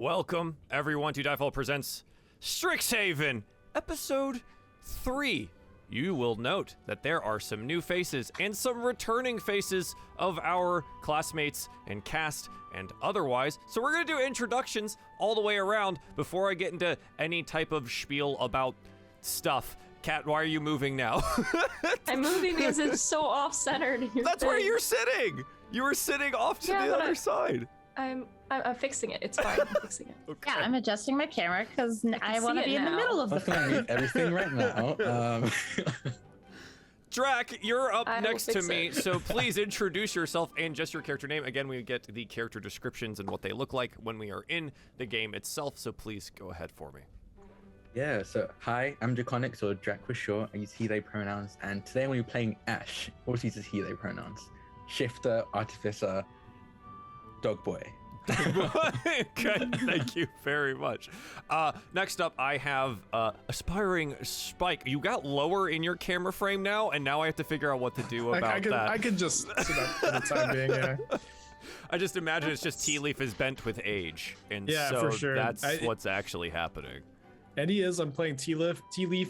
Welcome, everyone, to DieFall Presents Strixhaven, Episode 3. You will note that there are some new faces and some returning faces of our classmates and cast and otherwise. So we're going to do introductions all the way around before I get into any type of spiel about stuff. Kat, why are you moving now? I'm moving because it's so off-centered. That's where you're sitting! You were sitting off to the other side. I'm fixing it. It's fine. I'm fixing it. Okay. Yeah, I'm adjusting my camera because I want to be in the middle of the frame. I'm going to read everything right now. Drac, you're up next to me, so please introduce yourself and just your character name. Again, we get the character descriptions and what they look like when we are in the game itself, so please go ahead for me. Yeah, so hi, I'm Draconic, so Drac for short. I use he, they pronouns, and today when we're playing Ash, also uses he, they pronouns. Shifter, Artificer, Dog Boy. Good, thank you very much. Next up, I have Aspiring Spike. You got lower in your camera frame now, and now I have to figure out what to do about that. I could just sit up for the time being, yeah. I just imagine it's just Tea Leaf is bent with age, and yeah, so for sure. That's what's actually happening. And he is. I'm playing Tea Leaf,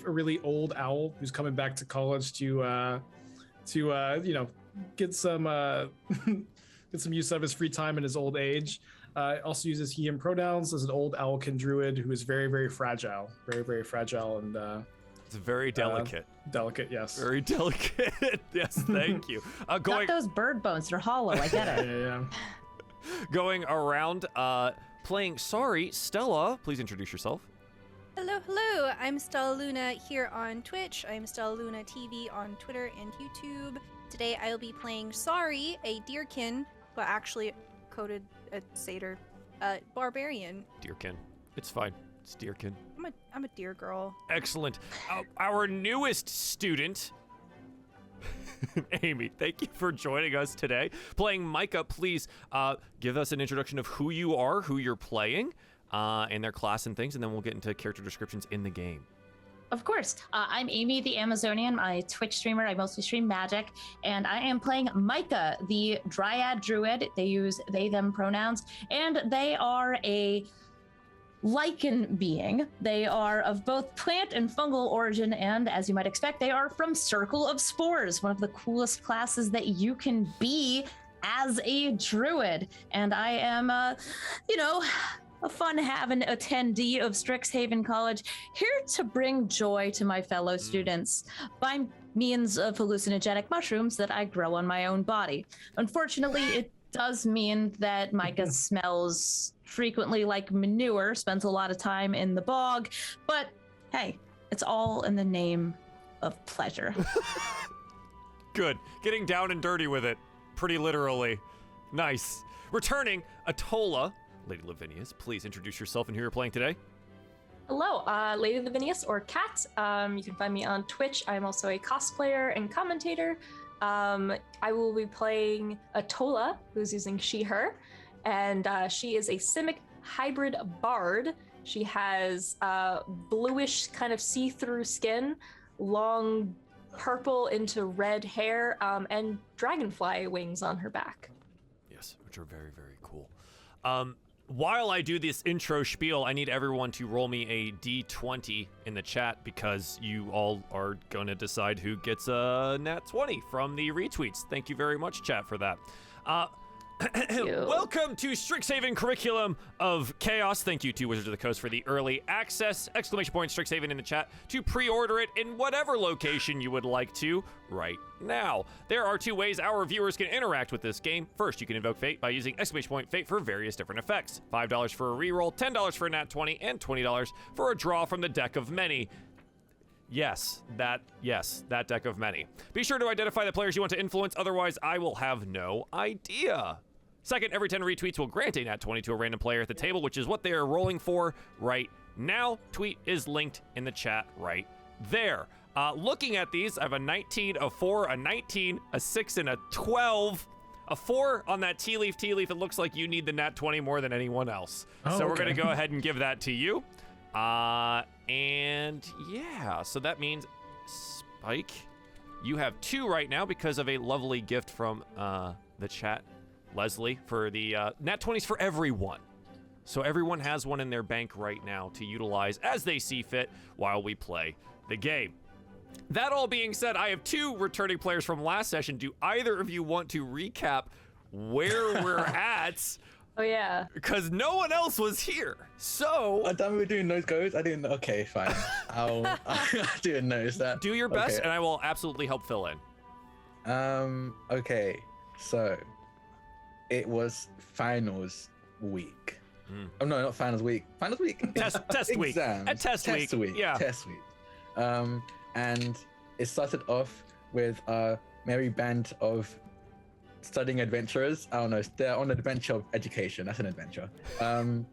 a really old owl who's coming back to college to get some get some use out of his free time in his old age. Also uses he, him pronouns as an old owlkin druid who is very, very fragile. Very, very fragile and it's very delicate. Delicate, yes. Very delicate. Yes, thank you. Got those bird bones, they're hollow, I get it. Yeah. Going around, playing Sorry, Stella, please introduce yourself. Hello, I'm Stella Luna here on Twitch. I'm Stella Luna TV on Twitter and YouTube. Today I will be playing Sorry, a deerkin, but actually coded a satyr, barbarian. Deerkin. It's fine. It's deerkin. I'm a deer girl. Excellent. Our newest student, Amy, thank you for joining us today. Playing Micah, please give us an introduction of who you are, who you're playing, and their class and things, and then we'll get into character descriptions in the game. Of course. I'm Amy the Amazonian. I'm a Twitch streamer. I mostly stream magic, and I am playing Micah, the Dryad Druid. They use they, them pronouns, and they are a lichen being. They are of both plant and fungal origin, and as you might expect, they are from Circle of Spores, one of the coolest classes that you can be as a druid. And I am, a fun-having attendee of Strixhaven College, here to bring joy to my fellow students by means of hallucinogenic mushrooms that I grow on my own body. Unfortunately, it does mean that Micah smells frequently like manure, spends a lot of time in the bog, but hey, it's all in the name of pleasure. Good. Getting down and dirty with it. Pretty literally. Nice. Returning, Atola. Lady Lavinius, please introduce yourself and who you're playing today. Hello, Lady Lavinius, or Kat. You can find me on Twitch. I'm also a cosplayer and commentator. I will be playing Atola, who's using she, her, and she is a Simic hybrid bard. She has bluish kind of see-through skin, long purple into red hair, and dragonfly wings on her back. Yes, which are very, very cool. While I do this intro spiel, I need everyone to roll me a D20 in the chat because you all are going to decide who gets a nat 20 from the retweets. Thank you very much, chat, for that. Welcome to Strixhaven Curriculum of Chaos. Thank you to Wizards of the Coast for the early access. ! Strixhaven in the chat to pre-order it in whatever location you would like to right now. There are two ways our viewers can interact with this game. First, you can invoke Fate by using ! Fate for various different effects. $5 for a reroll, $10 for a nat 20, and $20 for a draw from the deck of many. Yes, that deck of many. Be sure to identify the players you want to influence, otherwise I will have no idea. Second, every 10 retweets will grant a nat 20 to a random player at the table, which is what they are rolling for right now. Tweet is linked in the chat right there. Looking at these, I have a 19, a 4, a 19, a 6, and a 12. A 4 on that tea leaf. It looks like you need the nat 20 more than anyone else. So we're going to go ahead and give that to you. And yeah, so that means Spike, you have 2 right now because of a lovely gift from the chat. Leslie, for the nat 20s for everyone. So everyone has one in their bank right now to utilize as they see fit while we play the game. That all being said, I have 2 returning players from last session. Do either of you want to recap where we're at? Oh yeah. Because no one else was here. So I thought we were doing those goes. I didn't. Okay, fine. I didn't notice that. do your best, Okay. and I will absolutely help fill in. Okay. So it was finals week. Oh no, not finals week. Finals week. Test week. Exams. At test week. Yeah. Test week. And it started off with a merry band of studying adventurers. I don't know. They're on an adventure of education. That's an adventure. And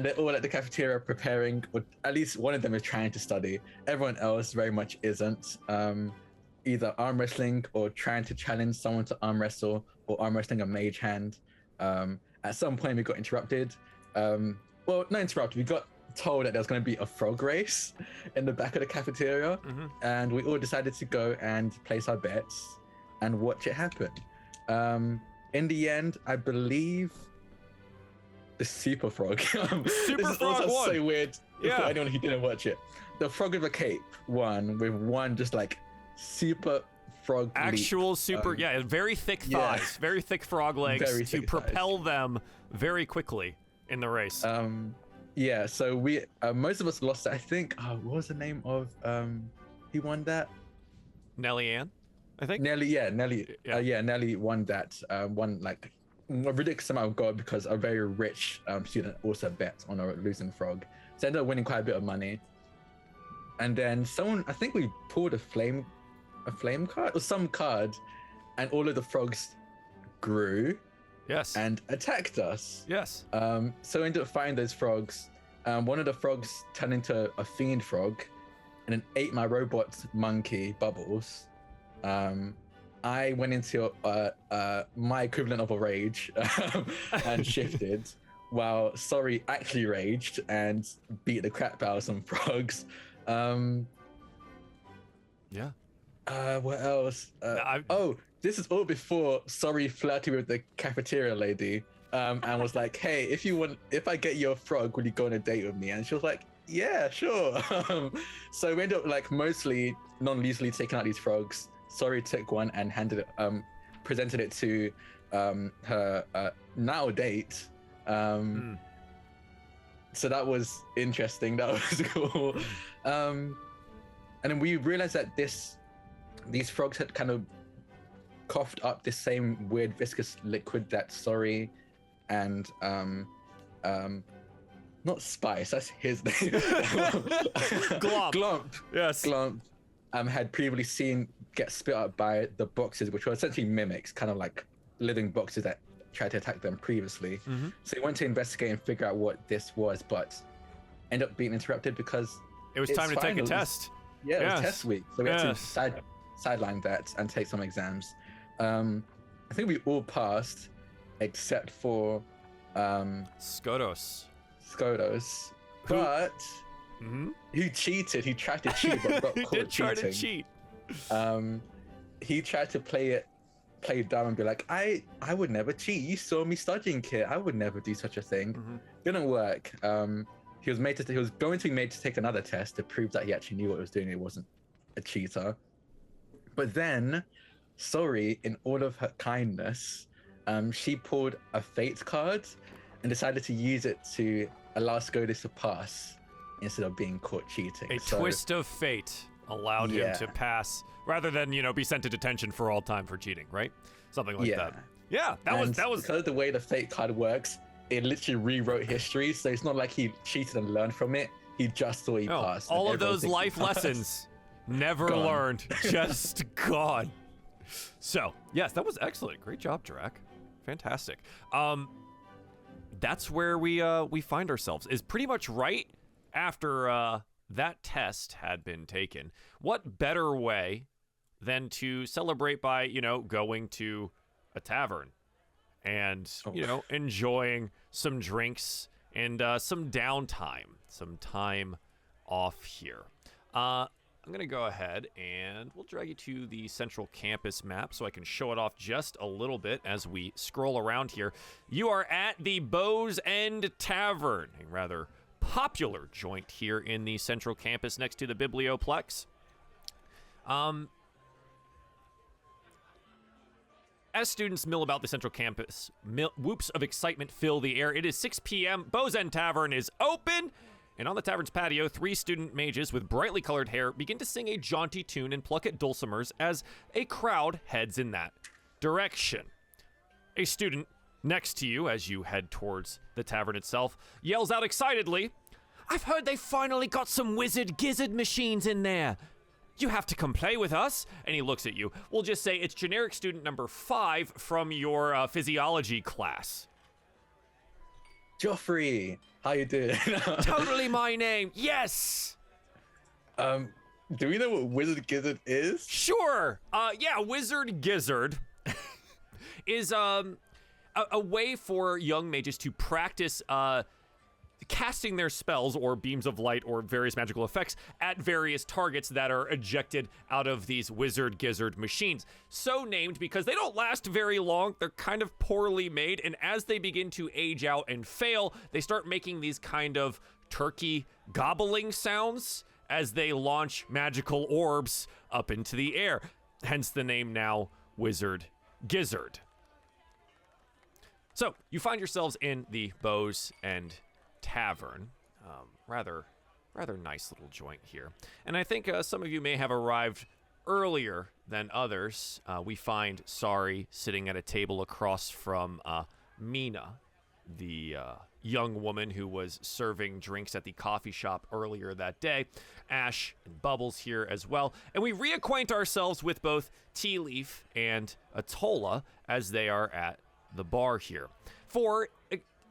they're all at the cafeteria preparing, or at least one of them is trying to study. Everyone else very much isn't. Either arm wrestling or trying to challenge someone to arm wrestle, or arm wrestling a mage hand. At some point we got interrupted. Well, not interrupted. We got told that there was going to be a frog race in the back of the cafeteria, and we all decided to go and place our bets and watch it happen. In the end, I believe the super frog. This is Frog also won. so weird Yeah. for anyone who didn't watch it. The frog with a cape won with one just like super frog leap. Actual super, very thick thighs, yeah. very thick frog legs Very to thick propel them very quickly in the race. Yeah, so we most of us lost it. I think what was the name of who won that? Nellie Ann, I think. Nelly. Yeah. Nelly won that. Won like a ridiculous amount of gold because a very rich student also bet on a losing frog. So ended up winning quite a bit of money. And then someone, I think we pulled a flame card or some card, and all of the frogs grew Yes. and attacked us. Yes. So we ended up fighting those frogs. One of the frogs turned into a fiend frog and then ate my robot monkey, Bubbles. I went into my equivalent of a rage and shifted, while Sorry actually raged and beat the crap out of some frogs. Yeah. What else? Oh, this is all before Sorry flirted with the cafeteria lady, and was like, "Hey, if I get you a frog, will you go on a date with me?" And she was like, "Yeah, sure." So we ended up like mostly non-lethally taking out these frogs. Sorry took one and presented it to her now date. So that was interesting. That was cool. And then we realized that these frogs had kind of coughed up the same weird viscous liquid that Sorry and not Spice, that's his name. Glomp. Yes. Glomp had previously seen get spit up by the boxes, which were essentially mimics, kind of like living boxes that tried to attack them previously. So he went to investigate and figure out what this was, but ended up being interrupted because It was it's time to take a finals. test. Yeah, it Yes. was test week, so we had to Yes. sideline that and take some exams. I think we all passed except for Skodos. Skodos, Who- but he cheated. He tried to cheat, but got He caught did try cheating. to cheat. He tried to play dumb and be like, I would never cheat. You saw me studying, kid. I would never do such a thing. Didn't work. He was going to be made to take another test to prove that he actually knew what he was doing. He wasn't a cheater. But then, Sorry, in all of her kindness, she pulled a fate card and decided to use it to allow Skodis to pass instead of being caught cheating. A So- twist of fate allowed him Yeah. to pass rather than, be sent to detention for all time for cheating, right? Something like that. Yeah, that was because of the way the fate card works, it literally rewrote history. So it's not like he cheated and learned from it. He just thought he no, passed. and all of everyone those thinks he life passed. lessons never Gone. learned, just gone. So, yes, that was excellent. Great job, Drac. Fantastic. That's where we find ourselves, is pretty much right after that test had been taken. What better way than to celebrate by, going to a tavern and, enjoying some drinks and some downtime, some time off here. I'm going to go ahead and we'll drag you to the central campus map so I can show it off just a little bit as we scroll around here. You are at the Bow's End Tavern, a rather popular joint here in the central campus next to the Biblioplex. As students mill about the central campus, whoops of excitement fill the air. It is 6 p.m. Bow's End Tavern is open. And on the tavern's patio, 3 student mages with brightly colored hair begin to sing a jaunty tune and pluck at dulcimers as a crowd heads in that direction. A student next to you, as you head towards the tavern itself, yells out excitedly, "I've heard they finally got some wizard gizzard machines in there. You have to come play with us." And he looks at you. We'll just say it's generic student number 5 from your physiology class. Joffrey, how you doing? Totally my name. Yes. Do we know what Wizard Gizzard is? Sure. Yeah, Wizard Gizzard is a way for young mages to practice casting their spells or beams of light or various magical effects at various targets that are ejected out of these Wizard Gizzard machines. So named because they don't last very long. They're kind of poorly made, and as they begin to age out and fail, they start making these kind of turkey gobbling sounds as they launch magical orbs up into the air. Hence the name now, Wizard Gizzard. So you find yourselves in the Bow's End Tavern. Rather nice little joint here. And I think some of you may have arrived earlier than others. We find Sari sitting at a table across from Mina, the young woman who was serving drinks at the coffee shop earlier that day. Ash and Bubbles here as well. And we reacquaint ourselves with both Tea Leaf and Atola as they are at the bar here. For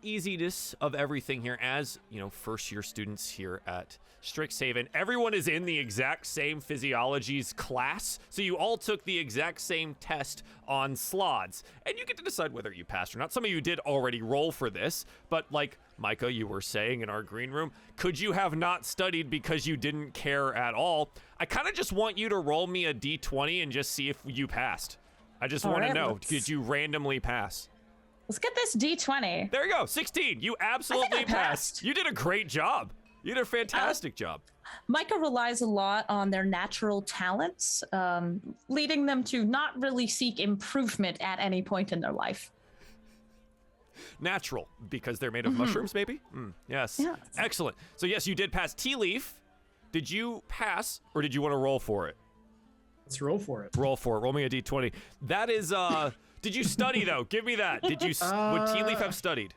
easiness of everything here, as you know, first year students here at Strixhaven, everyone is in the exact same Physiologies class, so you all took the exact same test on slots, and you get to decide whether you passed or not. Some of you did already roll for this, but like Micah, you were saying in our green room, could you have not studied because you didn't care at all? I kind of just want you to roll me a d20 and just see if you passed. I just want to know, did you randomly pass? Let's get this D20. There you go, 16. You absolutely passed. You did a great job. You did a fantastic job. Micah relies a lot on their natural talents, leading them to not really seek improvement at any point in their life. Natural, because they're made of mushrooms, maybe? Yes. Yeah. Excellent. So yes, you did pass. Tea Leaf, did you pass, or did you want to roll for it? Let's roll for it. Roll for it. Roll me a d20. That is, did you study, though? Give me that. Did you, would Tea Leaf have studied?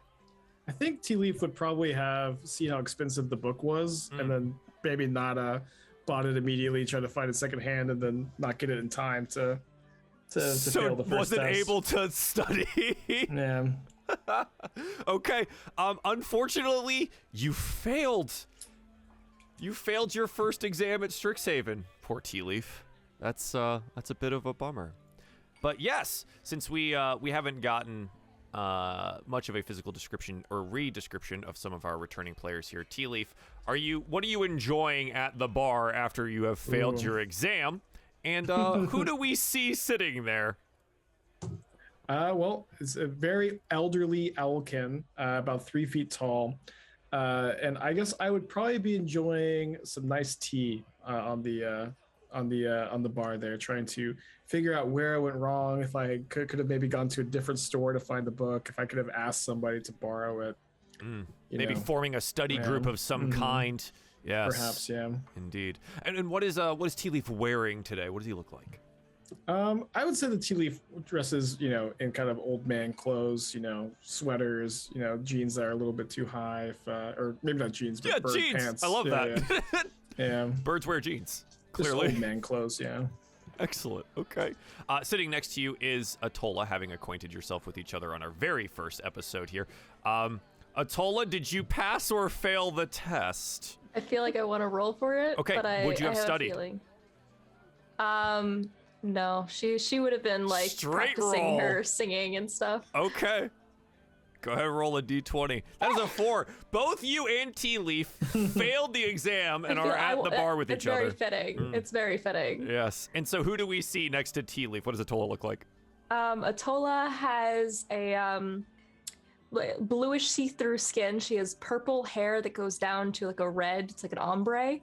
I think Tea Leaf would probably have seen how expensive the book was, and then maybe not bought it immediately, try to find it secondhand, and then not get it in time to fail the first wasn't test. Able to study. Yeah. Okay. Unfortunately, you failed. You failed your first exam at Strixhaven. Poor Tea Leaf. That's a bit of a bummer. But yes, since we haven't gotten much of a physical description or re-description of some of our returning players here, Tea Leaf, what are you enjoying at the bar after you have failed your exam? And who do we see sitting there? Well, it's a very elderly owlkin, about 3 feet tall, and I guess I would probably be enjoying some nice tea on the bar there, trying to figure out where I went wrong, if I could have maybe gone to a different store to find the book, if I could have asked somebody to borrow it. Maybe forming a study group of some kind. Yes. Perhaps, yeah. Indeed. And what is Tea Leaf wearing today? What does he look like? I would say the Tea Leaf dresses, in kind of old man clothes, sweaters, jeans that are a little bit too high, or maybe not jeans, but bird jeans. pants. I love that. Yeah. Birds wear jeans. Just Clearly. old man clothes, yeah. Excellent. Okay. Sitting next to you is Atola, having acquainted yourself with each other on our very first episode here. Atola, did you pass or fail the test? I feel like I want to roll for it. Okay. But Would you have I studied? A feeling. No, she would have been like Straight practicing roll. her singing and stuff. Okay. Go ahead and roll a d20. That is a 4. Both you and Tea Leaf failed the exam and are at the bar with each other. It's very fitting. It's very fitting. Yes. And so who do we see next to Tea Leaf? What does Atola look like? Atola has a bluish see-through skin. She has purple hair that goes down to like a red. It's like an ombre.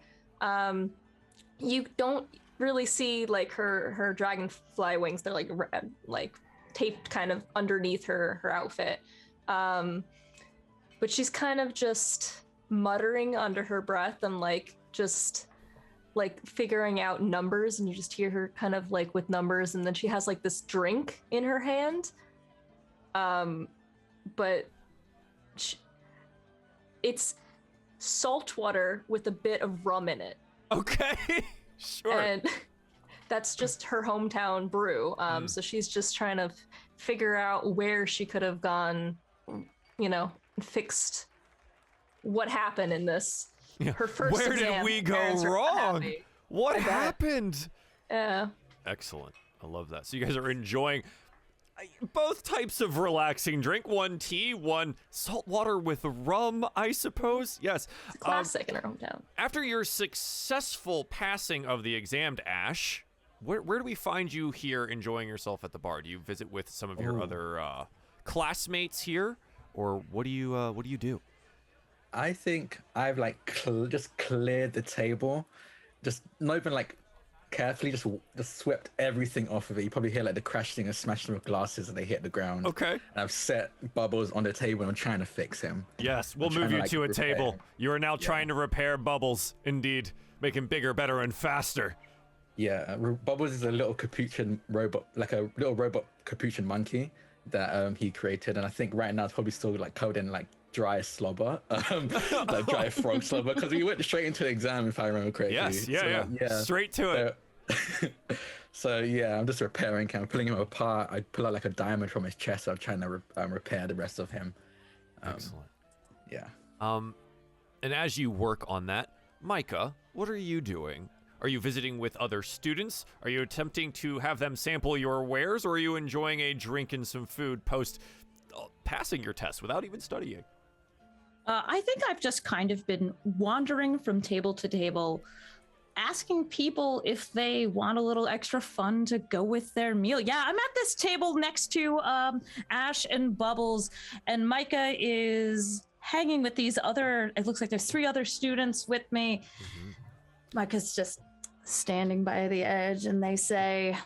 You don't really see like her dragonfly wings. They're like red, like taped kind of underneath her outfit. But she's kind of just muttering under her breath and like just like figuring out numbers, and you just hear her kind of like with numbers, and then she has like this drink in her hand. But it's salt water with a bit of rum in it. Okay. Sure. And that's just her hometown brew. So she's just trying to figure out where she could have gone, you know, fixed what happened in this. Yeah. Her first Where exam. did we go Parents were wrong? unhappy. What I bet. happened? Yeah. Excellent. I love that. So you guys are enjoying both types of relaxing drink. One tea, one salt water with rum, I suppose. Yes. It's a classic in her hometown. After your successful passing of the exam, Ash, where do we find you here enjoying yourself at the bar? Do you visit with some of your other classmates here, or what do you do? I think I've like just cleared the table, just not even like carefully, just swept everything off of it. You probably hear like the crashing and smashing of glasses as they hit the ground. Okay. And I've set Bubbles on the table and I'm trying to fix him. Yes, we'll I'm move trying you to, to a like, table. repair. You are now trying to repair Bubbles. Indeed, make him bigger, better, and faster. Yeah, Bubbles is a little capuchin robot, like a little robot capuchin monkey that he created, and I think right now it's probably still like covered in like dry slobber, like dry frog slobber, because we went straight into the exam if I remember correctly. Yes, yeah. Yeah. Straight to it. So yeah, I'm just repairing him, pulling him apart. I pull out like a diamond from his chest. So I'm trying to repair the rest of him. Excellent. Yeah. And as you work on that, Micah, what are you doing? Are you visiting with other students? Are you attempting to have them sample your wares, or are you enjoying a drink and some food post passing your test without even studying? I think I've just kind of been wandering from table to table, asking people if they want a little extra fun to go with their meal. Yeah, I'm at this table next to Ash and Bubbles, and Micah is hanging with these other, it looks like there's 3 other students with me. Mm-hmm. Micah's just standing by the edge, and they say,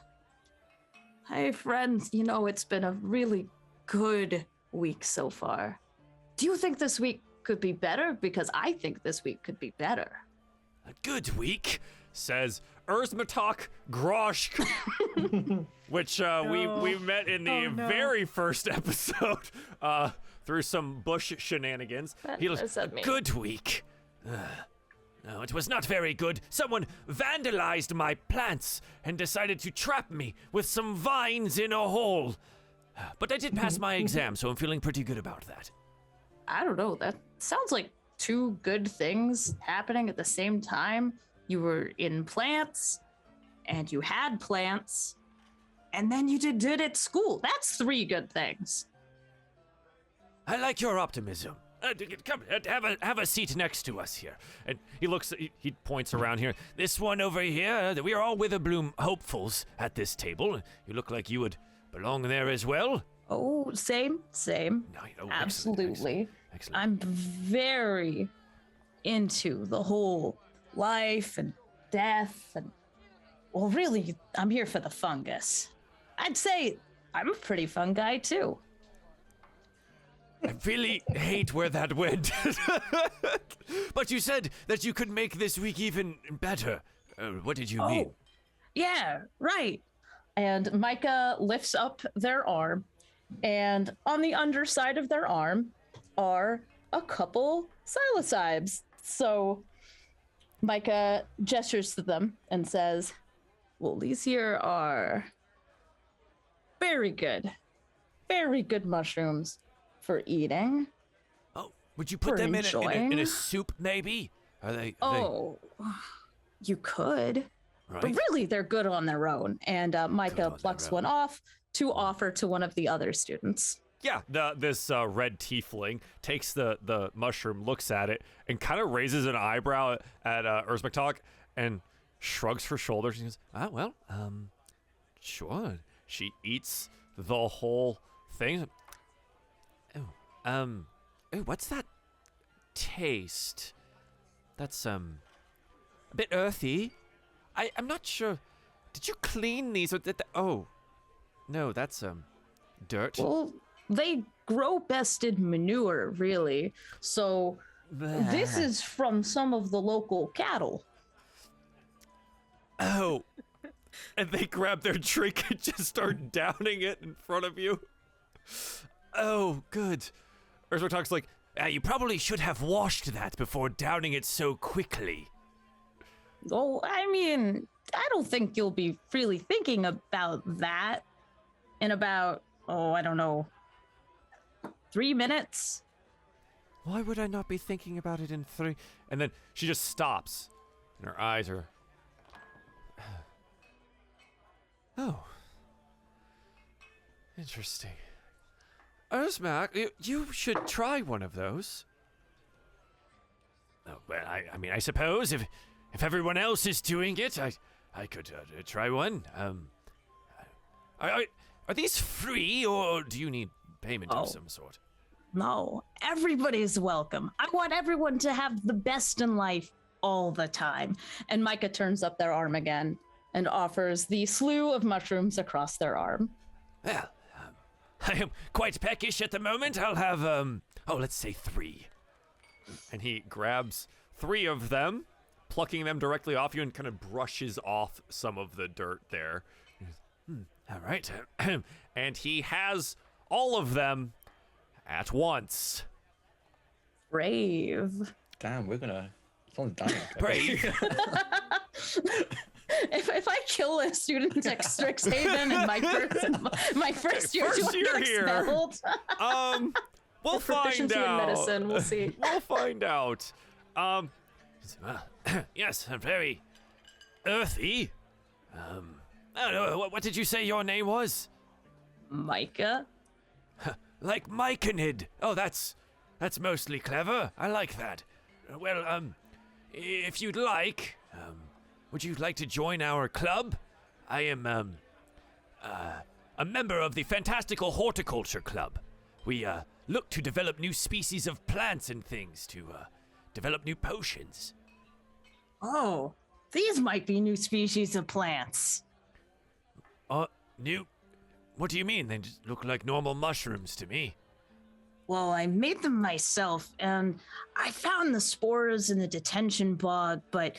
"Hey friends, you know, it's been a really good week so far. Do you think this week could be better? Because I think this week could be better." A good week, says Erzmatok Groshk, which we met in the very first episode through some bush shenanigans. He was That's a me. good week. No, it was not very good. Someone vandalized my plants and decided to trap me with some vines in a hole. But I did pass my exam, so I'm feeling pretty good about that. I don't know, that sounds like 2 good things happening at the same time. You were in plants, and you had plants, and then you did good at school. That's 3 good things. I like your optimism. Come, have a seat next to us here. And he points around here. This one over here, we are all Witherbloom hopefuls at this table. You look like you would belong there as well. Oh, same. Oh, Absolutely. Excellent. I'm very into the whole life and death, and well, really, I'm here for the fungus. I'd say I'm a pretty fun guy too. I really hate where that went. But you said that you could make this week even better. What did you mean? Yeah, right. And Micah lifts up their arm, and on the underside of their arm are a couple psilocybes. So Micah gestures to them and says, "Well, these here are very good mushrooms for eating." Oh, would you put them in a soup, maybe? Are they? You could. Right. But really, they're good on their own. And Micah plucks one off to offer to one of the other students. Yeah, this red tiefling takes the mushroom, looks at it, and kind of raises an eyebrow at Urzmuktok and shrugs her shoulders and goes, well, sure. She eats the whole thing. Oh, what's that taste? That's, a bit earthy. I'm not sure. Did you clean these? Or oh, no, that's, dirt. Well, they grow best in manure, really. So this is from some of the local cattle. Oh. And they grab their drink and just start downing it in front of you. Oh, good. Urzmuktak's like, you probably should have washed that before downing it so quickly. Oh, I mean, I don't think you'll be really thinking about that in about, I don't know, 3 minutes. Why would I not be thinking about it in 3? And then she just stops, and her eyes are... Oh. Interesting. Urzmak, you should try one of those. Oh, well, I mean, I suppose if everyone else is doing it, I could try one. Are these free, or do you need payment of some sort? No, everybody's welcome. I want everyone to have the best in life all the time. And Micah turns up their arm again and offers the slew of mushrooms across their arm. Well, I am quite peckish at the moment. I'll have, let's say 3. And he grabs 3 of them, plucking them directly off you, and kind of brushes off some of the dirt there. All right. And he has all of them at once. Brave. Damn, someone's dying. Brave. If I kill a student at Strixhaven in my first year, First do I year get here. expelled? We'll find Proficiency in out. medicine, we'll see. We'll find out. Yes, very earthy. I don't know, what did you say your name was? Micah? Like Myconid. Oh, that's mostly clever. I like that. Well, if you'd like, would you like to join our club? I am, a member of the Fantastical Horticulture Club. We, look to develop new species of plants and things to, develop new potions. Oh, these might be new species of plants. New? What do you mean? They just look like normal mushrooms to me. Well, I made them myself, and I found the spores in the detention bog, but,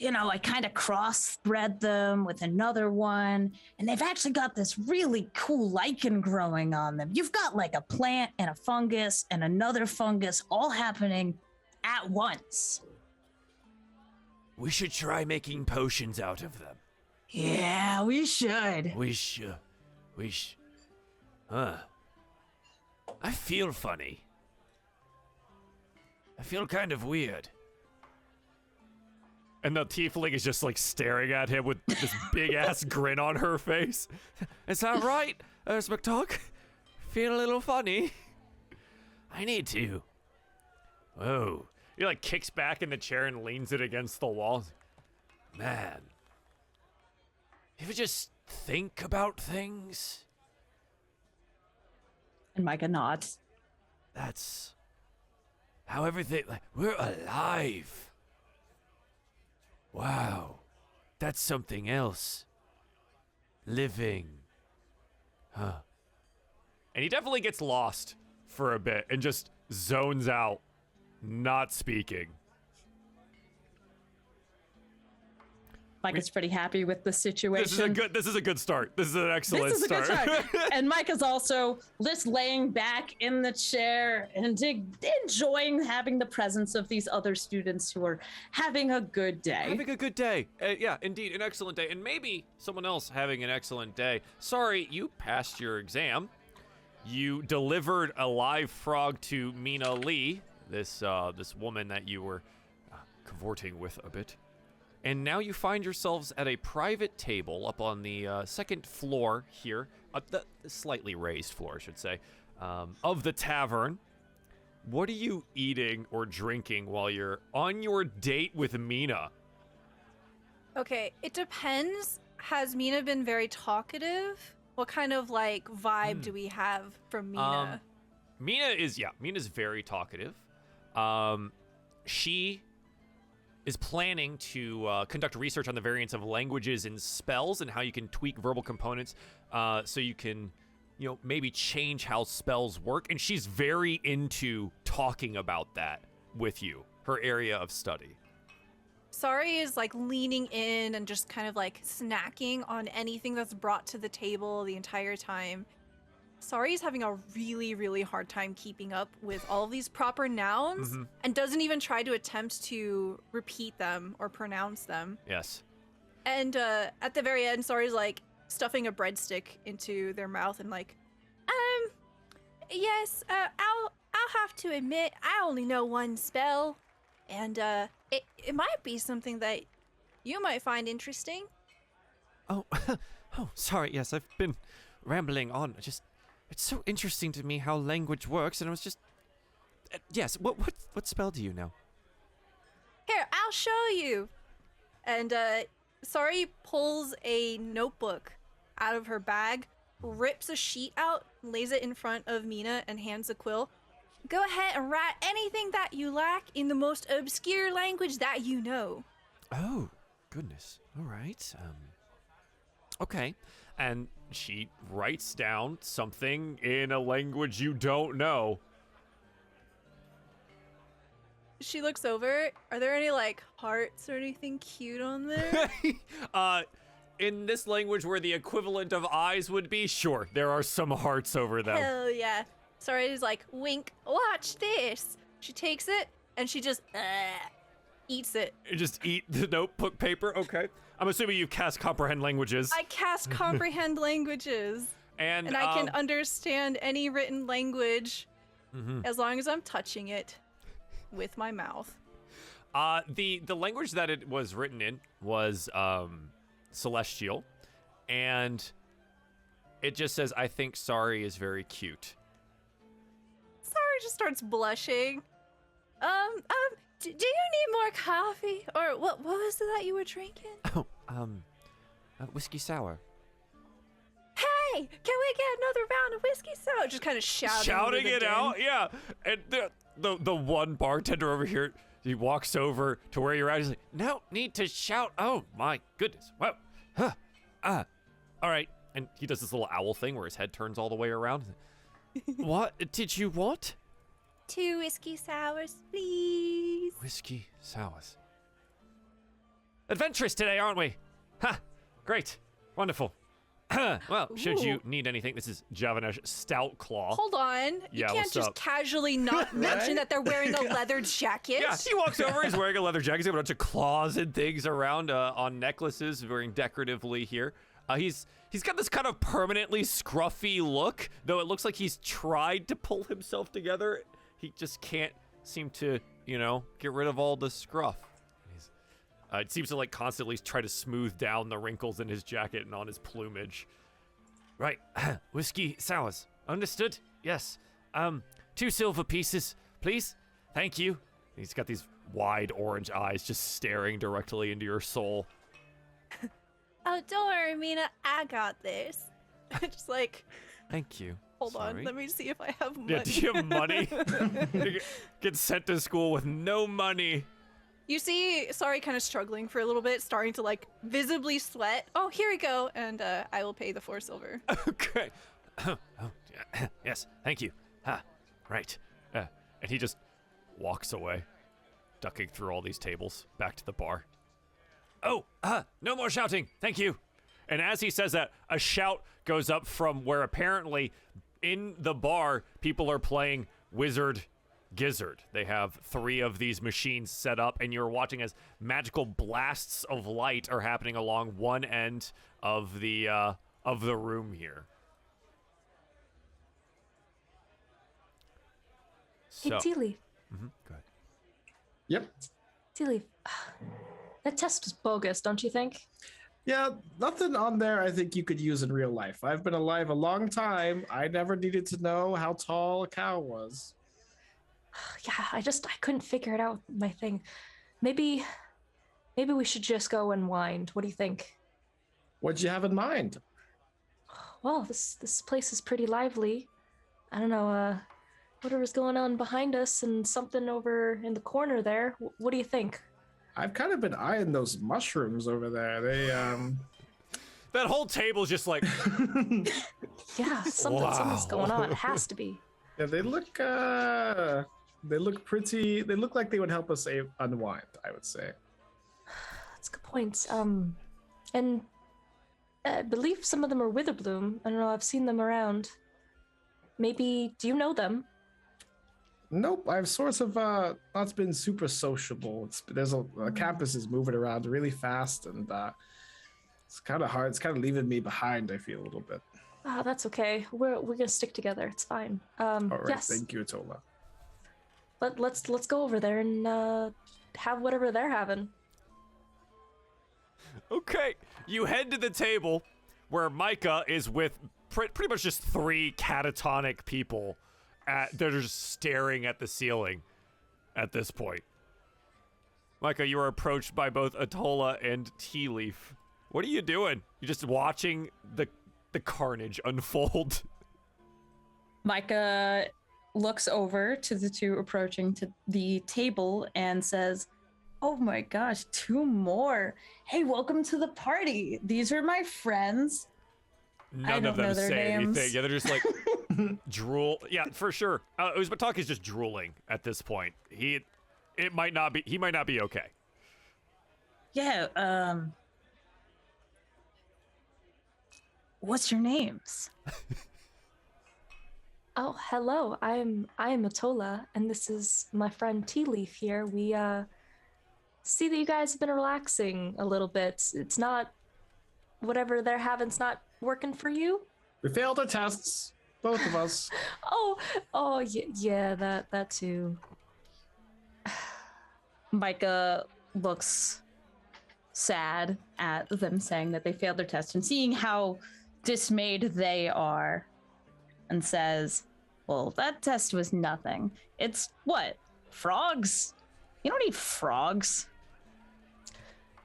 I kind of cross-bred them with another one, and they've actually got this really cool lichen growing on them. You've got like a plant and a fungus and another fungus all happening at once. We should try making potions out of them. Yeah, we should. Huh. I feel funny. I feel kind of weird. And the tiefling is just like staring at him with this big ass grin on her face. Is that right, Urzmuktok? Feel a little funny? I need to. Whoa. He like kicks back in the chair and leans it against the wall. Man. You ever just think about things? And Micah nods. That's how everything, like, we're alive. Wow. That's something else. Living. Huh. And he definitely gets lost for a bit and just zones out, not speaking. Micah's pretty happy with the situation. This is a good start. This is an excellent start. This is a good start. And Micah's also just laying back in the chair and enjoying having the presence of these other students who are having a good day. Having a good day. Yeah, indeed, an excellent day. And maybe someone else having an excellent day. Sorry, you passed your exam. You delivered a live frog to Mina Lee, this woman that you were cavorting with a bit. And now you find yourselves at a private table up on the second floor here, the slightly raised floor, I should say, of the tavern. What are you eating or drinking while you're on your date with Mina? Okay, it depends. Has Mina been very talkative? What kind of like vibe do we have from Mina? Mina's very talkative. She is planning to conduct research on the variants of languages and spells and how you can tweak verbal components so you can, maybe change how spells work. And she's very into talking about that with you, her area of study. Sari is like leaning in and just kind of like snacking on anything that's brought to the table the entire time. Sari is having a really, really hard time keeping up with all of these proper nouns and doesn't even try to attempt to repeat them or pronounce them. Yes. And at the very end, Sari's like stuffing a breadstick into their mouth and like, yes, I'll have to admit, I only know one spell, and it might be something that you might find interesting. Oh, sorry. Yes, I've been rambling on. It's so interesting to me how language works, and I was just... yes, what spell do you know? Here, I'll show you. And Sari pulls a notebook out of her bag, rips a sheet out, lays it in front of Mina, and hands a quill. Go ahead and write anything that you like in the most obscure language that you know. Oh, goodness. All right. Okay. And she writes down something in a language you don't know. She looks over. Are there any like hearts or anything cute on there? In this language where the equivalent of eyes would be, sure, there are some hearts over them. Hell yeah. Sari's like, wink, watch this. She takes it and she just eats it. You just eat the notebook paper? Okay. I'm assuming you cast comprehend languages. I cast comprehend languages. And I can understand any written language as long as I'm touching it with my mouth. The language that it was written in was Celestial, and it just says, I think Sari is very cute. Sari just starts blushing. Do you need more coffee? Or what was it that you were drinking? Oh, whiskey sour. Hey, can we get another round of whiskey sour? Just kind of shouting it out, yeah. And the one bartender over here, he walks over to where you're at. He's like, no need to shout. Oh my goodness. Wow. All right. And he does this little owl thing where his head turns all the way around. What did you want? 2 whiskey sours, please. Whiskey sours. Adventurous today, aren't we? Ha! Great. Wonderful. Well, should you need anything, this is Javanesh Stout Claw. Hold on. You can't just casually not mention that they're wearing a leather jacket. Yeah, he walks over, he's wearing a leather jacket. He's got a bunch of claws and things around on necklaces, very decoratively here. He's got this kind of permanently scruffy look, though it looks like he's tried to pull himself together. He just can't seem to, get rid of all the scruff. It seems to constantly try to smooth down the wrinkles in his jacket and on his plumage. Right, whiskey sours. Understood? Yes. 2 silver pieces, please. Thank you. He's got these wide orange eyes just staring directly into your soul. Oh, don't worry, Mina. I got this. Just Thank you. Hold Sorry. on, let me see if I have money. Yeah, do you have money? You get sent to school with no money. You see, Sari kind of struggling for a little bit, starting to visibly sweat. Oh, here we go, and I will pay the 4 silver. Okay. Yes, thank you. Right. And he just walks away, ducking through all these tables, back to the bar. Oh, no more shouting. Thank you. And as he says that, a shout goes up from where apparently in the bar, people are playing Wizard Gizzard. They have 3 of these machines set up, and you're watching as magical blasts of light are happening along one end of the room here. Hey, Tea Leaf. Go ahead. Yep. Tea Leaf. That test was bogus, don't you think? Yeah, nothing on there I think you could use in real life. I've been alive a long time. I never needed to know how tall a cow was. Yeah, I couldn't figure it out with my thing. Maybe we should just go and wind. What do you think? What'd you have in mind? Well, this place is pretty lively. I don't know, whatever's going on behind us and something over in the corner there. What do you think? I've kind of been eyeing those mushrooms over there. They That whole table's just like, Yeah, something's going on. It has to be. yeah, they look pretty. They look like they would help us unwind, I would say. That's a good point. And I believe some of them are Witherbloom. I don't know, I've seen them around. Maybe, do you know them? Nope, I've sort of not been super sociable. There's a campus is moving around really fast, and it's kind of hard. It's kind of leaving me behind. I feel a little bit. Oh, that's okay. We're gonna stick together. It's fine. All right, yes. thank you, Tola. Let's go over there and have whatever they're having. okay. You head to the table where Micah is with pretty much just 3 catatonic people that are just staring at the ceiling at this point. Micah, you are approached by both Atola and Tea Leaf. What are you doing? You're just watching the carnage unfold. Micah looks over to the 2 approaching to the table and says, "Oh my gosh, 2 more. Hey, welcome to the party. These are my friends." None of them say anything. Yeah, they're just like drool. Yeah, for sure. Uzbataki is just drooling at this point. He might not be okay. Yeah, what's your names? Oh, hello. I'm Atola, and this is my friend Tea Leaf here. We see that you guys have been relaxing a little bit. It's not whatever they're having's not working for you. We failed our tests, both of us. Oh, yeah, that too. Micah looks sad at them saying that they failed their test and seeing how dismayed they are and says, "Well, that test was nothing. It's what? Frogs? You don't eat frogs."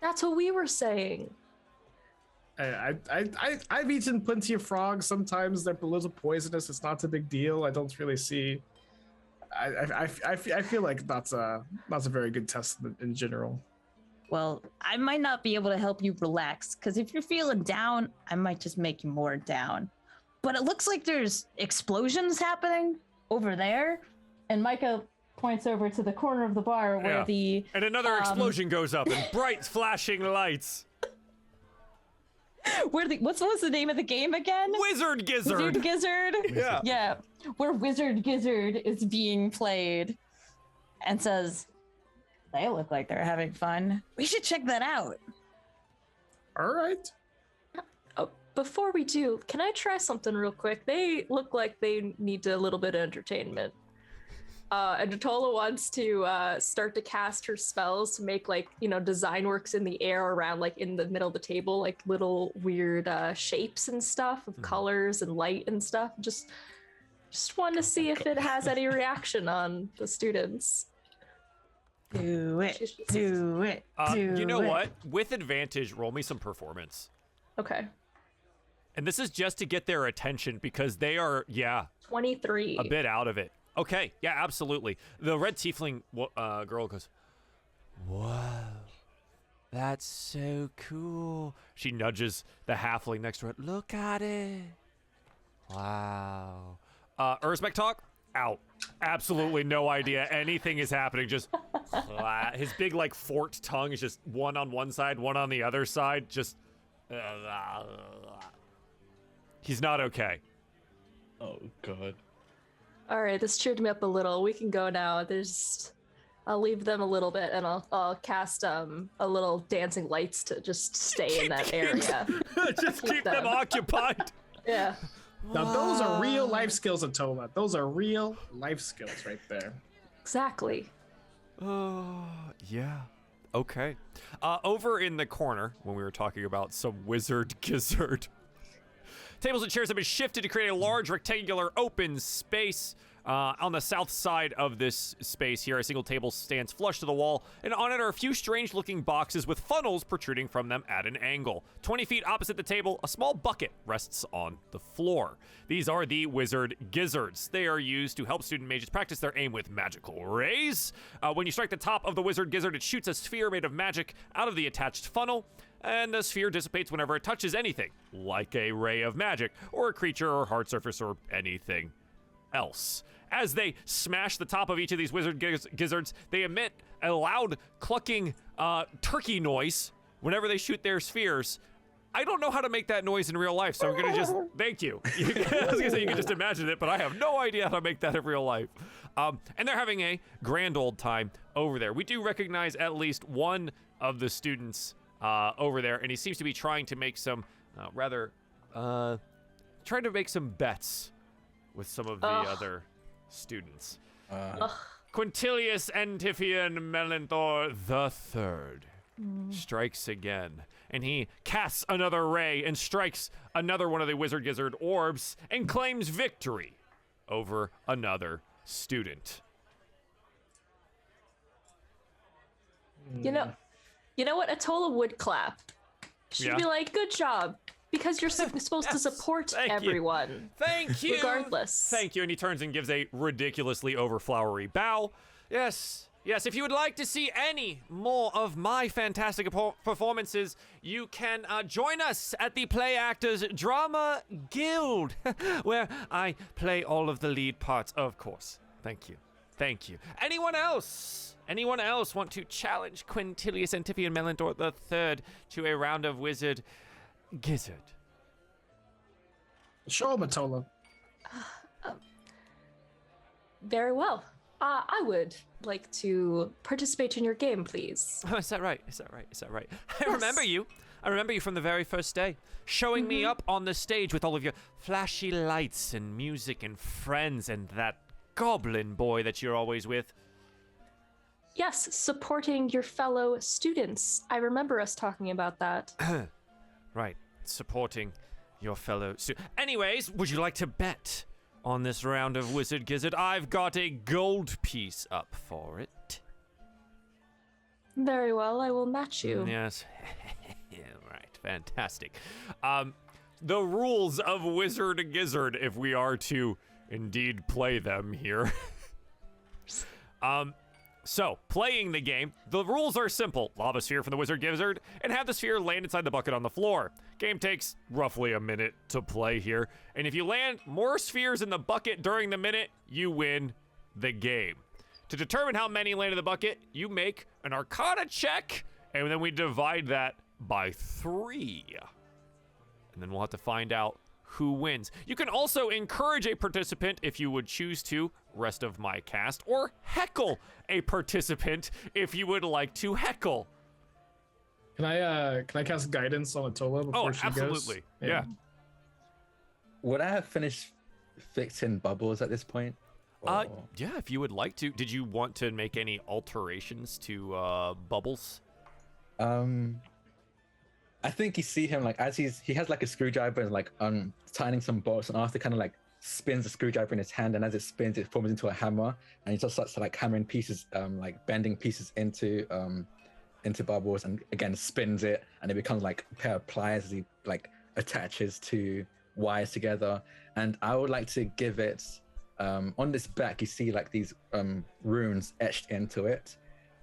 That's what we were saying. I've eaten plenty of frogs. Sometimes they're a little poisonous. It's not a big deal. I don't really see. I feel like that's a very good test in general. Well, I might not be able to help you relax, because if you're feeling down, I might just make you more down. But it looks like there's explosions happening over there. And Micah points over to the corner of the bar where and another explosion goes up and bright flashing lights. What was the name of the game again? Wizard Gizzard. Wizard Gizzard? Yeah. Yeah. Where Wizard Gizzard is being played and says, "They look like they're having fun. We should check that out." All right. Oh, before we do, can I try something real quick? They look like they need a little bit of entertainment. And Atola wants to start to cast her spells to make, like, design works in the air around, like, in the middle of the table, like little weird shapes and stuff of colors and light and stuff. Just want to see if it has any reaction on the students. Do it. Do it. You know what? With advantage, roll me some performance. Okay. And this is just to get their attention because they are, 23. a bit out of it. Okay, yeah, absolutely. The red tiefling girl goes, "Whoa, that's so cool." She nudges the halfling next to her. "Look at it. Wow." Urzbek talk? Out. Absolutely no idea anything is happening. Just his big, like, forked tongue is just one on one side, one on the other side. Just he's not okay. Oh god. All right, this cheered me up a little. We can go now. I'll leave them a little bit, and I'll cast a little dancing lights to just stay in that area. Just keep them occupied. Yeah. Now those are real life skills, Atola. Those are real life skills right there. Exactly. Oh, yeah. Okay. Over in the corner, when we were talking about some wizard gizzard, tables and chairs have been shifted to create a large rectangular open space. On the south side of this space here, a single table stands flush to the wall, and on it are a few strange-looking boxes with funnels protruding from them at an angle. 20 feet opposite the table, a small bucket rests on the floor. These are the wizard gizzards. They are used to help student mages practice their aim with magical rays. When you strike the top of the wizard gizzard, it shoots a sphere made of magic out of the attached funnel, and the sphere dissipates whenever it touches anything, like a ray of magic, or a creature or hard surface or anything else. As they smash the top of each of these wizard gizzards, they emit a loud clucking turkey noise whenever they shoot their spheres. I don't know how to make that noise in real life, so I'm gonna just thank you. I was gonna say you can just imagine it, but I have no idea how to make that in real life. And they're having a grand old time over there. We do recognize at least one of the students over there, and he seems to be trying to make some trying to make some bets with some of the other students. Quintilius Antiphian Melanthor III strikes again, and he casts another ray and strikes another one of the wizard gizzard orbs and claims victory over another student. You know what? Atola would clap. She'd be like, "Good job." Because you're supposed to support everyone. Thank you. Regardless. Thank you. And he turns and gives a ridiculously overflowery bow. Yes. If you would like to see any more of my fantastic performances, you can join us at the Play Actors Drama Guild, where I play all of the lead parts, of course. Thank you. Anyone else want to challenge Quintilius Antiphian Melanthor III to a round of wizard Gizzard? Show him, Atola. Very well. I would like to participate in your game, please. Oh, is that right? I remember you. I remember you from the very first day, showing me up on the stage with all of your flashy lights and music and friends and that goblin boy that you're always with. Yes, supporting your fellow students. I remember us talking about that. Right, supporting your fellow students. Anyways, would you like to bet on this round of Wizard Gizzard? I've got a gold piece up for it. Very well, I will match you. Yes. Right, fantastic. The rules of Wizard Gizzard, if we are to indeed play them here. So, playing the game, the rules are simple. Lob a sphere from the Wizard Gizzard and have the sphere land inside the bucket on the floor. Game takes roughly a minute to play here. And if you land more spheres in the bucket during the minute, you win the game. To determine how many land in the bucket, you make an Arcana check, and then we divide that by 3. And then we'll have to find out who wins. You can also encourage a participant if you would choose to, rest of my cast, or heckle a participant if you would like to heckle. Can I cast guidance on Atola before she goes? Absolutely. Yeah. Would I have finished fixing bubbles at this point? Or- Yeah, if you would like to. Did you want to make any alterations to bubbles? I think you see him like as he has like a screwdriver and like tightening some bolts, and after kind of like spins the screwdriver in his hand, and as it spins, it forms into a hammer, and he just starts to like hammering pieces, like bending pieces into bubbles, and again spins it, and it becomes like a pair of pliers as he like attaches two wires together. And I would like to give it on this back, you see like these runes etched into it,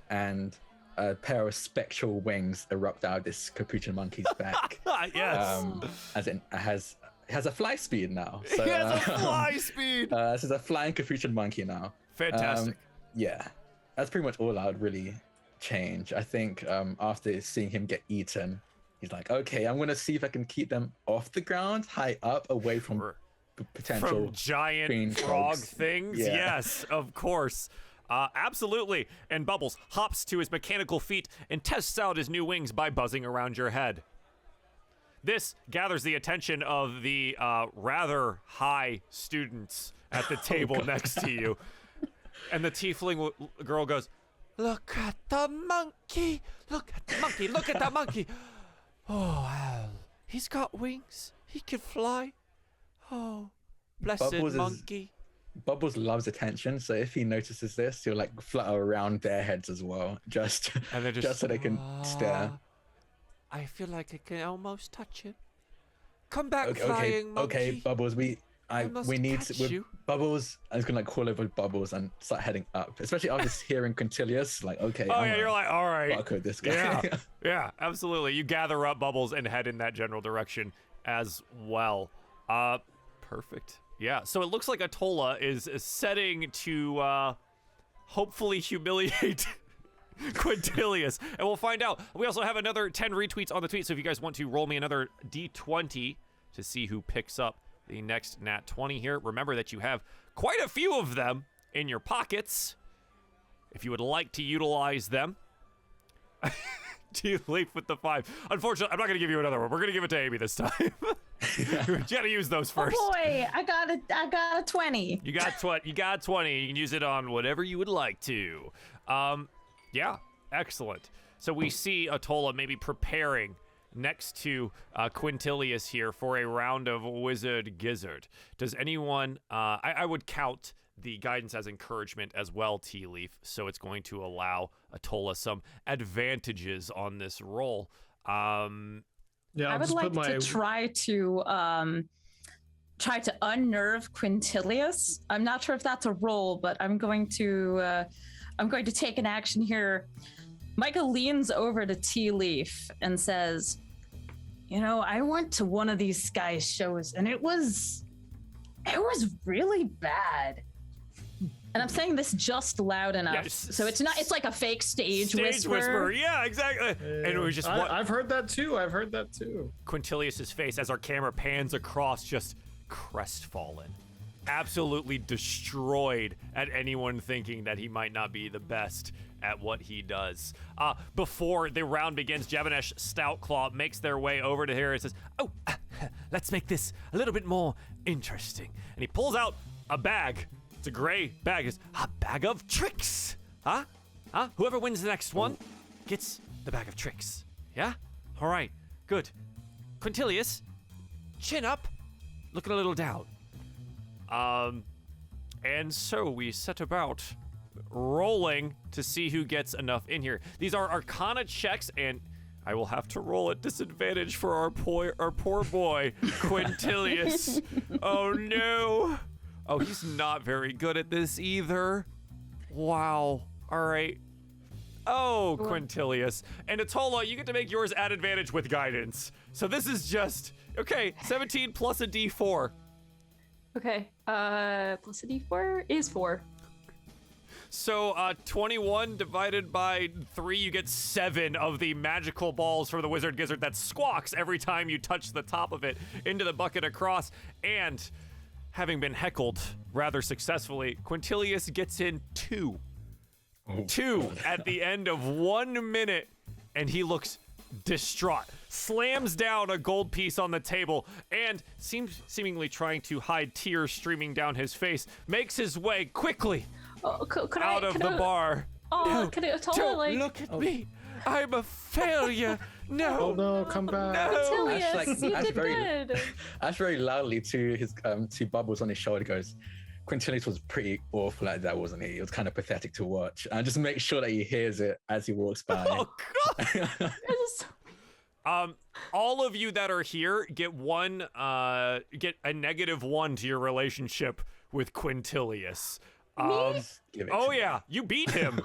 and a pair of spectral wings erupt out of this capuchin monkey's back. Yes. As it has a fly speed now. So, He has a fly speed. This is a flying capuchin monkey now. Fantastic. Yeah, that's pretty much all I would really change. I think after seeing him get eaten, he's like, okay, I'm gonna see if I can keep them off the ground, high up, away from potential From giant green frog frogs. things? Yeah. Yes, of course. Absolutely. And Bubbles hops to his mechanical feet and tests out his new wings by buzzing around your head. This gathers the attention of the rather high students at the table next to you. And the tiefling girl goes, Look at the monkey. Look at the monkey. Look at the monkey. Oh, Al. He's got wings. He can fly. Oh, blessed monkey. Bubbles loves attention, so if he notices this, he'll like flutter around their heads as well, just so they can stare. I feel like I can almost touch him. Come back, Okay, flying monkey. okay, Bubbles. We need catch to. you. Bubbles. I was gonna like call over Bubbles and start heading up, especially after hearing Quintilius. Like, okay. Oh yeah, you're like, all right. Barcode this guy. Yeah, yeah, absolutely. You gather up Bubbles and head in that general direction as well. Perfect. Yeah, so it looks like Atola is setting to hopefully humiliate Quintilius, and we'll find out. We also have another 10 retweets on the tweet, so if you guys want to roll me another D20 to see who picks up the next nat 20 here, remember that you have quite a few of them in your pockets if you would like to utilize them. Do you leap with the 5? Unfortunately, I'm not going to give you another one. We're going to give it to Amy this time. You got to use those first. Oh boy, I got a 20. You got 20. You can use it on whatever you would like to. Yeah, excellent. So we see Atola maybe preparing next to Quintilius here for a round of Wizard Gizzard. Does anyone? I would count the guidance as encouragement as well, Tea Leaf. So it's going to allow Atola some advantages on this roll. Yeah, I would like to try to unnerve Quintilius. I'm not sure if that's a roll, but I'm going to take an action here. Micah leans over to Tea Leaf and says, "You know, I went to one of these guys' shows, and it was really bad." And I'm saying this just loud enough, so it's not. It's like a fake stage whisper. Yeah, exactly. And it was just. I've heard that too. Quintilius's face, as our camera pans across, just crestfallen, absolutely destroyed at anyone thinking that he might not be the best at what he does. Before the round begins, Javanesh Stoutclaw makes their way over to here and says, "Oh, let's make this a little bit more interesting." And he pulls out a bag. It's a gray bag. It's a bag of tricks. Huh? Whoever wins the next one gets the bag of tricks. Yeah? All right. Good. Quintilius, chin up, looking a little down. And so we set about rolling to see who gets enough in here. These are Arcana checks, and I will have to roll at disadvantage for our poor boy, Quintilius. Oh no. Oh, he's not very good at this either. Wow. All right. Oh, Quintilius. And Atola, you get to make yours at advantage with guidance. So this is just, okay, 17 plus a D4. Okay, plus a D4 is 4. So 21 divided by 3, you get 7 of the magical balls for the Wizard Gizzard that squawks every time you touch the top of it into the bucket across. And having been heckled rather successfully, Quintilius gets in 2. 2 at the end of 1 minute, and he looks distraught, slams down a gold piece on the table, and seemingly trying to hide tears streaming down his face, makes his way quickly out of the bar. Oh, can I Don't look at me. I'm a failure. No. Oh no, come back. No. Quintilius, you did good. Ash very loudly to his to Bubbles on his shoulder goes, Quintilius was pretty awful at that, wasn't he? It was kind of pathetic to watch. And just make sure that he hears it as he walks by. Oh God. All of you that are here get a -1 to your relationship with Quintilius. Oh yeah, you beat him.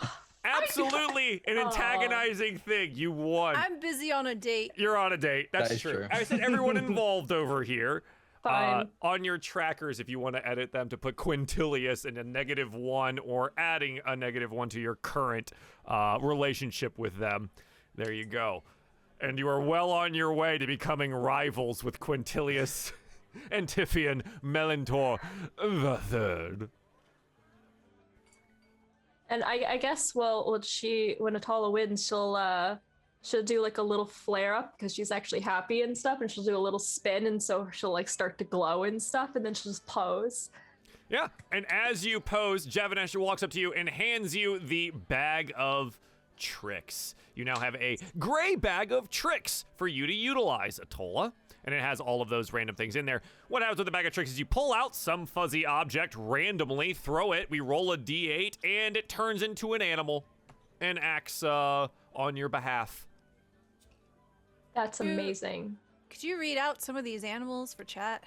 Absolutely an antagonizing thing. You won. I'm busy on a date. You're on a date. That's That is true. true. I said everyone involved over here. Fine. On your trackers, if you want to edit them to put Quintilius in a -1 or adding a -1 to your current relationship with them, there you go. And you are well on your way to becoming rivals with Quintilius Antiphian Melantor the Third. And I guess, well, when Atala wins, she'll do like a little flare up because she's actually happy and stuff, and she'll do a little spin, and so she'll like start to glow and stuff, and then she'll just pose. Yeah, and as you pose, Javanesh walks up to you and hands you the bag of tricks. You now have a gray bag of tricks for you to utilize, Atola. And it has all of those random things in there. What happens with the bag of tricks is you pull out some fuzzy object randomly, throw it, we roll a d8, and it turns into an animal and acts on your behalf. That's amazing. Could you read out some of these animals for chat?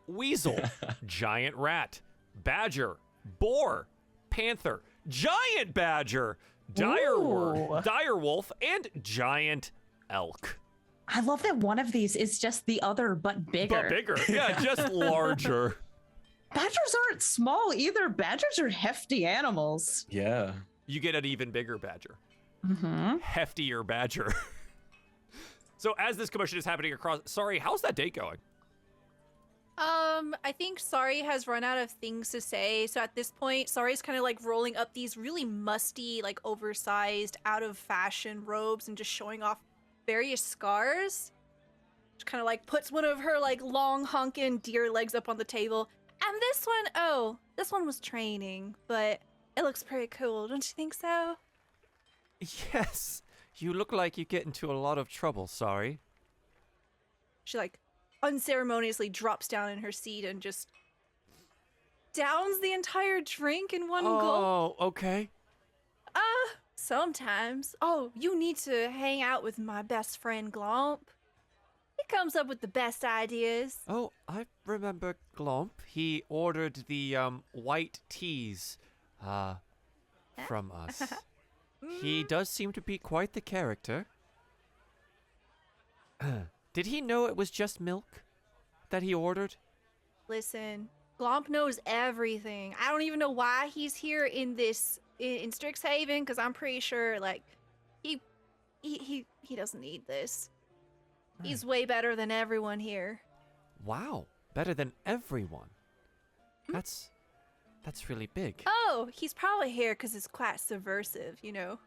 Weasel, giant rat, badger, boar, panther, giant badger, dire wolf, and giant elk. I love that one of these is just the other, but bigger. But bigger, yeah, just larger. Badgers aren't small either. Badgers are hefty animals. Yeah. You get an even bigger badger. Mm-hmm. Heftier badger. So as this commotion is happening across, sorry, how's that date going? I think Sari has run out of things to say. So at this point, Sari's kind of like rolling up these really musty, like oversized, out of fashion robes and just showing off various scars. She kind of like puts one of her like long honkin' deer legs up on the table. And this one, this one was training, but it looks pretty cool. Don't you think so? Yes, you look like you get into a lot of trouble, sorry. She like unceremoniously drops down in her seat and just downs the entire drink in one gulp. Oh, okay. Sometimes. Oh, you need to hang out with my best friend Glomp. He comes up with the best ideas. Oh, I remember Glomp. He ordered the white teas from us. He does seem to be quite the character. Did he know it was just milk that he ordered? Listen, Glomp knows everything. I don't even know why he's here in Strixhaven, because I'm pretty sure like he doesn't need this. He's way better than everyone here. Wow, better than everyone. That's really big. Oh, he's probably here because it's quite subversive, you know.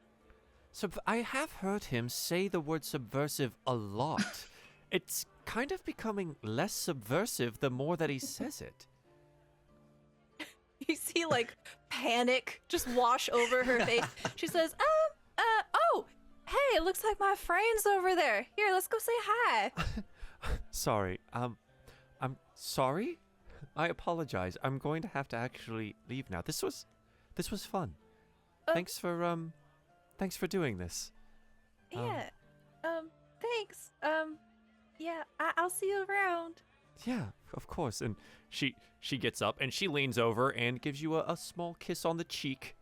I have heard him say the word subversive a lot. It's kind of becoming less subversive the more that he says it. You see, like, panic just wash over her face. She says, oh, hey, it looks like my friend's over there. Here, let's go say hi. Sorry, I'm sorry? I apologize. I'm going to have to actually leave now. This was fun. Thanks for doing this. Yeah, thanks. Yeah, I'll see you around. Yeah, of course. And she gets up and she leans over and gives you a small kiss on the cheek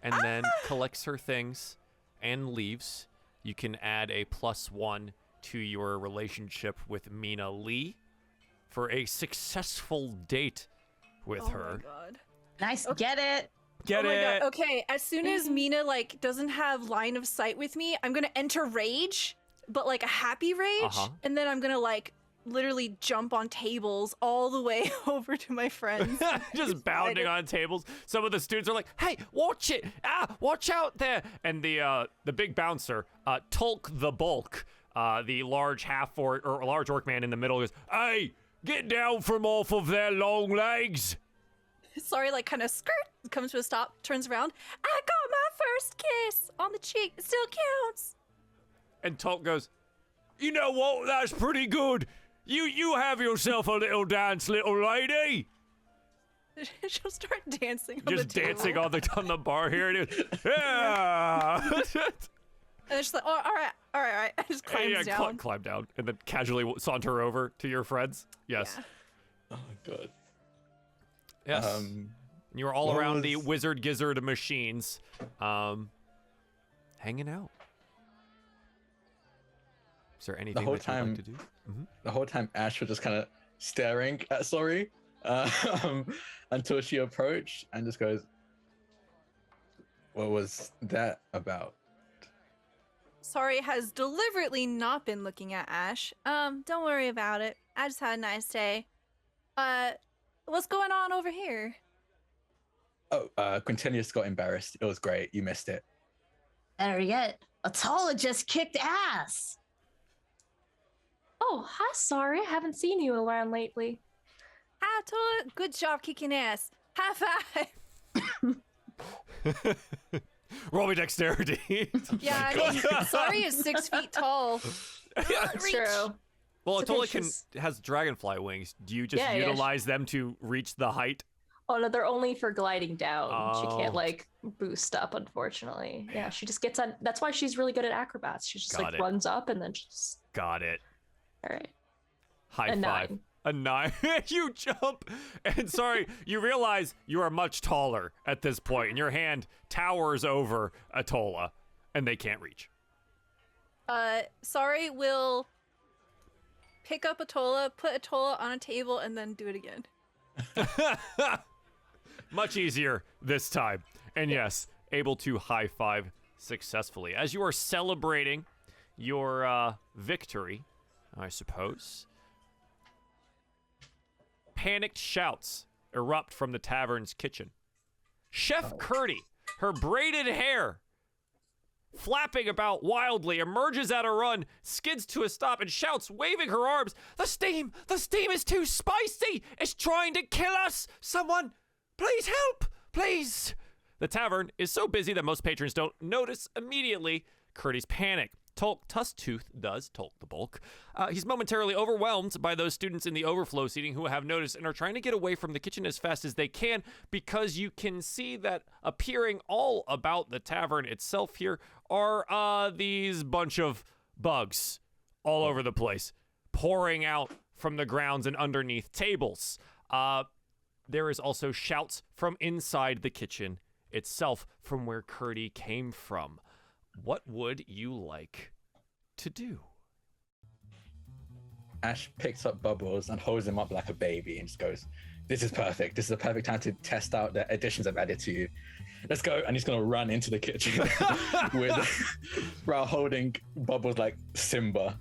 and then collects her things and leaves. You can add a +1 to your relationship with Mina Lee for a successful date with her. Oh my god. Nice, Okay. get it. Get oh my it? God. Okay, as soon as Mina like doesn't have line of sight with me, I'm gonna enter rage, but like a happy rage, and then I'm gonna like literally jump on tables all the way over to my friends. Just bounding on tables. Some of the students are like, "Hey, watch it! Watch out there!" And the big bouncer, Tulk the Bulk, the large half-orc or large orc man in the middle, goes, "Hey, get down from off of their long legs!" Sorry, like kind of skirt, comes to a stop, turns around. I got my first kiss on the cheek. It still counts. And Tulk goes, "You know what? That's pretty good. You have yourself a little dance, little lady." She'll start dancing on Just the table. dancing on the bar. Here it is. Yeah. And she's like, oh, all right. And just climbs down. Climb down and then casually saunter over to your friends. Yes. Yeah. Oh god. Yes. You were all what around the was- wizard gizzard machines, hanging out. Is there anything whole that you'd like time- to do? The whole time Ash was just kind of staring at Sori until she approached and just goes, "What was that about?" Sorry has deliberately not been looking at Ash. Don't worry about it. I just had a nice day. What's going on over here? Oh, Quintilius got embarrassed. It was great. You missed it. Better yet, Atala just kicked ass. Oh, hi, sorry. I haven't seen you around lately. Hi, Tola. Good job kicking ass. High five. Roll me dexterity. Yeah, I mean, sorry is 6 feet tall. That's true. Well, It's Atola has dragonfly wings. Do you just utilize them to reach the height? Oh no, they're only for gliding down. She Oh. can't like boost up, unfortunately. Yeah, she just gets on. That's why she's really good at acrobats. She just Got like it. runs up and then just. Got it. All right. High A five. 9. A 9. You jump, and sorry, you realize you are much taller at this point, and your hand towers over Atola, and they can't reach. Sorry will pick up Atola, put Atola on a table, and then do it again. Much easier this time. And yes, able to high five successfully. As you are celebrating your victory, I suppose, panicked shouts erupt from the tavern's kitchen. Chef Curdy, her braided hair flapping about wildly, emerges at a run, skids to a stop, and shouts, waving her arms, the steam is too spicy! It's trying to kill us! Someone, please help! Please! The tavern is so busy that most patrons don't notice immediately Curdy's panic. Tusktooth does, Tolk the bulk. He's momentarily overwhelmed by those students in the overflow seating who have noticed and are trying to get away from the kitchen as fast as they can, because you can see that appearing all about the tavern itself here are these bunch of bugs all over the place, pouring out from the grounds and underneath tables. There is also shouts from inside the kitchen itself, from where Curdy came from. What would you like to do? Ash picks up Bubbles and holds him up like a baby and just goes, this is perfect. This is the perfect time to test out the additions I've added to you. Let's go. And he's going to run into the kitchen while holding Bubbles like Simba.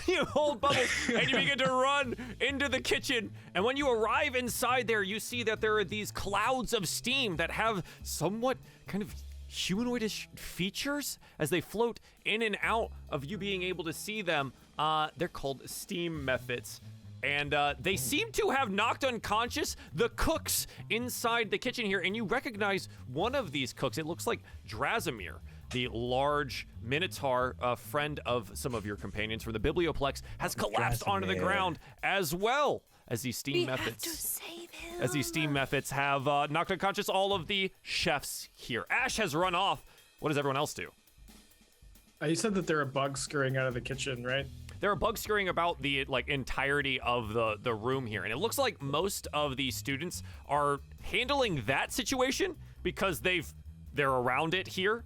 You hold Bubbles and you begin to run into the kitchen. And when you arrive inside there, you see that there are these clouds of steam that have somewhat kind of humanoidish features as they float in and out of you being able to see them. They're called steam methods. And they seem to have knocked unconscious the cooks inside the kitchen here. And you recognize one of these cooks. It looks like Drazimir, the large minotaur friend of some of your companions from the Biblioplex, has collapsed onto the ground as well as these steam methods. Have to save him. As these steam methods have knocked unconscious all of the chefs here. Ash has run off. What does everyone else do? You said that there are bugs scurrying out of the kitchen, right? There are bugs scurrying about the entirety of the room here, and it looks like most of the students are handling that situation because they're around it here.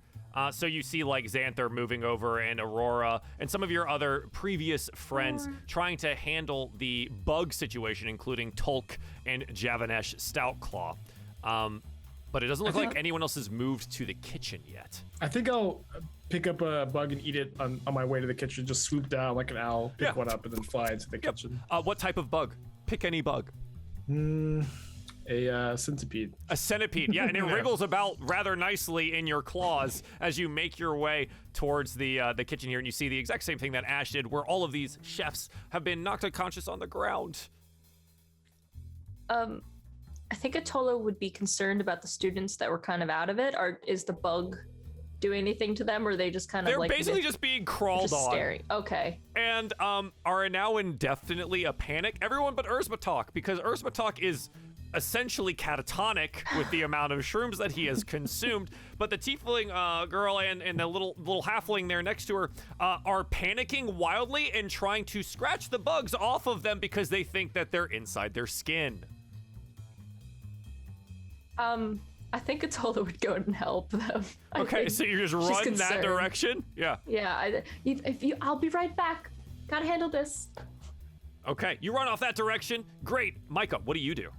So you see like Xanther moving over and Aurora and some of your other previous friends trying to handle the bug situation, including Tolk and Javanesh Stoutclaw. But it doesn't look like anyone else has moved to the kitchen yet. I think I'll pick up a bug and eat it on my way to the kitchen. Just swoop down like an owl, pick one up, and then fly into the kitchen. What type of bug? Pick any bug. A centipede. A centipede, yeah, and it wriggles about rather nicely in your claws as you make your way towards the kitchen here, and you see the exact same thing that Ash did, where all of these chefs have been knocked unconscious on the ground. I think Atola would be concerned about the students that were kind of out of it. Or is the bug doing anything to them, or are they just kind of They're like basically just being crawled just on. staring? Okay. And are now indefinitely a panic. Everyone but Ursmatalk, because Ursmatalk is essentially catatonic with the amount of shrooms that he has consumed. But the tiefling girl and the little halfling there next to her are panicking wildly and trying to scratch the bugs off of them because they think that they're inside their skin. I think Atola would go and help them. Okay, so you just run in that direction? Yeah. Yeah. I'll be right back. Gotta handle this. Okay, you run off that direction. Great. Micah, what do you do?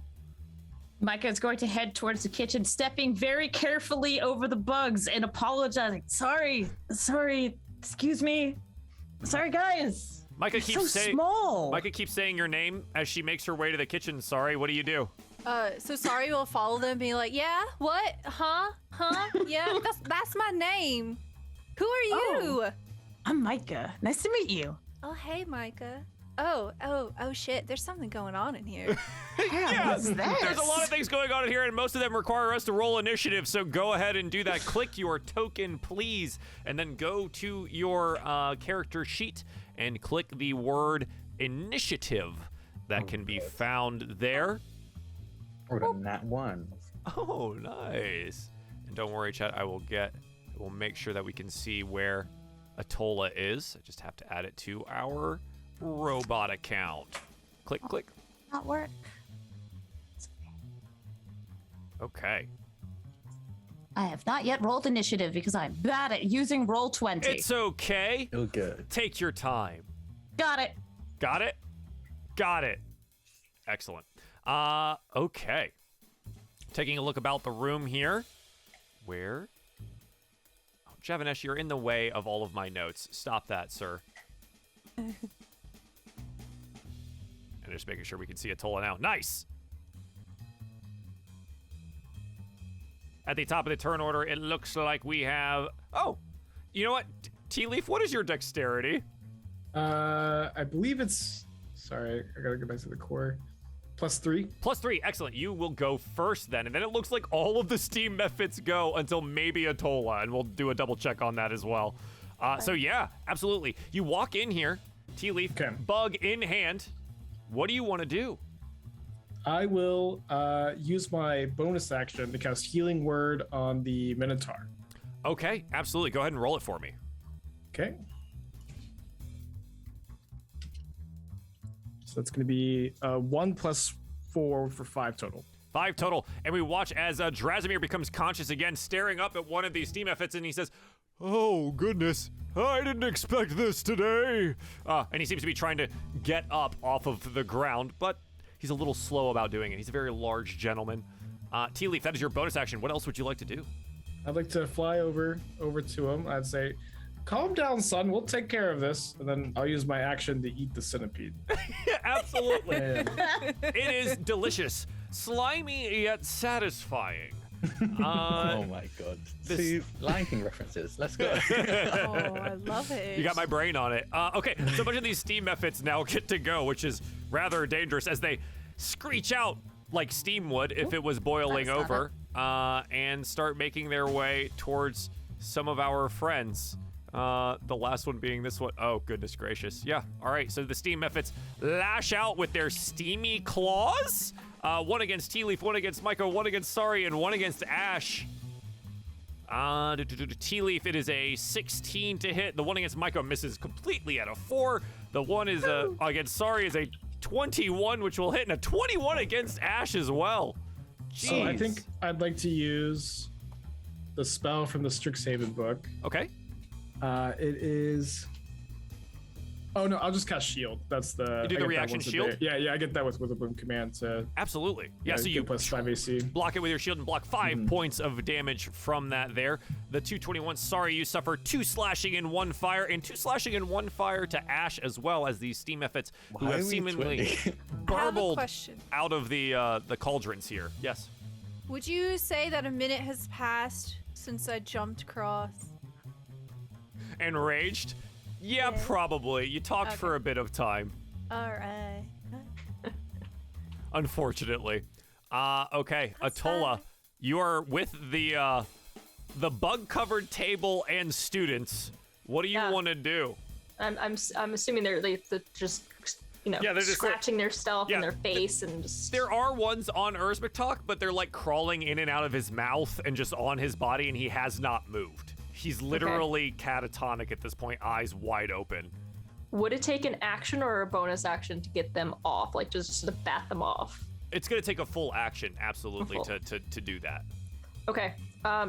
Micah is going to head towards the kitchen, stepping very carefully over the bugs and apologizing. Sorry, excuse me. Sorry, guys. Micah keeps small. Micah keeps saying your name as she makes her way to the kitchen. Sorry, what do you do? So Sorry will follow them, be like, yeah, what? Huh? Yeah, that's my name. Who are you? I'm Micah. Nice to meet you. Oh, hey, Micah. Oh shit, there's something going on in here. Yeah, what's this? there's a lot of things going on in here, and most of them require us to roll initiative, so go ahead and do that. Click your token, please, and then go to your character sheet and click the word initiative. That can be found there. Or a nat 1. Oh, nice. And don't worry, chat, I will make sure that we can see where Atola is. I just have to add it to our robot account. Click, click. Not work. Okay. I have not yet rolled initiative because I'm bad at using roll 20. It's okay. Feel good. Take your time. Got it. Got it? Got it. Excellent. Okay. Taking a look about the room here. Where? Oh, Javanesh, you're in the way of all of my notes. Stop that, sir. And just making sure we can see Atola now. Nice! At the top of the turn order, it looks like we have... Oh! You know what? Tea Leaf, what is your dexterity? I believe it's... Sorry, I gotta go back to the core. +3. +3, excellent. You will go first then, and then it looks like all of the Steam Mephits go until maybe Atola, and we'll do a double check on that as well. So yeah, absolutely. You walk in here, Tea Leaf, Okay. bug in hand. What do you want to do? I will use my bonus action to cast Healing Word on the Minotaur. Okay, absolutely. Go ahead and roll it for me. Okay. So that's going to be 1 + 4 for 5 total. 5 total, and we watch as Drazimir becomes conscious again, staring up at one of these Steam Mephits, and he says, "Oh, goodness, I didn't expect this today." And he seems to be trying to get up off of the ground, but he's a little slow about doing it. He's a very large gentleman. Tea Leaf, that is your bonus action. What else would you like to do? I'd like to fly over to him. I'd say, "Calm down, son. We'll take care of this." And then I'll use my action to eat the centipede. Yeah, absolutely. And It is delicious, slimy yet satisfying. Oh my god. this- 2 Lion King references. Let's go. Oh, I love it. You got my brain on it. Okay, so a bunch of these Steam Mephits now get to go, which is rather dangerous as they screech out like steam would if it was boiling That's over, and start making their way towards some of our friends. The last one being this one. Oh, goodness gracious. Yeah, all right, so the Steam Mephits lash out with their steamy claws. One against Tea Leaf, one against Micah, one against Sari, and one against Ash. Tea Leaf, it is a 16 to hit. The one against Micah misses completely at a 4. The one is against Sari is a 21, which will hit, and a 21 against Ash as well. Jeez. so I think I'd like to use the spell from the Strixhaven book. Okay. It is... Oh no, I'll just cast Shield. That's the... You do I the get that reaction once a shield? day. Yeah, I get that with a boom command to... Absolutely. Yeah, so get you +5 AC. block it with your shield and block 5 points of damage from that there. The 221, Sorry, you suffer 2 slashing and 1 fire, and 2 slashing and 1 fire to Ash, as well as these Steam Mephits who Why have are we seemingly twinning? I have a garbled question. out of the cauldrons here. Yes. Would you say that a minute has passed since I jumped across? Enraged? Yeah, Yeah. probably. You talked Okay. for a bit of time, All right. unfortunately. Okay, That's Atola, fine. you are with the bug-covered table and students. What do you Yeah. want to do? I'm assuming they're just Yeah, they're just scratching their stuff yeah, in their face and just. There are ones on Urzmiktok, but they're like crawling in and out of his mouth and just on his body, and he has not moved. He's literally catatonic at this point, eyes wide open. Would it take an action or a bonus action to get them off? Like just to bat them off? It's gonna take a full action, absolutely, A full. to do that. Okay.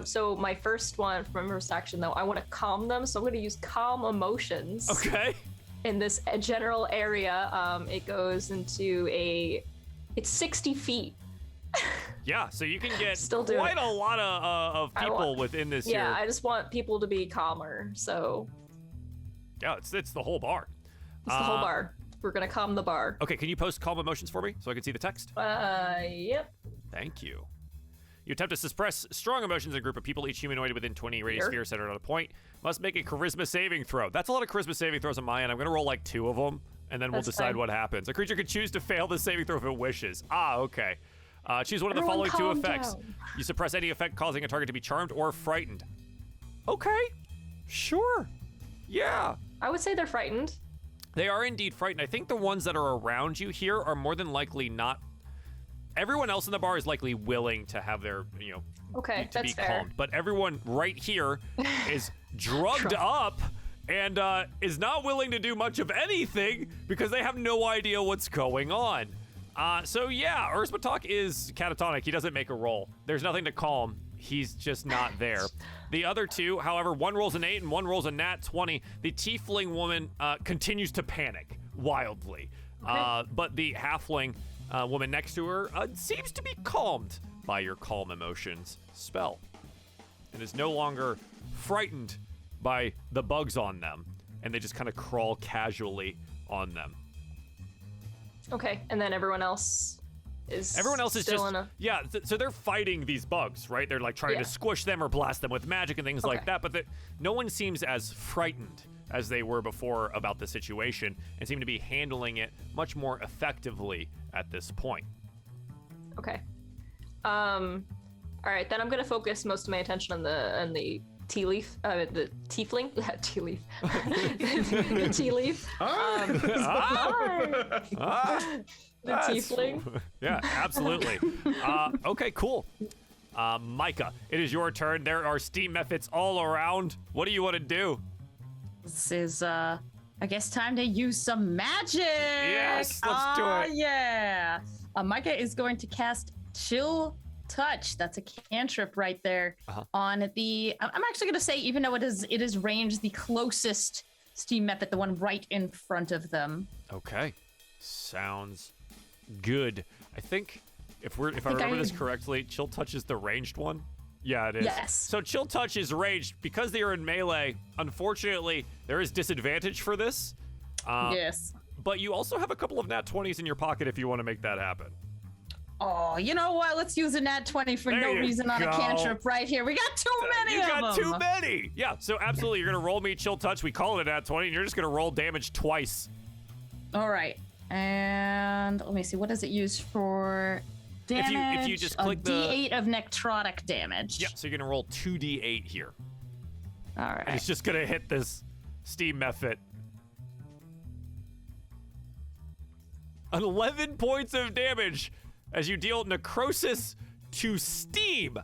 So my first one from first action though, I want to calm them, so I'm going to use calm emotions. Okay. In this general area, it goes into it's 60 feet. Yeah, so you can get Still do quite it. a lot of I people want- within this Yeah, here. I just want people to be calmer. So Yeah, it's the whole bar. it's the whole bar. We're gonna calm the bar. Okay, can you post calm emotions for me so I can see the text? Yep. Thank you. You attempt to suppress strong emotions in a group of people, each humanoid within 20 radius Here. sphere centered on a point. Must make a charisma saving throw. That's a lot of charisma saving throws on my end. I'm going to roll like 2 of them. and then we'll That's decide fine. what happens. A creature could choose to fail the saving throw if it wishes. Ah, okay. Choose one of the Everyone following two calm effects. down. You suppress any effect causing a target to be charmed or frightened. Okay, sure. Yeah. I would say they're frightened. They are indeed frightened. I think the ones that are around you here are more than likely not. Everyone else in the bar is likely willing to have their, Okay, to that's be fair. calmed. But everyone right here is drugged up and is not willing to do much of anything because they have no idea what's going on. So yeah, Urzbatok is catatonic. He doesn't make a roll. There's nothing to calm. He's just not there. The other two, however, one rolls an 8 and one rolls a nat 20. The tiefling woman continues to panic wildly. But the halfling woman next to her seems to be calmed by your calm emotions spell and is no longer frightened by the bugs on them, and they just kind of crawl casually on them. Okay, and then everyone else is just still in a... so they're fighting these bugs, right? They're like trying to squish them or blast them with magic and things like that, but no one seems as frightened as they were before about the situation and seem to be handling it much more effectively at this point. Okay. All right, then I'm gonna focus most of my attention on the tea leaf, the tiefling, tea leaf, the tea leaf. The tiefling. Yeah, absolutely. Okay, cool. Micah, it is your turn. There are steam methods all around. What do you want to do? This is, I guess, time to use some magic. Yes, let's do it. Yeah. Micah is going to cast Chill Touch. That's a cantrip right there on the. I'm actually going to say, even though it is ranged, the closest steam method, the one right in front of them. Okay, sounds good. I think if I remember this correctly, Chill Touch is the ranged one. Yeah, it is. Yes. So Chill Touch is ranged because they are in melee. Unfortunately, there is disadvantage for this. Yes. But you also have a couple of nat 20s in your pocket if you want to make that happen. Oh, you know what? Let's use a nat 20 for There no you reason on a go. cantrip right here. We got too many of them. You got too many. Yeah, so absolutely, you're going to roll me Chill Touch. We call it a nat 20, and you're just going to roll damage twice. All right. And let me see. What does it use for damage? If you just click the D8 of necrotic damage. Yeah, so you're going to roll 2d8 here. All right. And it's just going to hit this steam method. 11 points of damage as you deal necrosis to steam.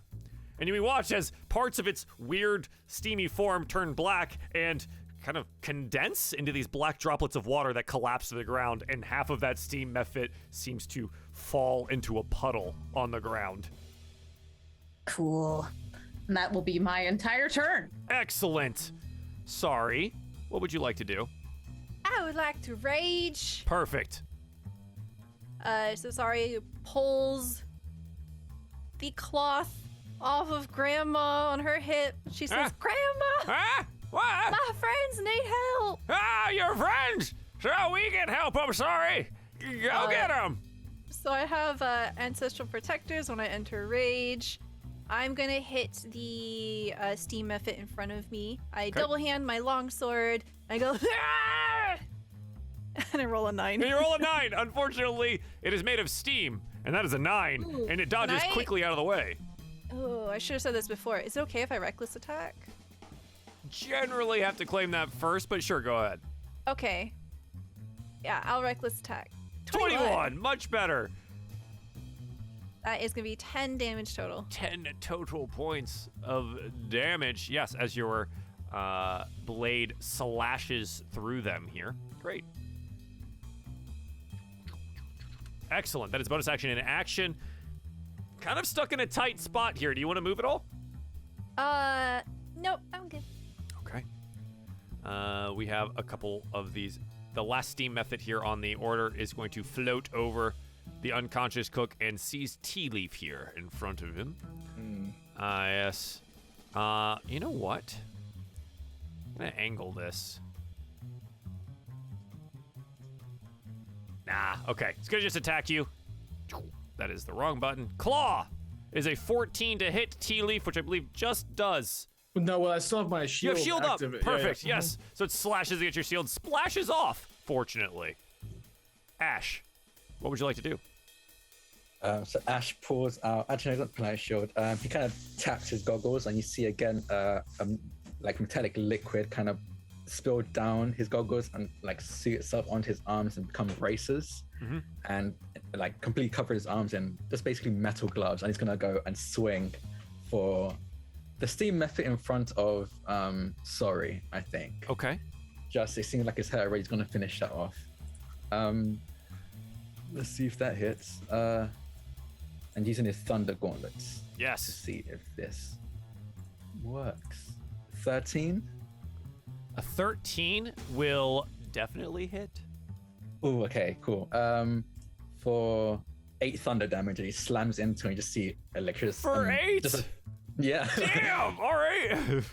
And you watch as parts of its weird steamy form turn black and kind of condense into these black droplets of water that collapse to the ground, and half of that steam method seems to fall into a puddle on the ground. Cool. And that will be my entire turn. Excellent. Sorry. What would you like to do? I would like to rage. Perfect. So Sorry pulls the cloth off of Grandma on her hip. She says, Grandma, Ah! What? my friends need help. Ah, your friends! So we can help them, sorry. Go get them. So I have Ancestral Protectors when I enter rage. I'm going to hit the steam method in front of me. I double hand my longsword. I go, "Ah!" and I roll a 9. And you roll a 9. Unfortunately, it is made of steam, and that is a 9, Ooh, and it dodges can I- quickly out of the way. Oh, I should have said this before. Is it okay if I reckless attack? Generally have to claim that first, but sure, go ahead. Okay. Yeah, I'll reckless attack. 21, much better. That is going to be 10 damage total. 10 total points of damage. Yes, as your blade slashes through them here. Great. Excellent. That is bonus action in action. Kind of stuck in a tight spot here. Do you want to move at all? Nope, I'm good. Okay. We have a couple of these. The last steam method here on the order is going to float over the unconscious cook and sees tea leaf here in front of him. Yes. You know what? I'm gonna angle this. Nah, okay. It's gonna just attack you. That is the wrong button. Claw is a 14 to hit tea leaf, which I believe just does. No, well, I still have my You shield have shield up. active. Perfect, yes. So it slashes against your shield, splashes off, fortunately. Ash, what would you like to do? So Ash pulls out. Actually, no, not pull out his shield. He kind of taps his goggles, and you see again, like metallic liquid kind of spill down his goggles and like suit itself onto his arms and become bracers, and like completely cover his arms in just basically metal gloves. And he's gonna go and swing for the steam method in front of Sorry, I think. Okay. Just it seems like his hair already. He's gonna finish that off. Let's see if that hits. And using his thunder gauntlets to Yes. see if this works. 13. A 13 will definitely hit. Oh, okay, cool. For 8 thunder damage, and he slams into it. And you just see electricity. For 8? Yeah. Damn! All right.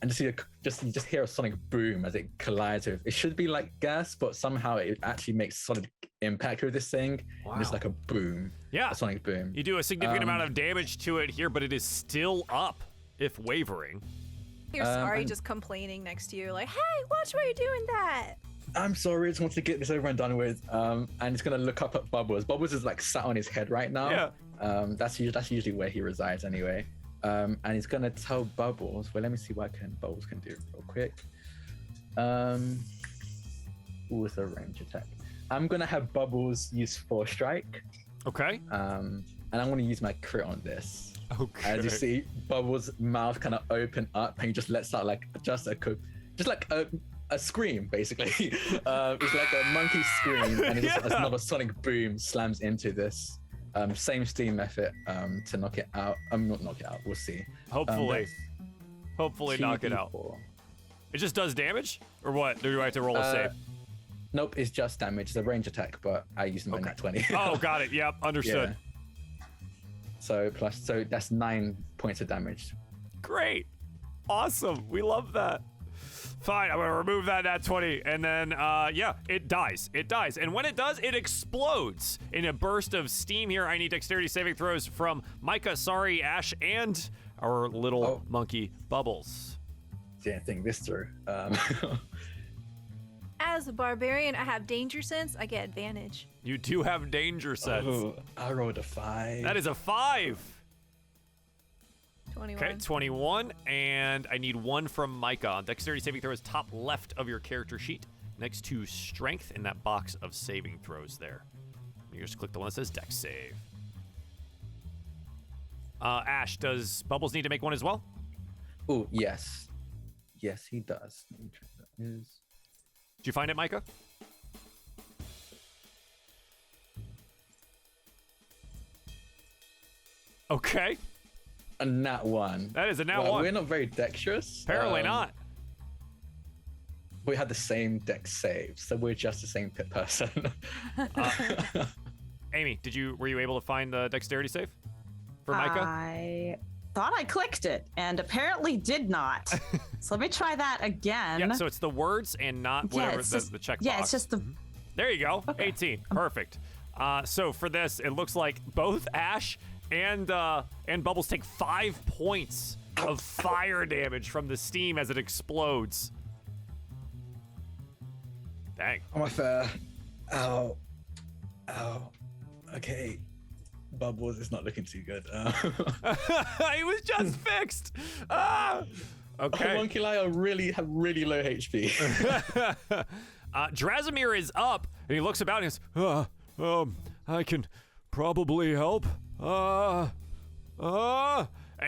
And you just hear a sonic boom as it collides with. It should be like gas, but somehow it actually makes solid impact with this thing. Wow. And it's like a boom. Yeah. A sonic boom. You do a significant amount of damage to it here, but it is still up, if wavering. Here's Sorry just complaining next to you, like, hey, watch why you're doing that. I'm sorry, I just want to get this over and done with. And he's gonna look up at Bubbles. Bubbles is like sat on his head right now. Yeah. That's usually where he resides anyway. And he's gonna tell Bubbles. Well, let me see what Bubbles can do real quick. With a range attack. I'm gonna have Bubbles use Force Strike. Okay. And I'm gonna use my crit on this. Okay. As you see, Bubbles' mouth kind of open up, and he just lets out like a scream, basically. It's like a monkey scream, and it's just another sonic boom slams into this. Same steam method to knock it out. Not knock it out. We'll see. Hopefully knock it out. 2d4. It just does damage, or what? Do I have to roll a save? Nope, it's just damage. It's a range attack, but I used my nat 20. Oh, got it. Yep, understood. Yeah. So that's 9 points of damage. Great. Awesome. We love that. Fine, I'm gonna remove that nat 20, and then, it dies. It dies, and when it does, it explodes in a burst of steam here. I need dexterity saving throws from Micah, Sorry, Ash, and our little monkey, Bubbles. Didn't think this through. As a barbarian, I have danger sense. I get advantage. You do have danger sense. Oh, I rolled a 5. That is a 5. 21. Okay, 21, and I need 1 from Micah. Dexterity saving throw is top left of your character sheet, next to strength in that box of saving throws there. You just click the one that says Dex save. Ash, does Bubbles need to make one as well? Oh, yes. Yes, he does. Let me check that is. Did you find it, Micah? Okay. A nat 1. That is a nat 1. We're not very dexterous. Apparently not. We had the same dex save, so we're just the same person. Amy, were you able to find the dexterity save for Micah? I thought I clicked it and apparently did not. So let me try that again. Yeah, so it's the words and not whatever the checkbox. Yeah, it's just the. There you go. Okay. 18. Perfect. So for this, it looks like both Ash and Bubbles take 5 points of fire damage from the steam as it explodes. Dang. I'm fair. Ow. Okay. Bubbles is not looking too good. He was just fixed. Ah. Okay. Homunculi have really low HP. Drazimir is up, and he looks about and he goes, I can probably help. And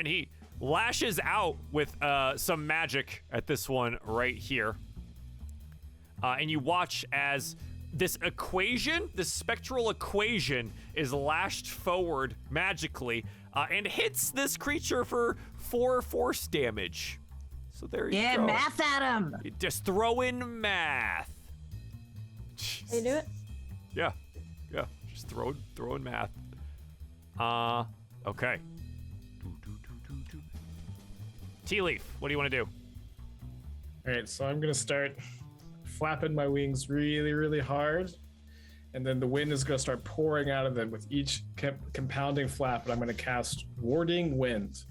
he lashes out with some magic at this one right here. And you watch as this spectral equation is lashed forward magically and hits this creature for 4 force damage. So there you go. Yeah, math at him. Just throw in math. Can you do it? Yeah. Just throw in math. Okay. Tea Leaf, what do you want to do? All right, so I'm gonna start flapping my wings really, really hard, and then the wind is gonna start pouring out of them with each compounding flap. And I'm gonna cast Warding Wind,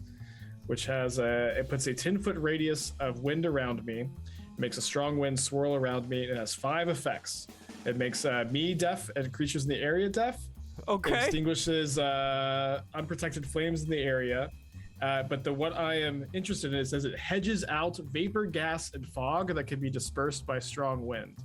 which has it puts a 10-foot radius of wind around me, makes a strong wind swirl around me. It has 5 effects. It makes me deaf and creatures in the area deaf. It Okay. extinguishes unprotected flames in the area. But what I am interested in, it says it hedges out vapor, gas, and fog that can be dispersed by strong wind.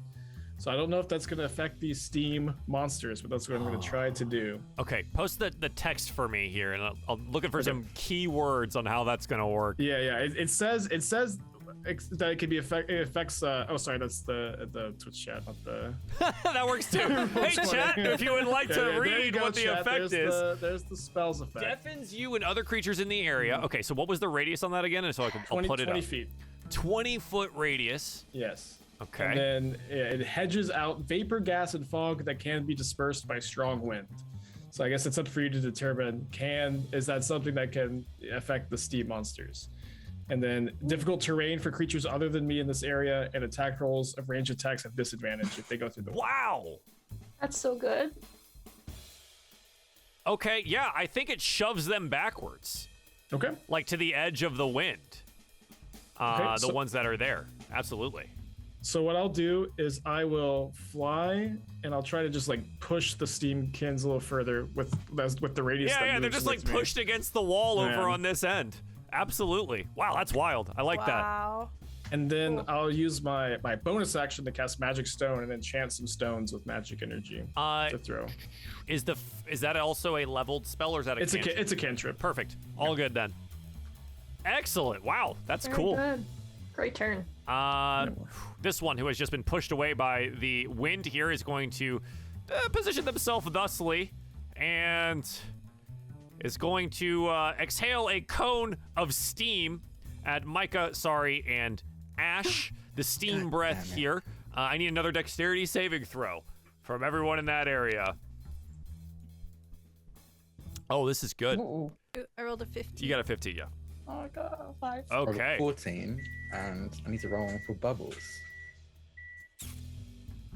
So I don't know if that's going to affect these steam monsters, but that's what I'm going to try to do. Okay, post the text for me here, and I'll looking for some keywords on how that's gonna work. Yeah. It says that it can be affects. Oh, sorry, that's the Twitch chat, not the. That works too. Hey, chat, if you would like to There you read go, what the chat. effect There's the spells effect. Deafens you and other creatures in the area. Okay, so what was the radius on that again? And so I'll put it 20 up. feet. 20-foot radius. Yes. Okay. And then it hedges out vapor, gas, and fog that can be dispersed by strong wind. So I guess it's up for you to determine, is that something that can affect the steam monsters? And then difficult terrain for creatures other than me in this area, and attack rolls of range attacks have disadvantage if they go through the wall. Wow. That's so good. Okay, yeah, I think it shoves them backwards, Okay. like to the edge of the wind. Okay, the ones that are there. Absolutely. So what I'll do is I will fly, and I'll try to just like push the steam kins a little further with the radius. Yeah, that they're moves just like with me. pushed against the wall over Yeah. on this end. Absolutely. Wow, that's wild. I like that. Wow. And then I'll use my bonus action to cast Magic Stone and enchant some stones with magic energy to throw. Is that also a leveled spell, or is that a cantrip? It's a cantrip. Perfect. All good then. Excellent. Wow, that's Very cool. good. Great turn. This one, who has just been pushed away by the wind here, is going to position themselves thusly and is going to exhale a cone of steam at Micah, and Ash. The steam breath here. I need another dexterity saving throw from everyone in that area. Oh, this is good. Ooh. I rolled a 15. You got a 15, yeah. Oh my god, 5. I rolled a Okay. 14, and I need to roll one for bubbles.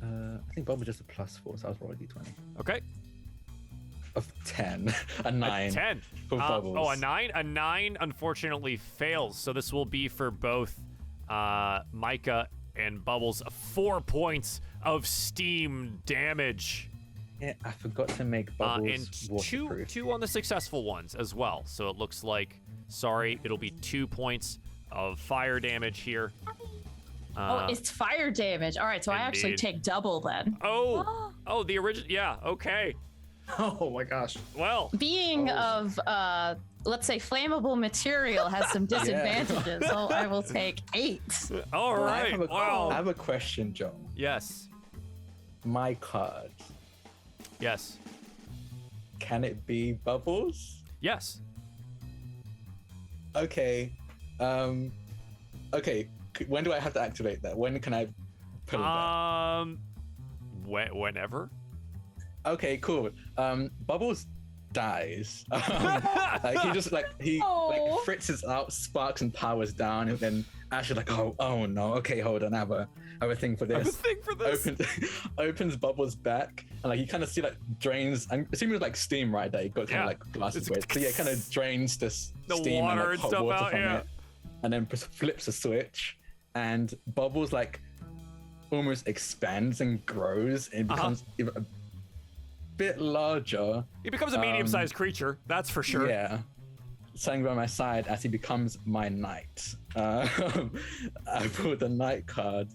I think bubbles just a +4, so I was rolling d20 Okay. of 10, a 9. 10. for bubbles. Oh, a 9? A 9 unfortunately fails. So this will be for both Micah and Bubbles 4 points of steam damage. Yeah, I forgot to make bubbles And waterproof. two on the successful ones as well. So it looks like, it'll be 2 points of fire damage here. Oh, it's fire damage. All right, so I actually Indeed. take double then. Oh, the original. Yeah, okay. Oh my gosh. Well, Being of, let's say, flammable material has some disadvantages, so I will take 8. all I right. have a, Wow. I have a question, John. Yes. My card, Yes. can it be bubbles? Yes. Okay. Okay. When do I have to activate that? When can I put it back? Whenever. Okay, cool. Bubbles dies. Like he just like fritzes out, sparks and powers down, and then Ash is like, oh no. Okay, hold on. I have a thing for I have a this. thing for this. Opens Bubbles back, and like you kind of see like drains. I'm assuming it's like steam, right? That you got kind Yeah. of like glasses It's- with. So yeah, it kind of drains this The steam water and, like, and hot stuff water out, from yeah. it, and then flips a switch, and Bubbles like almost expands and grows and becomes even a bit larger. He becomes a medium-sized creature, that's for sure. Yeah. Standing by my side as he becomes my knight. I pulled the knight card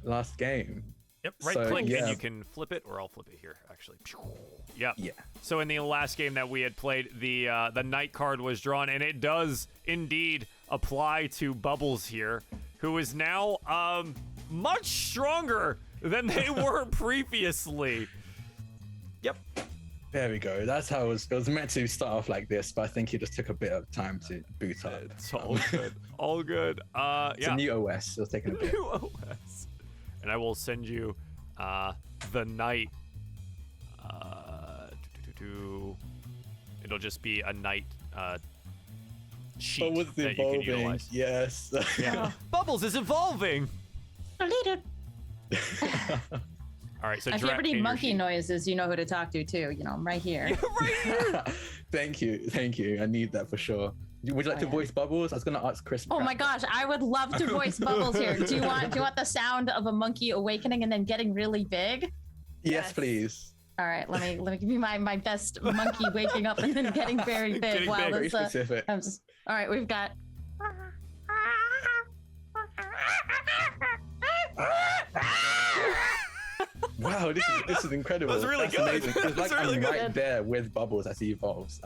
last game. Yep, right So, click yeah. and you can flip it, or I'll flip it here, actually. Yep. Yeah. So in the last game that we had played, the knight card was drawn, and it does indeed apply to Bubbles here, who is now much stronger than they were previously. Yep. There we go. That's how it was meant to start off like this, but I think it just took a bit of time to boot up. It's all good. All good. It's Yeah. a new OS, so it's taking a bit. New OS. And I will send you the knight. It'll just be a knight sheet Bubbles that you can evolving. utilize. Yes. Yeah. Bubbles is evolving. Deleted. All right, so If you ever in need your monkey sheet. noises, you know who to talk to too. You know, I'm right here. Right here. Thank you. I need that for sure. Would you like to yeah. voice Bubbles? I was gonna ask Chris. Oh my gosh, I would love to voice Bubbles here. Do you want the sound of a monkey awakening and then getting really big? Yes, please. All right, let me give you my best monkey waking up and then getting very big. Getting big. Very specific. All right, we've got. Wow, this is incredible. That was really That's good. amazing. It's like That's really I'm good. right there with Bubbles as he evolves.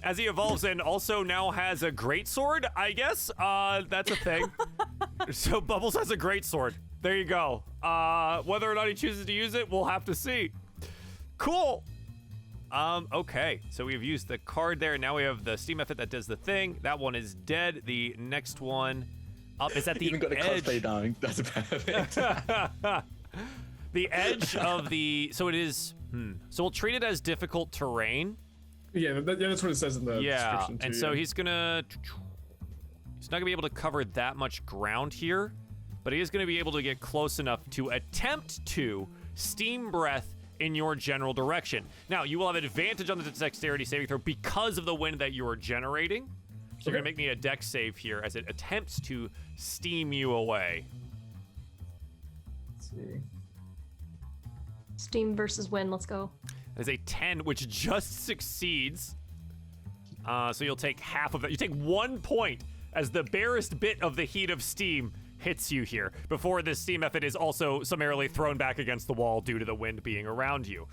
As he evolves and also now has a great sword, I guess. That's a thing. So Bubbles has a great sword. There you go. Whether or not he chooses to use it, we'll have to see. Cool. Okay. So we've used the card there. Now we have the steam effort that does the thing. That one is dead. The next one up is at the Even got the edge. cosplay down. That's perfect. The edge of the. So it is. So we'll treat it as difficult terrain. Yeah, that's what it says in the Yeah, description too. and so he's not gonna be able to cover that much ground here, but he is gonna be able to get close enough to attempt to steam breath in your general direction. Now, you will have advantage on the dexterity saving throw because of the wind that you are generating. So you're gonna make me a dex save here as it attempts to steam you away. Let's see. Steam versus wind. Let's go. That is a 10, which just succeeds. So you'll take half of that. You take 1 point as the barest bit of the heat of steam hits you here before this steam effort is also summarily thrown back against the wall due to the wind being around you.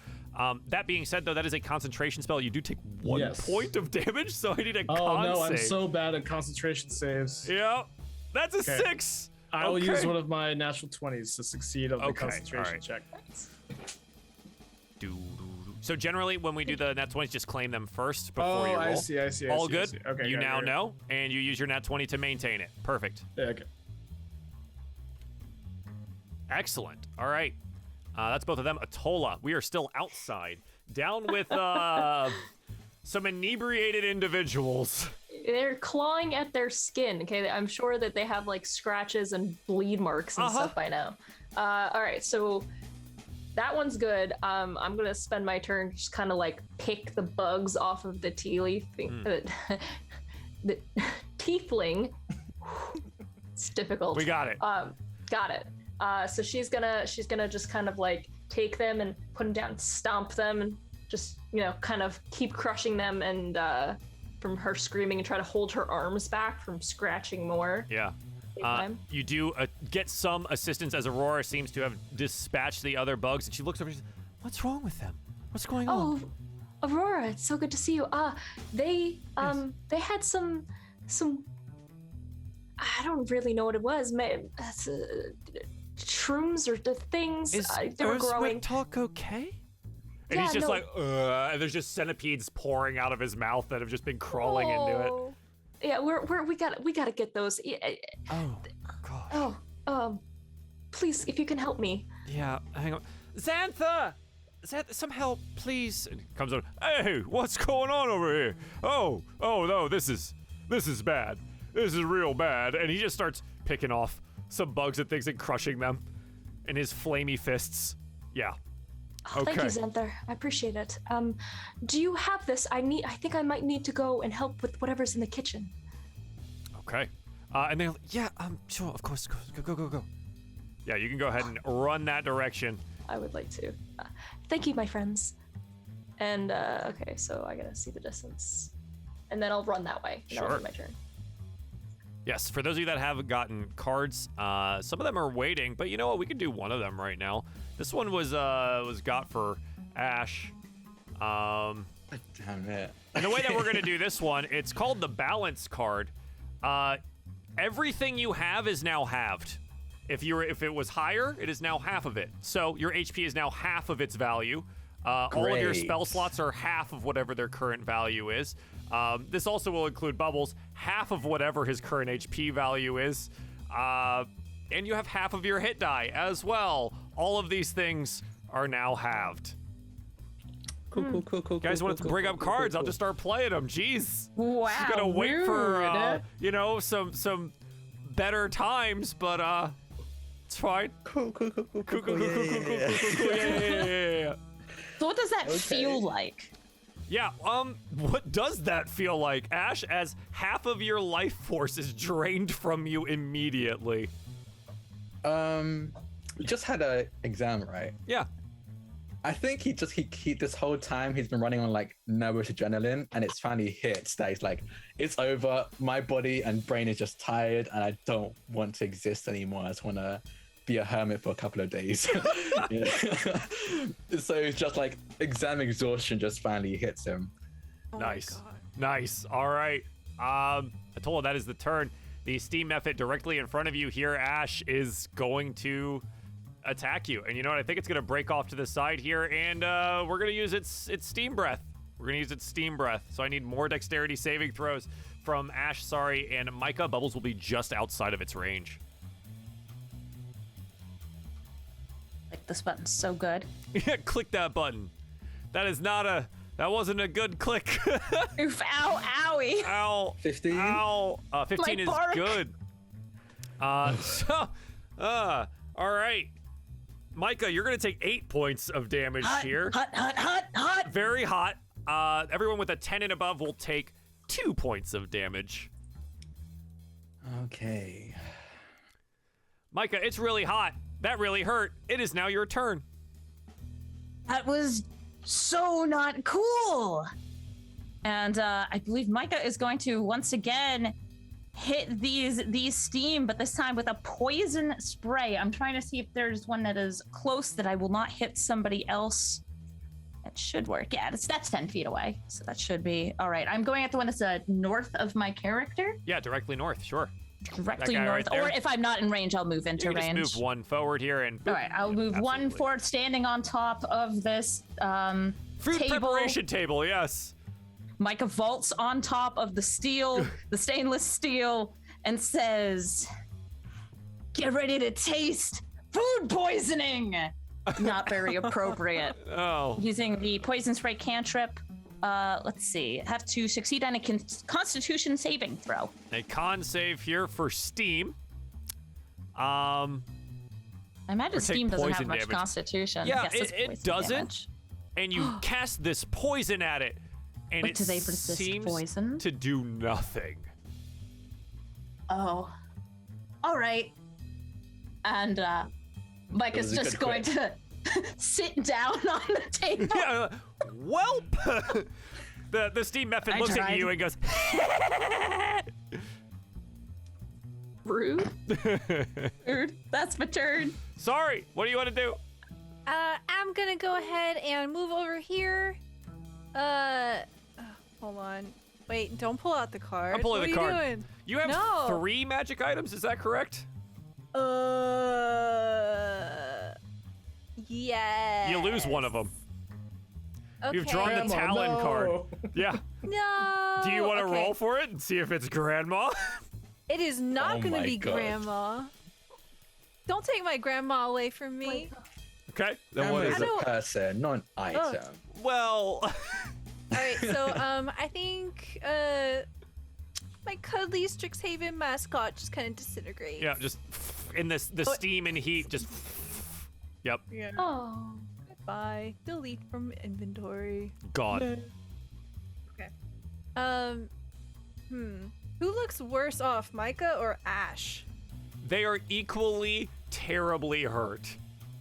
That being said, though, that is a concentration spell. You do take 1 point of damage, so I need a con Oh no, save. I'm so bad at concentration saves. Yeah, that's a Okay. 6. I will Okay. use one of my natural 20s to succeed on the Okay, concentration alright. check. So generally, when we do the nat 20s, just claim them first before you roll. I see. All I good. see. Okay, you got it, now got it. know, and you use your nat 20 to maintain it. Perfect. Yeah, okay. Excellent. All right. That's both of them. Atola, we are still outside, down with some inebriated individuals. They're clawing at their skin. Okay, I'm sure that they have like scratches and bleed marks and stuff by now. All right, so that one's good. I'm gonna spend my turn to just kind of like pick the bugs off of the tea leaf. The tiefling. It's difficult. We got it. Got it. So she's gonna just kind of like take them and put them down, stomp them, and just kind of keep crushing them, and from her screaming and try to hold her arms back from scratching more. Yeah. You do get some assistance as Aurora seems to have dispatched the other bugs, and she looks over and she says, "What's wrong with them? What's going on?" Oh, Aurora, it's so good to see you. They had some I don't really know what it was. Shrooms or the things they were growing. talk okay? And Yeah, he's just no. like, and there's just centipedes pouring out of his mouth that have just been crawling into it. Yeah, we gotta get those. Oh, gosh. Please, if you can help me. Yeah, hang on. Xantha, some help, please. And he comes over. Hey, what's going on over here? Oh no, this is bad. This is real bad. And he just starts picking off some bugs and things and crushing them in his flamey fists. Yeah. Oh, Thank you, Xanther. I appreciate it. Do you have this? I think I might need to go and help with whatever's in the kitchen. Okay. And they're like, yeah, sure, of course. Go. Yeah, you can go ahead and run that direction. I would like to. Thank you, my friends. And okay, so I gotta see the distance, and then I'll run that way. And Sure. That'll be my turn. Yes, for those of you that have gotten cards, some of them are waiting, but you know what? We could do one of them right now. This one was got for Ash. Damn it. And the way that we're gonna do this one, it's called the balance card. Everything you have is now halved. If it was higher, it is now half of it. So your HP is now half of its value. All of your Great. spell slots are half of whatever their current value is. This also will include Bubbles, half of whatever his current HP value is. And you have half of your hit die as well. All of these things are now halved. Cool. Guys wanted to bring up cards. I'll just start playing them. Jeez. Wow. Just gonna wait for rude. some better times, but it's fine. Cool. Yeah. So what does that feel like? Yeah, what does that feel like, Ash, as half of your life force is drained from you immediately? We just had a exam, right? Yeah. I think he this whole time he's been running on like nervous adrenaline, and it's finally hits that he's like, it's over. My body and brain is just tired, and I don't want to exist anymore. I just want to be a hermit for a couple of days. Yeah. So it's just like exam exhaustion just finally hits him. Oh my Nice. God. Nice. All right. Atola, that is the turn. The steam method directly in front of you here, Ash, is going to attack you. And you know what? I think it's going to break off to the side here, and we're going to use its steam breath. We're going to use its steam breath. So I need more dexterity saving throws from Ash, Sorry, and Micah. Bubbles will be just outside of its range. Like, this button's so good. Yeah, click that button. That wasn't a good click. Oof, ow, owie. Ow. 15? Ow. 15 My is bark. good. All right. Micah, you're going to take 8 points of damage here. Hot. Very hot. Everyone with a 10 and above will take 2 points of damage. Okay. Micah, it's really hot. That really hurt. It is now your turn. That was so not cool. And I believe Micah is going to once again hit these steam, but this time with a poison spray. I'm trying to see if there's one that is close that I will not hit somebody else. That should work. Yeah, that's 10 feet away, so that should be all right. I'm going at the one that's north of my character. Yeah, directly north. Sure. Directly guy north, right there? or if I'm not in range, I'll move into You can range. just move one forward here and. All right, I'll move one Absolutely. forward, standing on top of this Food table. preparation table. Yes. Micah vaults on top of the steel, the stainless steel, and says, "Get ready to taste food poisoning." Not very appropriate. Oh. Using the poison spray cantrip. Let's see. Have to succeed on a Constitution saving throw. A con save here for steam. I imagine Or take Steam doesn't have poison much damage. Constitution. Yeah, Yes, it's it poison doesn't. damage. And you cast this poison at it, and But it do they resist seems poison? to do nothing. Oh. All right. And Micah's was a just good going to sit down on the table. Yeah, welp. the steam method I looks at tried. you and goes. Rude. Rude. That's my turn. Sorry. What do you want to do? I'm gonna go ahead and move over here. Hold on. Wait, don't pull out the card. I'm pulling what the are card. You doing? You have No. 3 magic items. Is that correct? Yeah. You lose one of them. Okay. You've drawn the Grandma, Talon no. card. Yeah. No. Do you want to Okay. roll for it and see if it's Grandma? It is not Oh gonna my be God. Grandma. Don't take my grandma away from me. Okay. Then what Grandma is is it? a person, not an item. Well. All right, so I think my cuddly Strixhaven mascot just kind of disintegrates. Yeah, just in the steam and heat, just. Yep. Yeah. Oh. Bye. Delete from inventory. God. Who looks worse off, Micah or Ash? They are equally terribly hurt.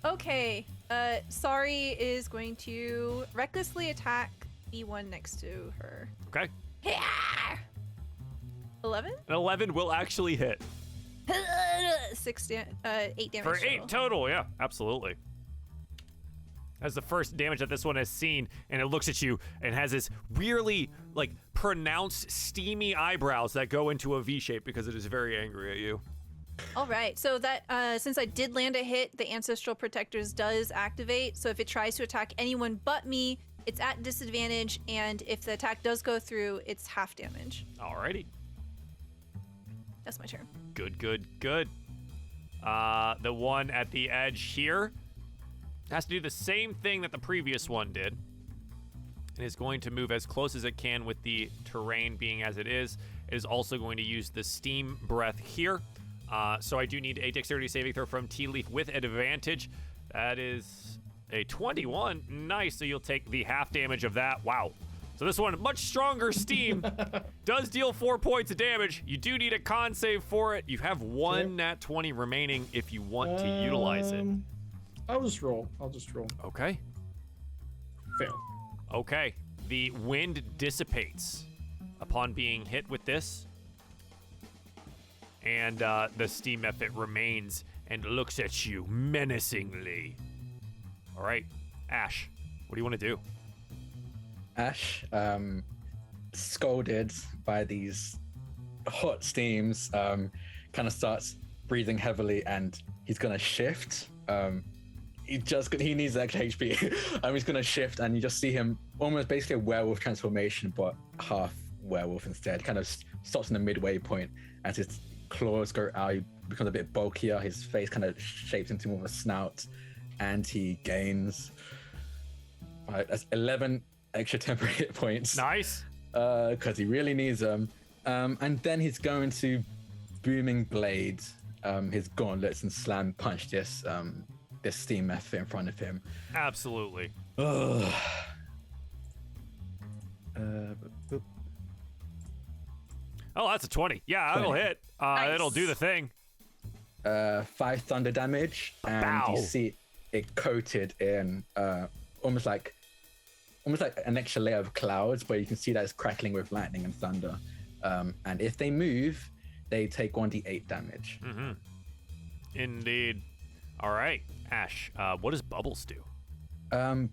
Okay. Sorry is going to recklessly attack the one next to her. Okay. 11? An 11 will actually hit. 8 damage. For total. 8 total, yeah, absolutely. That's the first damage that this one has seen, and it looks at you and has this weirdly, like, pronounced, steamy eyebrows that go into a V shape because it is very angry at you. All right, so that since I did land a hit, the Ancestral Protectors does activate. So if it tries to attack anyone but me, it's at disadvantage, and if the attack does go through, it's half damage. Alrighty. That's my turn. Good, good, good. The one at the edge here has to do the same thing that the previous one did. It is going to move as close as it can with the terrain being as it is. It is also going to use the steam breath here. So I do need a dexterity saving throw from Tea Leaf with advantage. That is a 21. Nice. So you'll take the half damage of that. Wow. So this one, much stronger steam, does deal 4 points of damage. You do need a con save for it. You have one nat 20 remaining if you want to utilize it. I'll just roll. Okay. Fail. Okay. The wind dissipates upon being hit with this. And the steam effort remains and looks at you menacingly. All right, Ash, what do you want to do? Ash, scolded by these hot steams, kind of starts breathing heavily, and he's gonna shift. He needs extra HP. He's gonna shift, and you just see him almost basically a werewolf transformation, but half werewolf instead. Kind of stops in the midway point as his claws go out. He becomes a bit bulkier. His face kind of shapes into more of a snout, and he gains that's 11 extra temporary hit points. Nice. Because he really needs them. And then he's going to Booming Blade, his gauntlets, and slam punch this steam method in front of him. Absolutely. Oh, that's a 20. Yeah, that'll hit. Nice. It'll do the thing. 5 thunder damage, and Bow. you see it coated in almost like an extra layer of clouds, but you can see that it's crackling with lightning and thunder. And if they move, they take 1d8 damage. Mm-hmm. Indeed. All right, Ash, what does Bubbles do?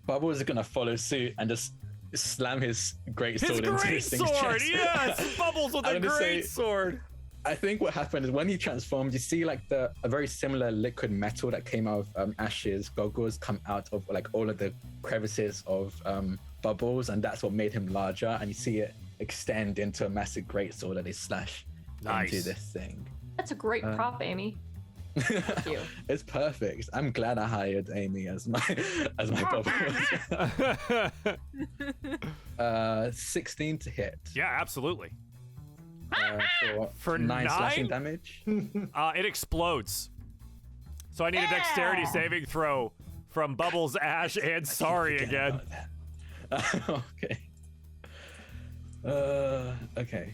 Bubbles is gonna follow suit and just slam his greatsword into his thing's Greatsword, chest. yes! Bubbles with a I'm gonna say- greatsword. I think what happened is when he transformed, you see like a very similar liquid metal that came out of Ash's goggles come out of like all of the crevices of Bubbles, and that's what made him larger. And you see it extend into a massive greatsword that they slash into this thing. That's a great prop, Amy. Thank you. It's perfect. I'm glad I hired Amy as my Bubbles. 16 to hit. Yeah, absolutely. For 9 slashing damage. It explodes. So I need a dexterity saving throw from Bubbles, Ash, and Sorry again. Okay. Okay.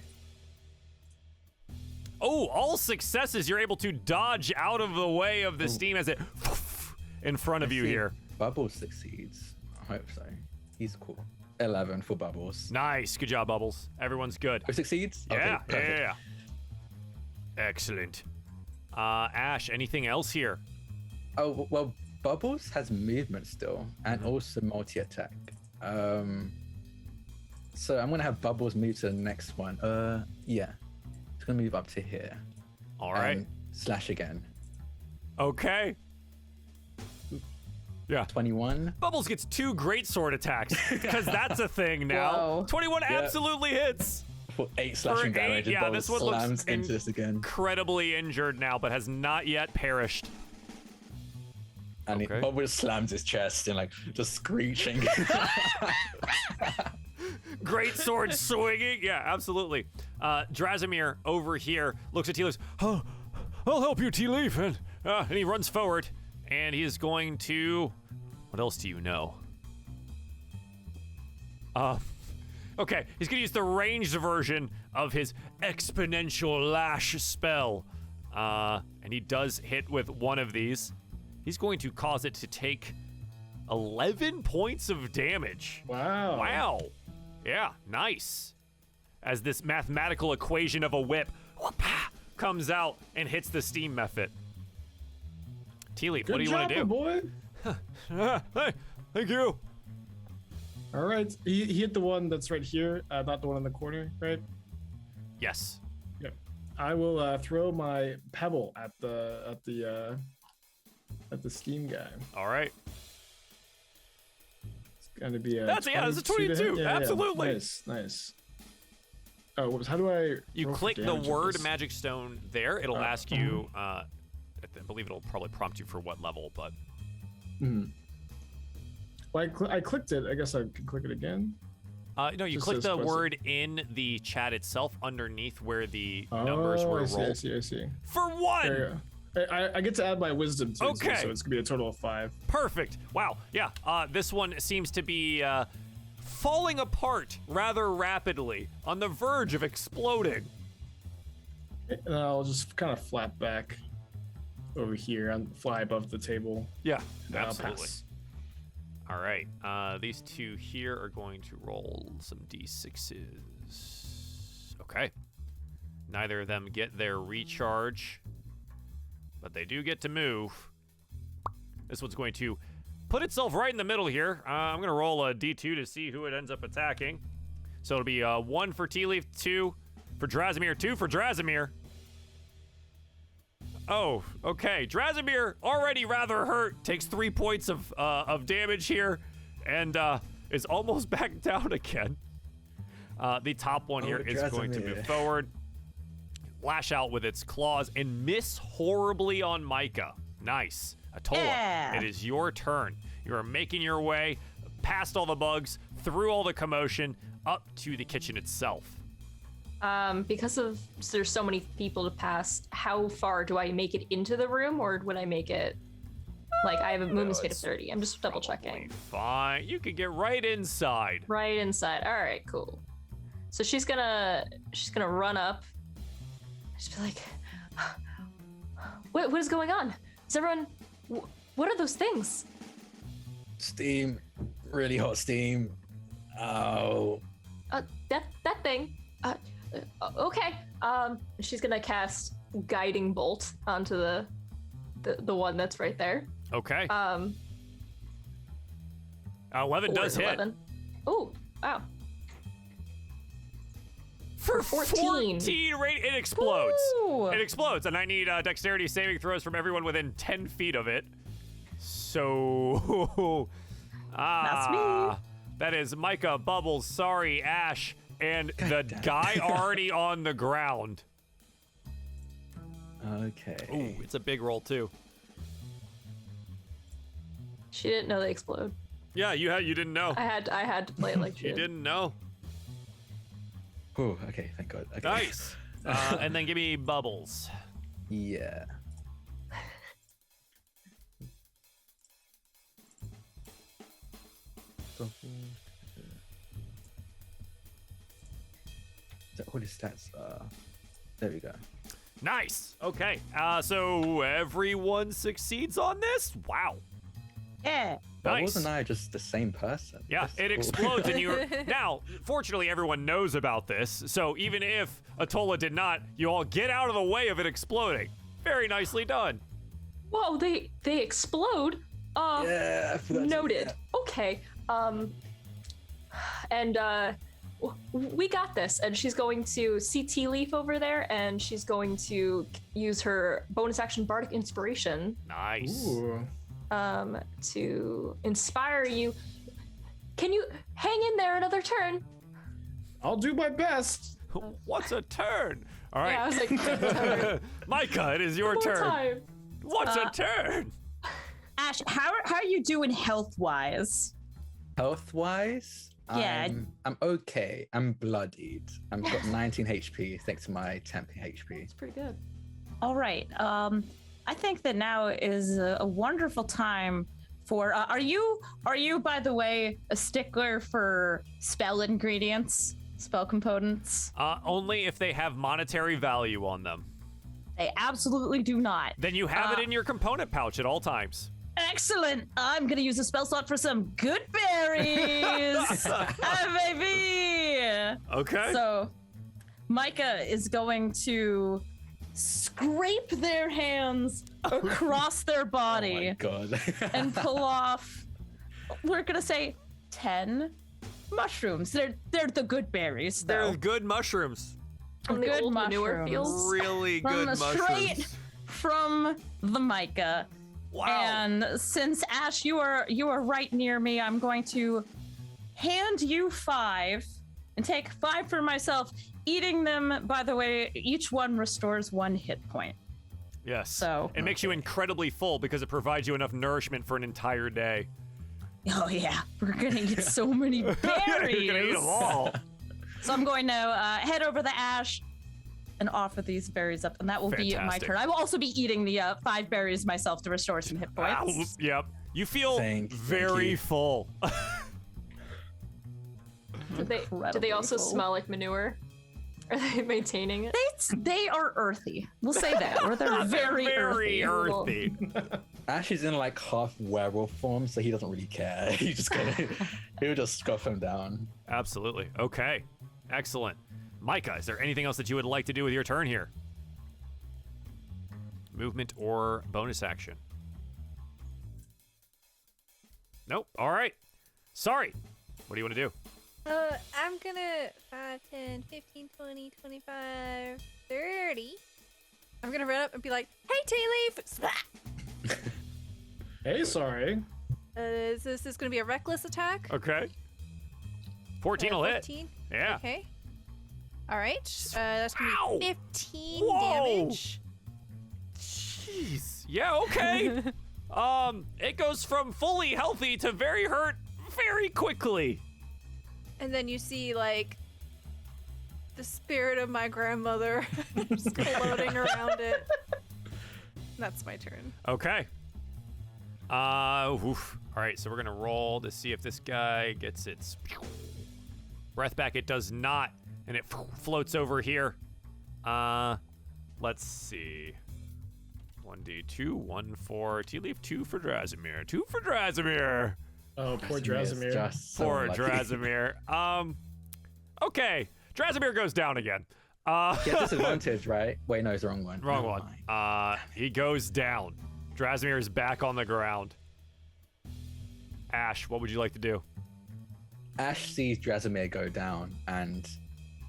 Oh, all successes. You're able to dodge out of the way of the steam as it in front of you here. Bubbles succeeds. I hope so. He's cool. 11 for Bubbles. Nice. Good job, Bubbles. Everyone's good. Who succeeds? Yeah, Okay, perfect. yeah. Excellent. Ash, anything else here? Oh, well, Bubbles has movement still and also multi-attack. So I'm going to have Bubbles move to the next one. Yeah. It's going to move up to here. All right. And slash again. Okay. Yeah. 21. Bubbles gets 2 greatsword attacks because that's a thing now. Whoa. 21 Yeah. absolutely hits. For 8 slashing For 8, damage. yeah, and this Bubbles one looks slams into this again. incredibly injured now, but has not yet perished. And Okay. Bubbles slams his chest and like just screeching. Great sword swinging. Yeah, absolutely. Drazimir over here looks at T-Leaf. Oh, I'll help you, T-Leaf. And he runs forward. And he is going to... What else do you know? Okay, he's going to use the ranged version of his exponential lash spell. And he does hit with one of these. He's going to cause it to take 11 points of damage. Wow. Wow. Yeah, nice. As this mathematical equation of a whip comes out and hits the steam method. T-Leaf, what do you want to do? Boy. Hey, thank you. All right. He hit the one that's right here, not the one in the corner, right? Yes. Yeah. I will throw my pebble at the steam guy. All right. It's gonna be a. That's a 22. to hit? Yeah, Absolutely. Nice. Oh, whoops, how do I? You roll for click the damage with word this? magic stone there. It'll ask you, I believe it'll probably prompt you for what level, but... Mhm. Well, I clicked it. I guess I can click it again. No, you Just click says the press it. word in the chat itself underneath where the numbers Oh, were I see, rolled. I see. For one! There you go. I get to add my wisdom too, Okay. so it's gonna be a total of 5. Perfect. Wow. Yeah. This one seems to be falling apart rather rapidly, on the verge of exploding. And I'll just kind of flap back over here and fly above the table. Yeah, And I'll absolutely. pass. All right, these two here are going to roll some d6s. Okay. Neither of them get their recharge, but they do get to move. This one's going to put itself right in the middle here. I'm going to roll a d2 to see who it ends up attacking. So it'll be 1 for Tea Leaf, 2 for Drasimir, 2 for Drasimir. Oh, okay. Drasimir, already rather hurt, takes 3 points of damage here, and is almost back down again. The top one here is going to move forward, lash out with its claws, and miss horribly on Micah. Nice. Atola, Yeah. it is your turn. You are making your way past all the bugs, through all the commotion, up to the kitchen itself. Because there's so many people to pass, how far do I make it into the room, or would I make it, like, I have a movement speed of 30. I'm just double checking. Fine. You could get right inside. Right inside. All right, cool. So she's gonna run up. Just be like, what is going on? Is everyone? What are those things? Steam, really hot steam. Oh. That thing. Okay. She's gonna cast Guiding Bolt onto the one that's right there. Okay. 11 does hit. 11. Oh, wow. For 14. 14 rate, it explodes. Ooh. It explodes, and I need dexterity saving throws from everyone within 10 feet of it. So, That's me. That is Micah, Bubbles, Sorry, Ash, and the guy already on the ground. Okay. Ooh, it's a big roll too. She didn't know they explode. Yeah, you didn't know. I had to play it like she You did. didn't know. Oh, okay, thank God. Okay. Nice. And then give me Bubbles. Yeah. Is that what his stats are? There we go. Nice. Okay. So everyone succeeds on this? Wow. Yeah. But Nice. wasn't I just the same person? Yeah, That's it cool. explodes, and you're now. Fortunately, everyone knows about this, so even if Atola did not, you all get out of the way of it exploding. Very nicely done. Whoa, they explode. Yeah, I forgot to- Noted. Okay. And we got this. And she's going to see Tea Leaf over there, and she's going to use her bonus action Bardic Inspiration Nice. Ooh. to inspire you. Can you hang in there another turn? I'll do my best. What's a turn? All right. Yeah, I was like, turn. Micah, it is your One more turn. time. What's a turn? Ash, how are you doing health wise? Health-wise, Yeah. I'm okay. I'm bloodied. I've got 19 HP thanks to my temp HP. It's pretty good. All right. I think that now is a wonderful time for. Are you, by the way, a stickler for spell ingredients, spell components? Only if they have monetary value on them. They absolutely do not. Then you have it in your component pouch at all times. Excellent. I'm gonna use a spell slot for some good berries. Baby. Okay. So, Micah is going to scrape their hands across their Oh body my God. and pull off. We're gonna say 10 mushrooms. They're the good berries, though. They're good mushrooms. From the Good old manure mushrooms. fields. Really From good the mushrooms. straight from the Micah. Wow. And since Ash, you are right near me, I'm going to hand you 5 and take 5 for myself. Eating them, by the way, each one restores 1 hit point. Yes. So- it makes you incredibly full because it provides you enough nourishment for an entire day. Oh yeah, we're gonna eat so many berries. You're gonna eat them all. So I'm going to head over the Ash and offer these berries up, and that will be my Fantastic. turn. I will also be eating the 5 berries myself to restore some hit points. Yep. You feel Thank very you. full. Do they also smell like manure? Are they maintaining it? They are earthy. We'll say that. Or they're very earthy. Ash is in like half werewolf form, so he doesn't really care. He'll just scuff him down. Absolutely. Okay. Excellent. Micah, is there anything else that you would like to do with your turn here? Movement or bonus action? Nope. All right. Sorry. What do you want to do? I'm gonna 5, 10, 15, 20, 25, 30. I'm gonna run up and be like, "Hey, tea leaf!" Splat! Hey, sorry. This is gonna be a reckless attack. Okay. 14 will hit. 14? Yeah. Okay. All right. That's gonna Ow! be 15 Whoa! damage. Jeez. Yeah, okay. It goes from fully healthy to very hurt very quickly. And then you see like the spirit of my grandmother just floating around it. That's my turn. Okay. Oof. All right, so we're gonna roll to see if this guy gets its breath back. It does not, and it floats over here. Let's see. 1d2, 1 for tea leaf, 2 for Drazimir, 2 for Drazimir. Oh, poor Drazimir. Just so Poor lucky. Drazimir. Okay, Drazimir goes down again. He has disadvantage, right? Wait, no, it's the wrong one. Wrong Never one. mind. He goes down. Drazimir is back on the ground. Ash, what would you like to do? Ash sees Drazimir go down and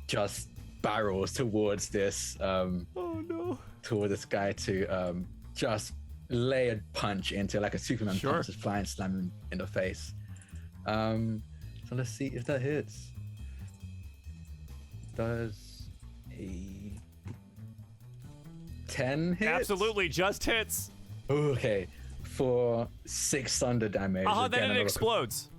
just barrels towards this toward this guy to just lay a punch into like a Superman Sure. punch, just flying slam him in the face. So let's see if that hits. Does a 10 hit? Absolutely, just hits. Okay, for 6 thunder damage. Then Again, it another- explodes.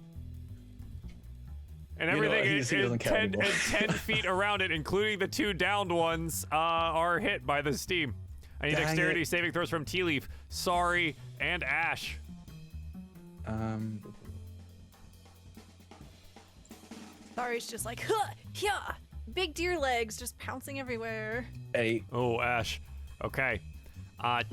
And You know everything what, he is doesn't care 10, anymore. and 10 feet around it, including the 2 downed ones, are hit by the steam. I need Dang dexterity it. saving throws from Tea Leaf, Sorry, and Ash. Sorry's just like, huh, yeah, big deer legs just pouncing everywhere. 8. Oh, Ash. Okay.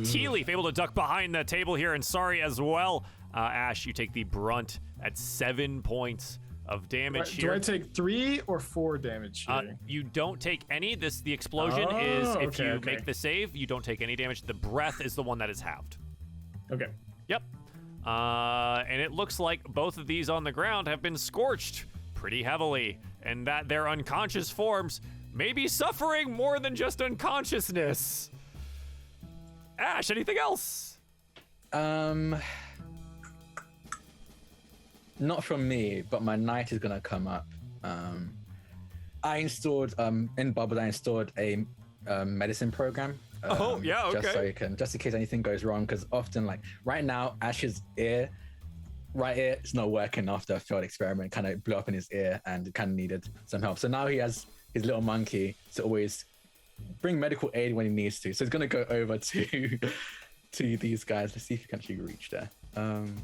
Tea Leaf able to duck behind the table here, and Sorry as well. Ash, you take the brunt at 7 points of damage Do here. I take 3 or 4 damage here? You don't take any. The explosion Oh, is if okay, you okay. make the save, you don't take any damage. The breath is the one that is halved. Okay. Yep. And it looks like both of these on the ground have been scorched pretty heavily, and that their unconscious forms may be suffering more than just unconsciousness. Ash, anything else? Not from me, but my knight is gonna come up. I installed in Bubble. I installed a medicine program. Oh, yeah, Just okay. so you can, just in case anything goes wrong, because often, like right now, Ash's right ear is not working after a failed experiment. Kind of blew up in his ear and kind of needed some help. So now he has his little monkey to always bring medical aid when he needs to. So he's gonna go over to these guys. Let's see if he can actually reach there. 1,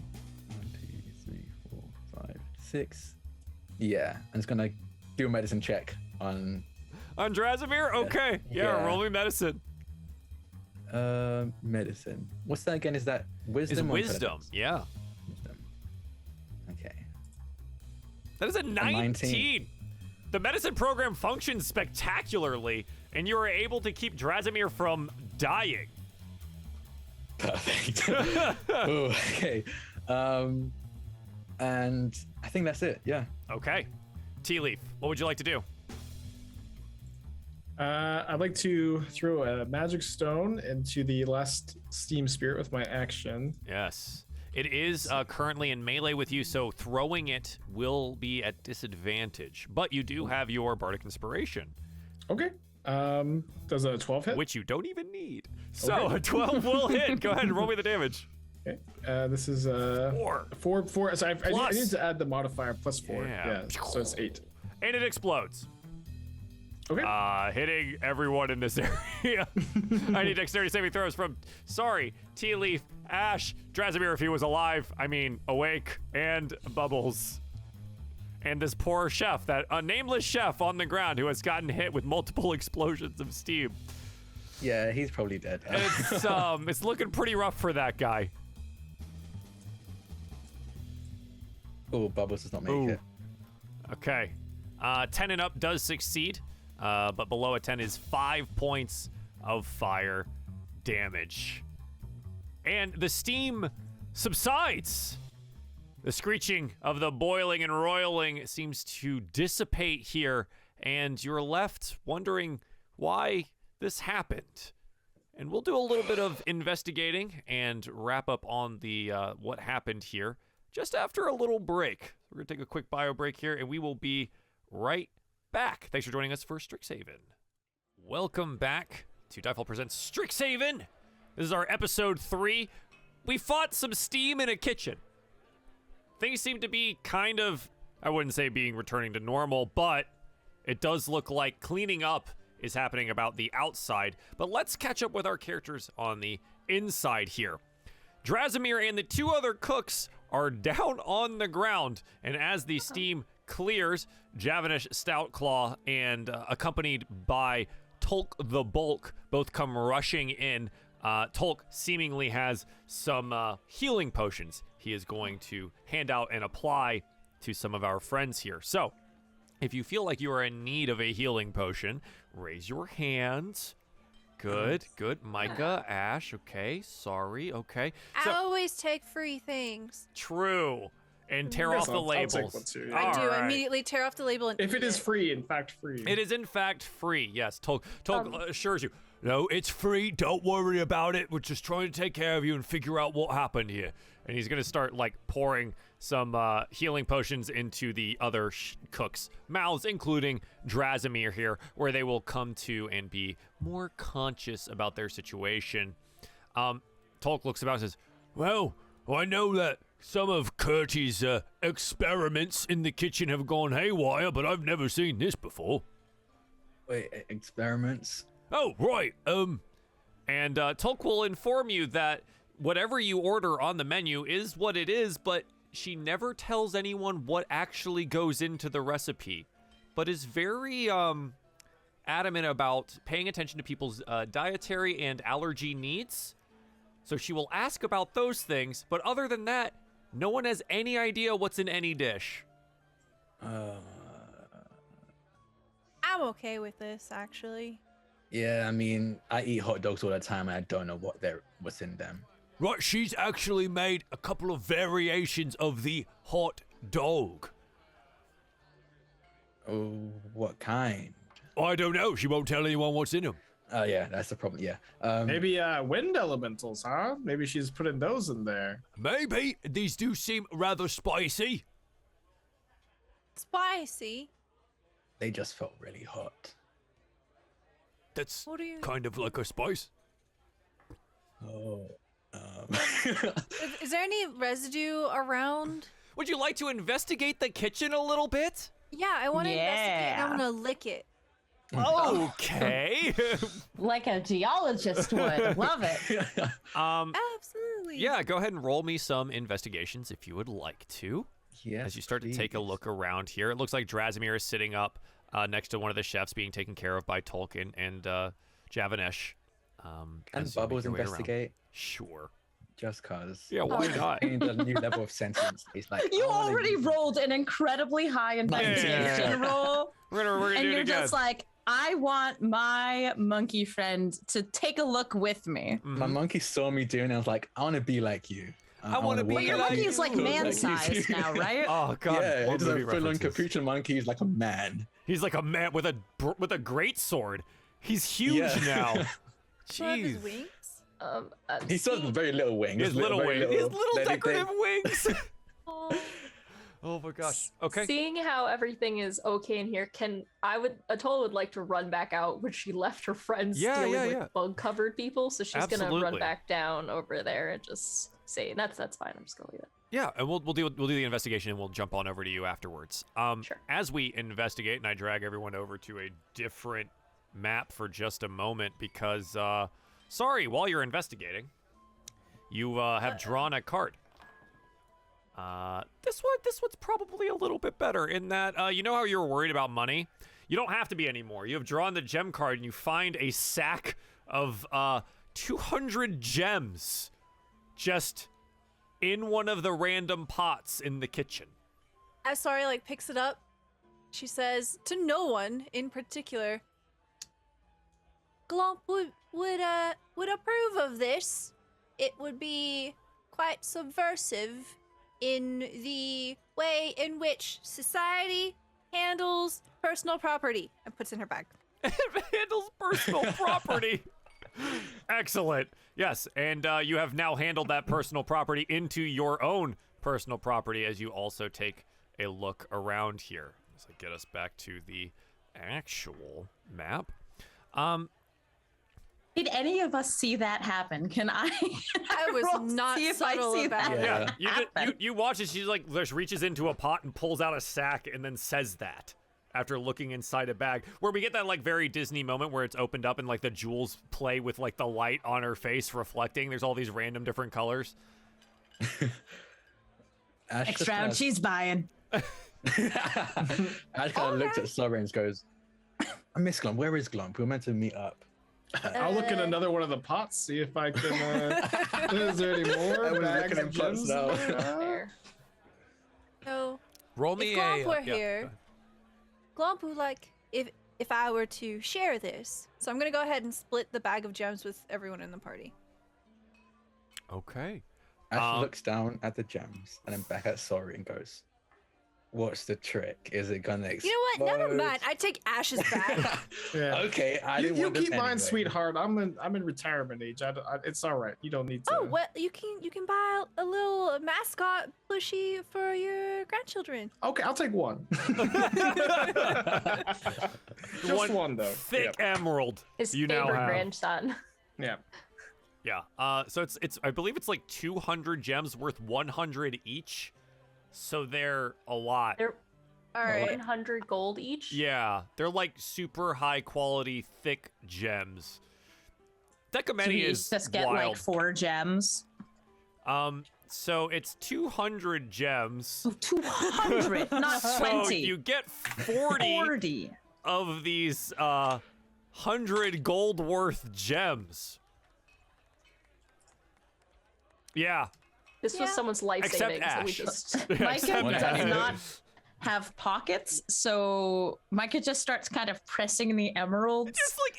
2, 3, 4, 5, 6. Yeah, and it's gonna do a medicine check on On Drazimir? Okay. Yeah, Yeah. roll me medicine. medicine. What's that again? Is that Is wisdom? or wisdom. intelligence? Yeah. Wisdom. Okay. That is a 19. 19. The medicine program functions spectacularly, and you are able to keep Drazimir from dying. Perfect. Ooh, okay. And I think that's it. Yeah. Okay. Tea Leaf, what would you like to do? I'd like to throw a magic stone into the last steam spirit with my action. Yes. It is currently in melee with you, so throwing it will be at disadvantage. But you do have your Bardic Inspiration, Okay. Does a 12 hit? which you don't even need. So Okay. a 12 will hit. Go ahead and roll me the damage. Okay. This is 4. 4. So I Plus. need to add the modifier plus 4. Yeah. So it's 8. And it explodes. Okay. Hitting everyone in this area. I need dexterity saving throws from, Tea Leaf, Ash, Drazimir if he was alive, awake, and Bubbles. and this poor chef, that nameless chef on the ground who has gotten hit with multiple explosions of steam. Yeah, he's probably dead. It's looking pretty rough for that guy. Oh, Bubbles does not make Ooh. it. Okay. 10 and up does succeed, but below a 10 is 5 points of fire damage. And the steam subsides. The screeching of the boiling and roiling seems to dissipate here, and you're left wondering why this happened. And we'll do a little bit of investigating and wrap up on the what happened here just after a little break. We're going to take a quick bio break here, and we will be right back. Thanks for joining us for Strixhaven. Welcome back to DieFall Presents Strixhaven. This is our episode 3. We fought some steam in a kitchen. Things seem to be kind of, I wouldn't say returning to normal, but it does look like cleaning up is happening about the outside. But let's catch up with our characters on the inside here. Drazimir and the 2 other cooks are down on the ground, and as the steam clears, Javanish, Stoutclaw, and accompanied by Tolk the Bulk both come rushing in. Tolk seemingly has some healing potions he is going to hand out and apply to some of our friends here. So, if you feel like you are in need of a healing potion, raise your hands. Good. Micah, Ash, okay, sorry, okay. I always take free things. True. And tear off the I'll take labels. one too, I do. Alright. Immediately tear off the label and If eat it is free, in fact free. It is in fact free. Yes, Tolk assures you. No, it's free. Don't worry about it. We're just trying to take care of you and figure out what happened here. And he's gonna start pouring some healing potions into the other cooks' mouths, including Drazimir here, where they will come to and be more conscious about their situation. Tolk looks about and says, "Well, I know that some of Curtie's experiments in the kitchen have gone haywire, but I've never seen this before." Wait, experiments? Oh, right. And Tolk will inform you that whatever you order on the menu is what it is, but she never tells anyone what actually goes into the recipe, but is very adamant about paying attention to people's dietary and allergy needs. So she will ask about those things, but other than that, no one has any idea what's in any dish. I'm okay with this, actually. Yeah, I mean, I eat hot dogs all the time and I don't know what's in them. Right, she's actually made a couple of variations of the hot dog. Oh, what kind? I don't know. She won't tell anyone what's in them. Oh, yeah, that's the problem, yeah. Maybe wind elementals, huh? Maybe she's putting those in there. Maybe. These do seem rather spicy. Spicy? They just felt really hot. That's What do you... kind of like a spice. Oh, Is there any residue around? Would you like to investigate the kitchen a little bit? Yeah, I want to investigate. Yeah. I'm gonna lick it. Okay. Like a geologist would. Love it. Absolutely. Yeah, go ahead and roll me some investigations if you would like to. yes, As you start to take a please. look around here, it looks like Drazimir is sitting up next to one of the chefs being taken care of by Tolkien and Javanesh. And as you make Bubbles your way around. investigate, Sure. just cause. Yeah, why not? Gained a new level of sentience. It's like, You I wanna already use it. rolled an incredibly high investigation roll, We're gonna and do it you're again. just like, I want my monkey friend to take a look with me. My monkey saw me doing it. I was like, I want to be like you. I wanna be But your like monkey is like you. man-sized now, right? Oh god. Yeah, more it's a movie full-on references. capuchin monkey. He's like a man. He's like a man with a great sword. He's huge Yeah. Do now. I have his Jeez. wings? He still has very little wings. He has little very wings. He has little they- decorative wings. Oh. Oh my gosh. Okay. Seeing how everything is okay in here, Atola would like to run back out when she left her friends Yeah, dealing yeah, with yeah. bug-covered people, so she's gonna Absolutely. run back down over there and just say, that's fine, I'm just gonna leave it. Yeah, and we'll do the investigation and we'll jump on over to you afterwards. Sure. As we investigate, and I drag everyone over to a different map for just a moment because, sorry, while you're investigating, you have drawn a card. This one's probably a little bit better in that you know how you were worried about money? You don't have to be anymore. You have drawn the gem card and you find a sack of 200 gems just in one of the random pots in the kitchen. Sorry, like picks it up. She says to no one in particular, Glomp would approve of this. It would be quite subversive in the way in which society handles personal property. And puts it in her bag. Handles personal property. Excellent. Yes, and you have now handled that personal property into your own personal property as you also take a look around here. So get us back to the actual map. Did any of us see that happen? Can I? I was roll to not see if I subtle see about that it. Yeah, you watch as she like just reaches into a pot and pulls out a sack and then says that after looking inside a bag, where we get that like very Disney moment where it's opened up and like the jewels play with like the light on her face reflecting. There's all these random different colors. Ash Next round, she's buying. Ash kind of looks at Sorry and goes, I miss Glomp. Where is Glomp? We were meant to meet up. I'll look in another one of the pots, see if I can. Is there any more I was bags looking of in pots gems? now. Fair. So Roll me if Glomp a. were yeah, go here, ahead. Glomp would like if I were to share this. So I'm gonna go ahead and split the bag of gems with everyone in the party. Okay. Ash looks down at the gems and then back at Sorry and goes, what's the trick? Is it gonna explode? You know what? Never mind. I take Ash's bag. Yeah. Okay, I You didn't want this keep mine, anyway. sweetheart. I'm in retirement age. It's all right. You don't need to. Oh well, you can buy a little mascot plushie for your grandchildren. Okay, I'll take one. Just one though. Thick emerald. His you now favorite have. grandson. Yeah. Yeah. So it's I believe it's like 200 gems worth 100 each. So they're a lot. They're All right. 100 gold each. Yeah, they're like super high quality thick gems. So Decameni you is just get wild. like 4 gems. So it's 200 gems. Oh, 200, not 20. So you get 40 of these 100 gold worth gems. Yeah. This was Yeah. someone's life Except savings. So we Ash. just Micah Except does Ash. not have pockets, so Micah just starts kind of pressing the emeralds Just like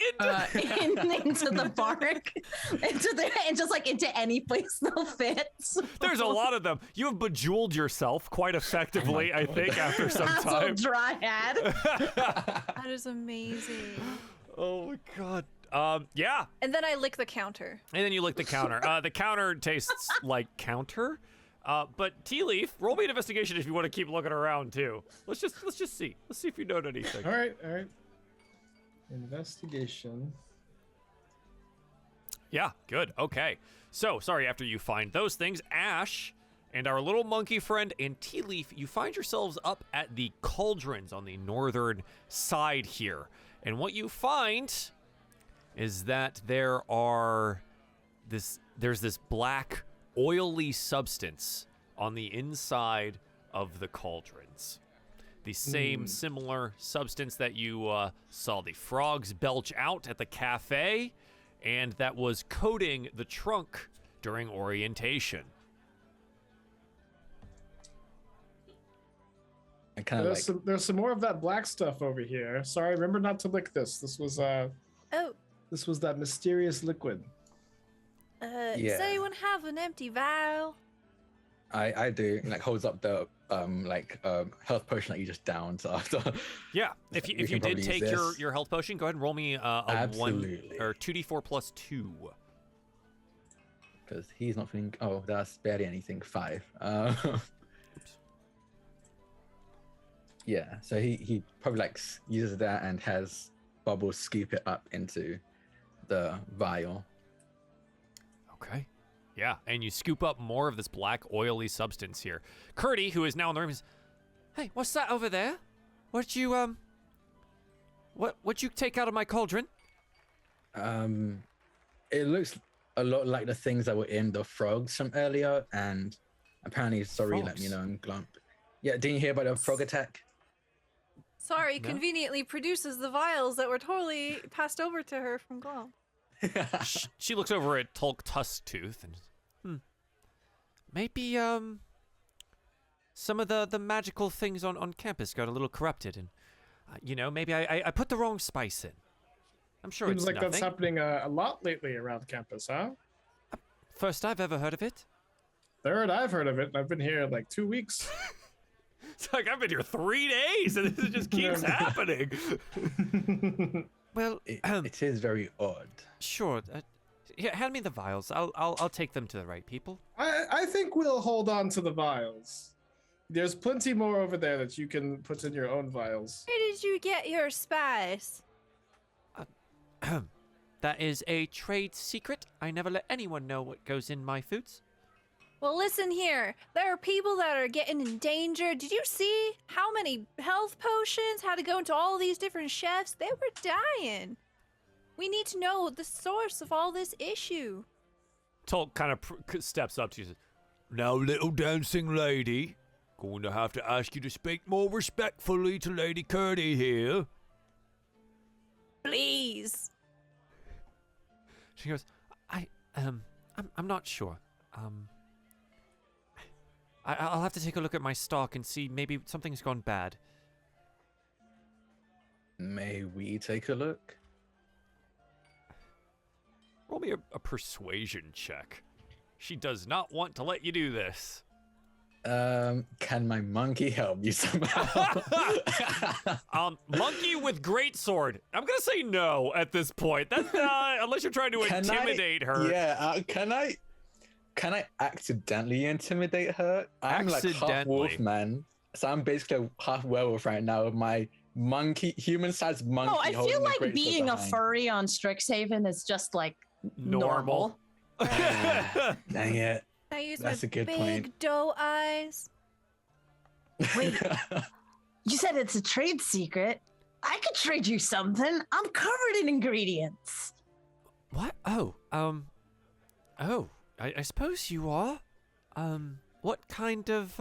into the bark, into any place they'll fit. So There's a lot of them. You have bejeweled yourself quite effectively, I think, after some Castle time. Dryad. That is amazing. Oh my god. Yeah. And then I lick the counter. And then you lick the counter. The counter tastes like counter. But Tea Leaf, roll me an investigation if you want to keep looking around too. Let's just see. Let's see if you note anything. All right. Investigation. Yeah, good. Okay. So, sorry, after you find those things, Ash and our little monkey friend and Tea Leaf, you find yourselves up at the cauldrons on the northern side here. And what you find is that there's this black oily substance on the inside of the cauldrons. The same similar substance that you saw the frogs belch out at the cafe, and that was coating the trunk during orientation. And kind of like, There's some more of that black stuff over here. Sorry, remember not to lick this. This was Oh, that mysterious liquid. does Yeah. anyone have an empty vial? I do. Like holds up the health potion that you just downed after. Yeah, if you We can did probably take use your this. health potion, go ahead and roll me a Absolutely. 1 or 2d4 plus 2. Because he's not feeling. Oh, that's barely anything. 5. Yeah. So he probably uses that and has Bubbles scoop it up into the vial. Okay. Yeah, and you scoop up more of this black oily substance here. Curdy, who is now in the room, is, hey, what's that over there? What'd you what'd you take out of my cauldron? It looks a lot like the things that were in the frogs from earlier, and Apparently, sorry, let me Frogs. know and glump. Yeah, didn't you hear about the frog attack? Sorry, No? conveniently produces the vials that were totally passed over to her from Glom. She looks over at Tulk Tusktooth and maybe some of the magical things on campus got a little corrupted, and maybe I put the wrong spice in. I'm sure Seems it's like nothing. that's happening a lot lately around campus, huh? First I've ever heard of it. Third, I've heard of it, and I've been here like 2 weeks. It's like I've been here 3 days, and this just keeps happening. Well, it is very odd. sure. Yeah, hand me the vials. I'll take them to the right people. I think we'll hold on to the vials. There's plenty more over there that you can put in your own vials. Where did you get your spice? That is a trade secret. I never let anyone know what goes in my foods. Well, listen here. There are people that are getting in danger. Did you see how many health potions had to go into all these different chefs? They were dying. We need to know the source of all this issue. Tulk kind of steps up to you and says, "Now, little dancing lady, going to have to ask you to speak more respectfully to Lady Curdy here." Please. She goes, I'm not sure. I'll have to take a look at my stock and see maybe something's gone bad. May we take a look? Roll me a persuasion check. She does not want to let you do this. Can my monkey help you somehow? Monkey with great sword. I'm gonna say no at this point. That's unless you're trying to intimidate her. Yeah, can I accidentally intimidate her? I'm like half Accidentally. wolf man, so I'm basically a half werewolf right now. My monkey, human-sized monkey. Oh, I holding feel a like great sword being a behind. furry on Strixhaven is just like Normal. Dang it. I use That's my a good big point. doe eyes. Wait, you said it's a trade secret. I could trade you something. I'm covered in ingredients. What? Oh, I suppose you are. What kind of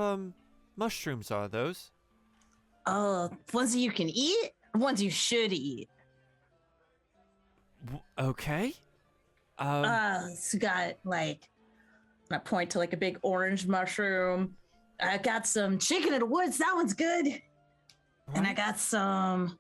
mushrooms are those? Ones that you can eat, or ones you should eat. Okay. It's got like, I point to like a big orange mushroom. I got some chicken in the woods. That one's good. And I got some.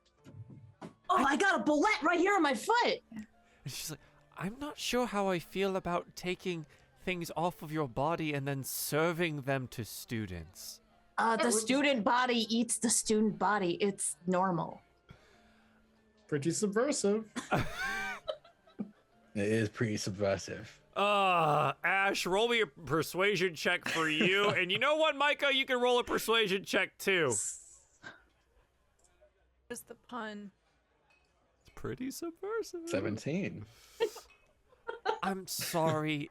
Oh, I got a bullet right here on my foot. And she's like, I'm not sure how I feel about taking things off of your body and then serving them to students. The student body eats the student body. It's normal. Pretty subversive. It is pretty subversive. Ash, roll me a persuasion check for you. And you know what, Micah? You can roll a persuasion check too. What's the pun? It's pretty subversive. 17. I'm sorry,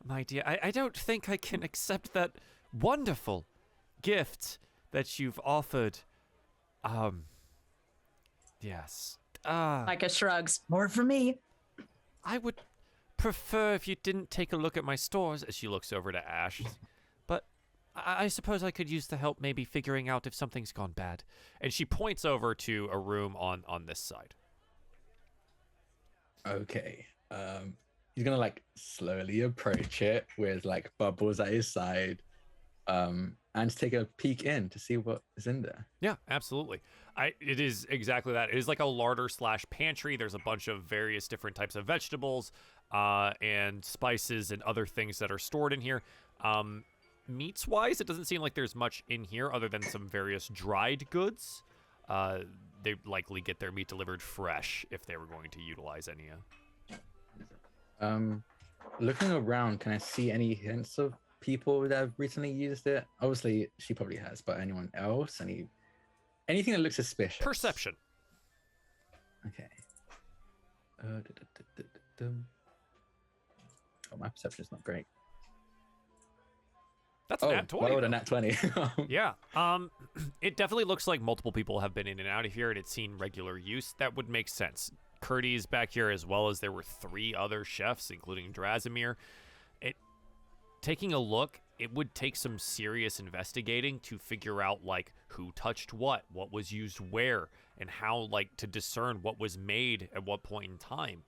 my dear. I don't think I can accept that wonderful gift that you've offered. Yes. Micah shrugs. More for me. I would prefer if you didn't take a look at my stores, as she looks over to Ash. But I suppose I could use the help maybe figuring out if something's gone bad. And she points over to a room on this side. Okay. He's gonna like slowly approach it with like bubbles at his side. And take a peek in to see what is in there. Yeah, absolutely. It is exactly that. It is like a larder / pantry. There's a bunch of various different types of vegetables and spices and other things that are stored in here. Meats-wise, it doesn't seem like there's much in here other than some various dried goods. They likely get their meat delivered fresh if they were going to utilize any. Looking around, can I see any hints of people that have recently used it? Obviously, she probably has, but anyone else? Anything that looks suspicious? Perception. Okay. Oh, my perception's not great. That's a nat 20. I rolled a nat 20. Yeah. It definitely looks like multiple people have been in and out of here and it's seen regular use. That would make sense. Curdy's back here as well as there were 3 other chefs, including Drazimir. Taking a look, it would take some serious investigating to figure out like who touched what was used where, and how like to discern what was made at what point in time.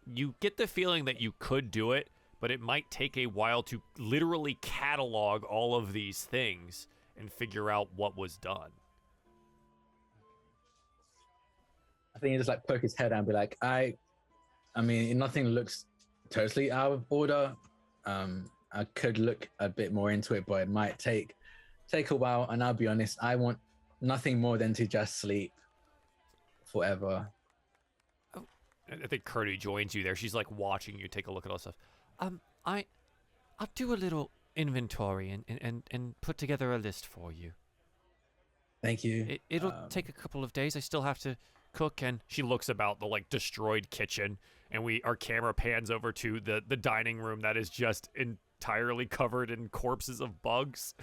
You get the feeling that you could do it, but it might take a while to literally catalog all of these things and figure out what was done. I think he just like poke his head out and be like, I mean, nothing looks totally out of order. I could look a bit more into it, but it might take a while. And I'll be honest, I want nothing more than to just sleep forever. Oh, I think Curdy joins you there. She's like watching you take a look at all this stuff. I'll do a little inventory and put together a list for you. Thank you. It'll take a couple of days. I still have to cook, and she looks about the like destroyed kitchen, and our camera pans over to the dining room that is just entirely covered in corpses of bugs,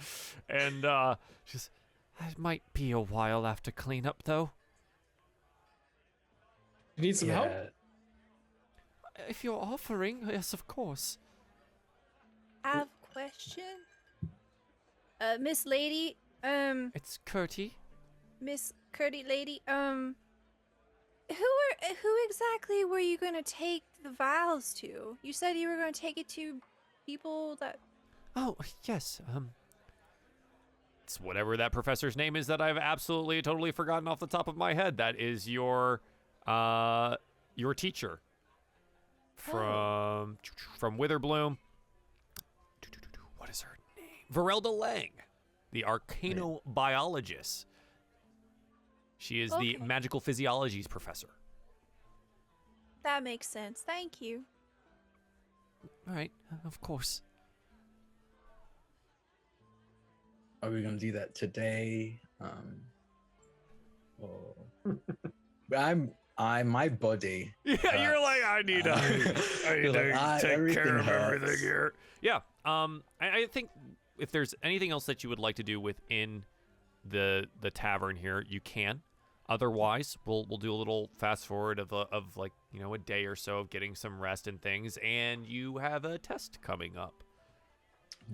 and just it might be a while after cleanup though. You need some help? If you're offering, yes, of course. I have a question. Miss Lady, It's Curty. Miss Curdy Lady, who exactly were you gonna take the vials to? You said you were gonna take it to people that... Oh, yes, it's whatever that professor's name is that I've absolutely totally forgotten off the top of my head. That is your teacher from Witherbloom. What is her name? Varelda Lang, the Arcanobiologist. She is the Okay. magical physiologies professor. That makes sense. Thank you. All right, of course. Are we gonna do that today? My body. Yeah, you're like, I need to take care of everything here. Yeah. I think if there's anything else that you would like to do within the tavern here, you can. Otherwise, we'll do a little fast forward of like, you know, a day or so of getting some rest and things, and you have a test coming up.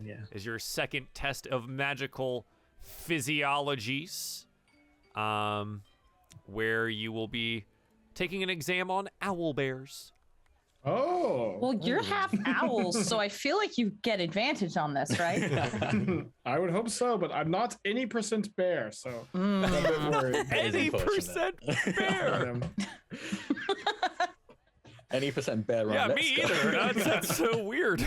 Yeah. Is your second test of magical physiologies, where you will be taking an exam on owl bears. Oh. Well, you're half owls, so I feel like you get advantage on this, right? I would hope so, but I'm not any % bear, so I'm a bit worried. Any percent bear. Any % bear run. Yeah, Let's me go. either. That's so weird.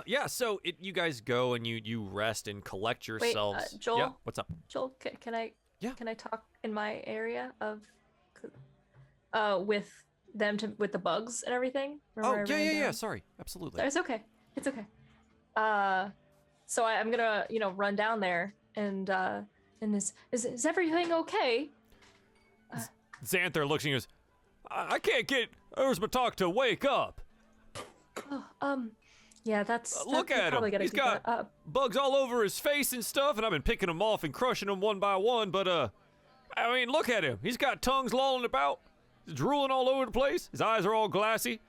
Yeah, so you guys go and you rest and collect yourselves. Joel? Yeah, what's up? Joel, can I? Yeah. Can I talk in my area of, with them with the bugs and everything? Remember I ran Yeah. down? Sorry, absolutely. It's okay. It's okay. So I'm gonna run down there and is everything okay? Xanther looks and goes, I can't get Urzmatok to wake up. Yeah, that's Look you're at probably him. gonna He's do got that. bugs all over his face and stuff, and I've been picking them off and crushing them one by one, but I mean, look at him. He's got tongues lolling about. He's drooling all over the place. His eyes are all glassy.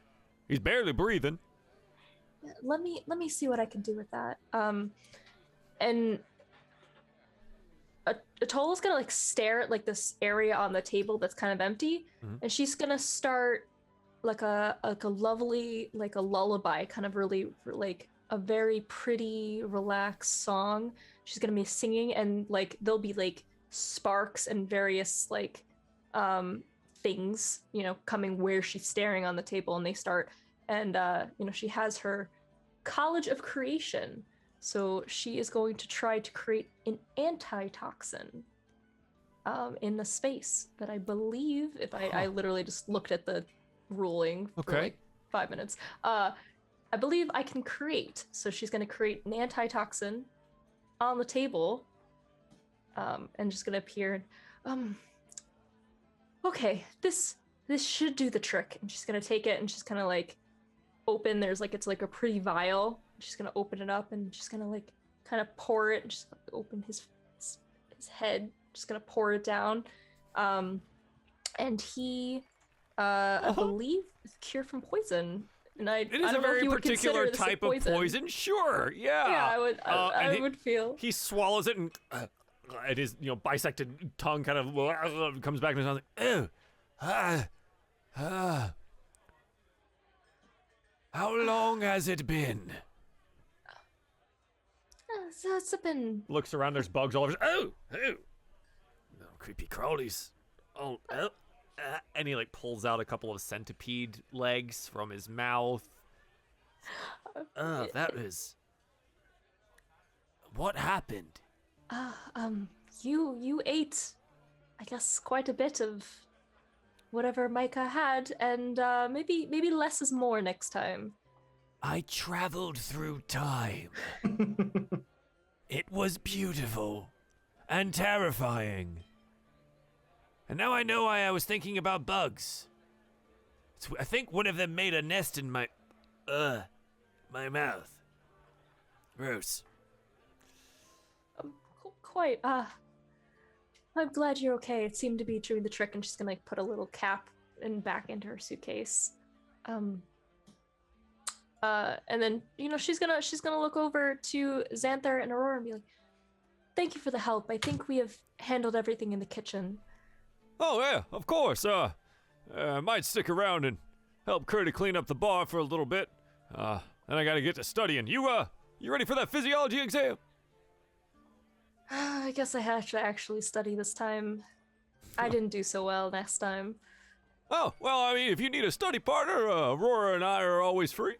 He's barely breathing. Let me see what I can do with that. And Atola's gonna like stare at like this area on the table that's kind of empty, and she's gonna start like a lovely, like a lullaby, kind of really like a very pretty, relaxed song. She's gonna be singing, and like there'll be like sparks and various like things, you know, coming where she's staring on the table, and they start, and you know, she has her College of Creation, so she is going to try to create an antitoxin in the space that I believe, if I literally just looked at the ruling for like 5 minutes, I believe I can create. So she's going to create an antitoxin on the table, and just going to appear. Okay, this should do the trick. And she's going to take it and she's kind of like open. There's like, it's like a pretty vial. She's going to open it up and she's going to like kind of pour it. And just open his head. Just going to pour it down. And he, I believe, is cured from poison. and I It is I a don't know if very you would particular consider this a type of poison. Sure, yeah. Yeah, I would. I and would feel. He swallows it and his bisected tongue kind of comes back to his mouth. Ew. How long has it been? So it's been. Looks around. There's bugs all over. Oh, no, creepy crawlies. And he like pulls out a couple of centipede legs from his mouth. That is. What happened? You ate, I guess, quite a bit of whatever Micah had, and maybe less is more next time. I traveled through time. It was beautiful and terrifying. And now I know why I was thinking about bugs. I think one of them made a nest in my mouth. Gross. Quite. I'm glad you're okay. It seemed to be doing the trick, and she's gonna put a little cap back into her suitcase. And then she's gonna look over to Xanther and Aurora and be like, "Thank you for the help. I think we have handled everything in the kitchen." Oh yeah, of course. I might stick around and help Curdy clean up the bar for a little bit. Then I gotta get to studying. You ready for that physiology exam? I guess I have to actually study this time. I didn't do so well last time. Oh, well, I mean, if you need a study partner, Aurora and I are always free.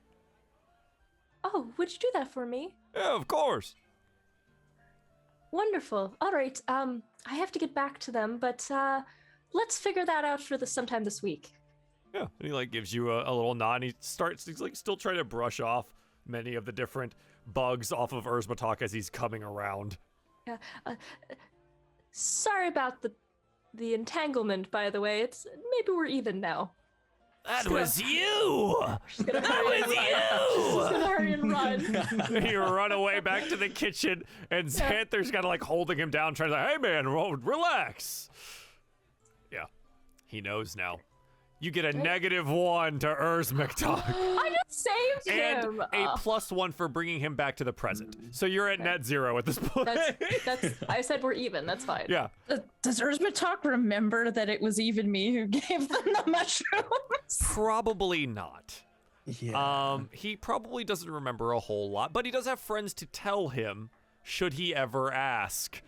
Oh, would you do that for me? Yeah, of course. Wonderful. All right. I have to get back to them, but let's figure that out for sometime this week. Yeah, and he like gives you a little nod, and he's like still trying to brush off many of the different bugs off of Urzmatok as he's coming around. Yeah. Sorry about the entanglement, by the way. Maybe we're even now. That was you! She's gonna hurry and run. She's gonna hurry and run. You run away back to the kitchen, and Xanther's kind of like holding him down, trying to say, "Hey man, relax." Yeah, he knows now. You get a -1 to Urzmatok. I just saved him. And a +1 for bringing him back to the present. So you're at net 0 at this point. That's. I said we're even. That's fine. Yeah. Does Urzmatok remember that it was even me who gave them the mushrooms? Probably not. Yeah. He probably doesn't remember a whole lot, but he does have friends to tell him should he ever ask.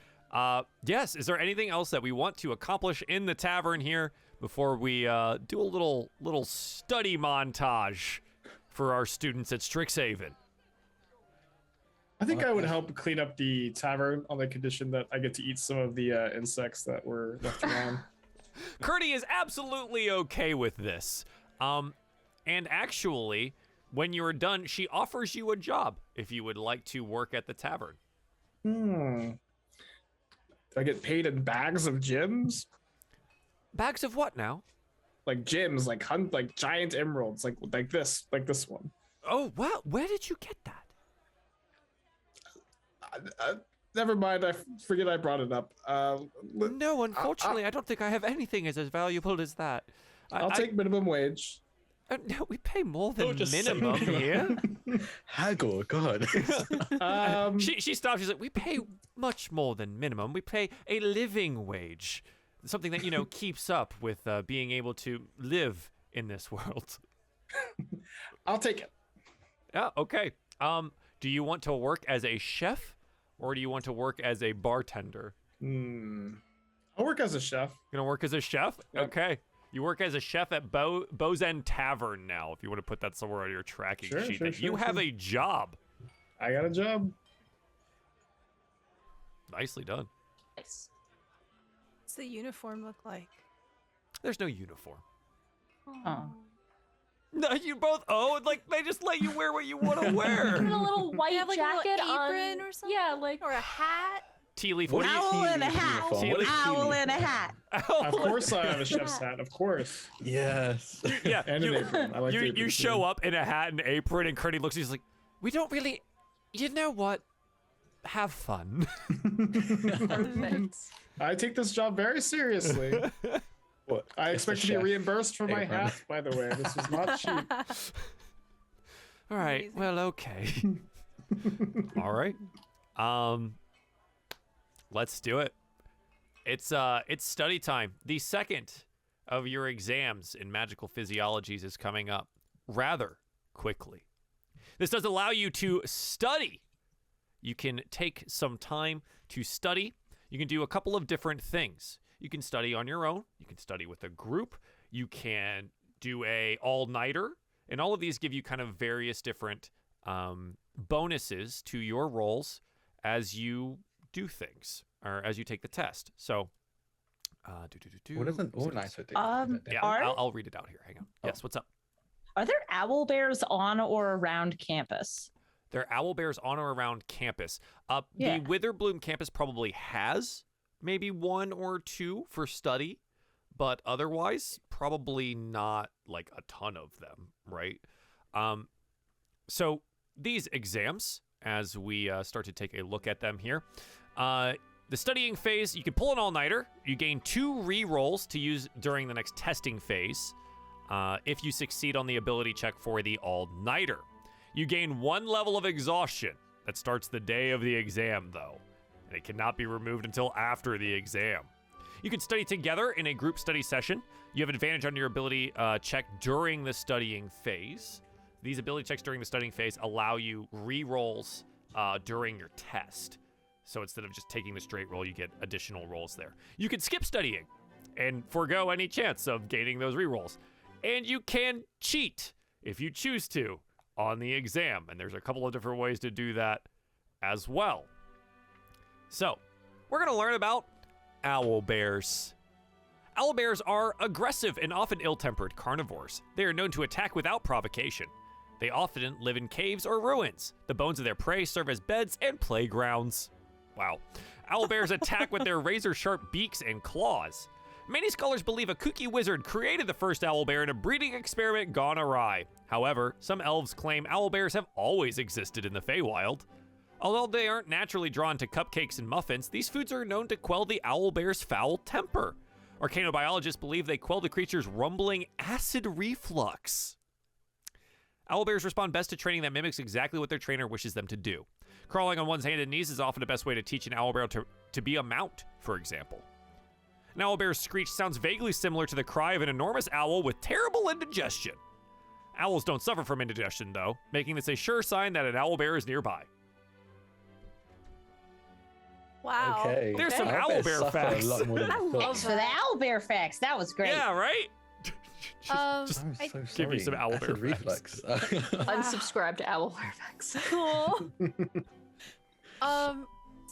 Yes, is there anything else that we want to accomplish in the tavern here before we do a little study montage for our students at Strixhaven? I think I would help clean up the tavern on the condition that I get to eat some of the insects that were left around. Curdy is absolutely okay with this. And actually, when you're done, she offers you a job if you would like to work at the tavern. Do I get paid in bags of gems? Bags of what now? Like gems, like giant emeralds, like this one. Oh, wow. Where did you get that? Never mind. I forget I brought it up. No, unfortunately, I don't think I have anything as valuable as that. I'll take minimum wage. No, we pay more than just say minimum here. Haggle, God. She stops. She's like, we pay much more than minimum. We pay a living wage. Something that, keeps up with being able to live in this world. I'll take it. Yeah, okay. Do you want to work as a chef or do you want to work as a bartender? I'll work as a chef. You're gonna work as a chef? Yep. Okay. You work as a chef at Bow's End Tavern now, if you want to put that somewhere on your tracking sheet. You have a job. I got a job. Nicely done. Nice. What's the uniform look like? There's no uniform. Oh. No, you both they just let you wear what you want to wear. Even a little white You have like a jacket little apron on, or something? Yeah, like Or a hat? Tea leaf. What do you Owl see in a hat. uniform? What is tea Owl leaf? in a hat. Of course I have a chef's hat. Of course. Yes. Yeah, And an apron. I like the you apron show too. up in a hat and apron, and Curdy looks. He's like, we don't really. You know what? Have fun. perfect. I take this job very seriously. What? I It's expect the to be chef reimbursed for my apron. hat, by the way. This was not cheap. All right. Amazing. Well, okay. All right. Let's do it. It's study time. The second of your exams in magical physiologies is coming up rather quickly. This does allow you to study. You can take some time to study. You can do a couple of different things. You can study on your own. You can study with a group. You can do a all-nighter. And all of these give you kind of various different bonuses to your rolls as you do things or as you take the test. So, What does an all-nighter do? yeah, I'll read it out here. Hang on. Yes, what's up? Are there owl bears on or around campus? There are owl bears on or around campus. Yeah. The Witherbloom campus probably has maybe one or two for study, but otherwise probably not like a ton of them, right? So these exams, as we start to take a look at them here, the studying phase, you can pull an all-nighter. You gain 2 re-rolls to use during the next testing phase if you succeed on the ability check for the all-nighter. You gain 1 level of exhaustion. That starts the day of the exam, though, and it cannot be removed until after the exam. You can study together in a group study session. You have an advantage on your ability check during the studying phase. These ability checks during the studying phase allow you re-rolls during your test. So instead of just taking the straight roll, you get additional rolls there. You can skip studying and forego any chance of gaining those re-rolls. And you can cheat if you choose to on the exam. And there's a couple of different ways to do that as well. So we're going to learn about owl bears. Owl bears are aggressive and often ill-tempered carnivores. They are known to attack without provocation. They often live in caves or ruins. The bones of their prey serve as beds and playgrounds. Wow. Owl bears attack with their razor-sharp beaks and claws. Many scholars believe a kooky wizard created the first owl bear in a breeding experiment gone awry. However, some elves claim owl bears have always existed in the Feywild. Although they aren't naturally drawn to cupcakes and muffins, these foods are known to quell the owl bear's foul temper. Arcanobiologists believe they quell the creature's rumbling acid reflux. Owl bears respond best to training that mimics exactly what their trainer wishes them to do. Crawling on one's hands and knees is often the best way to teach an owl bear to be a mount, for example. An owl bear's screech sounds vaguely similar to the cry of an enormous owl with terrible indigestion. Owls don't suffer from indigestion, though, making this a sure sign that an owl bear is nearby. Wow. Okay. There's some Owl owl bears bear suffer a facts. lot more than I thought. Thanks for the owl bear facts. That was great. Yeah, right? Um, Just I'm I- so give you sorry. some owl Acid bear reflux. Unsubscribe to Owl Fairfax. Cool.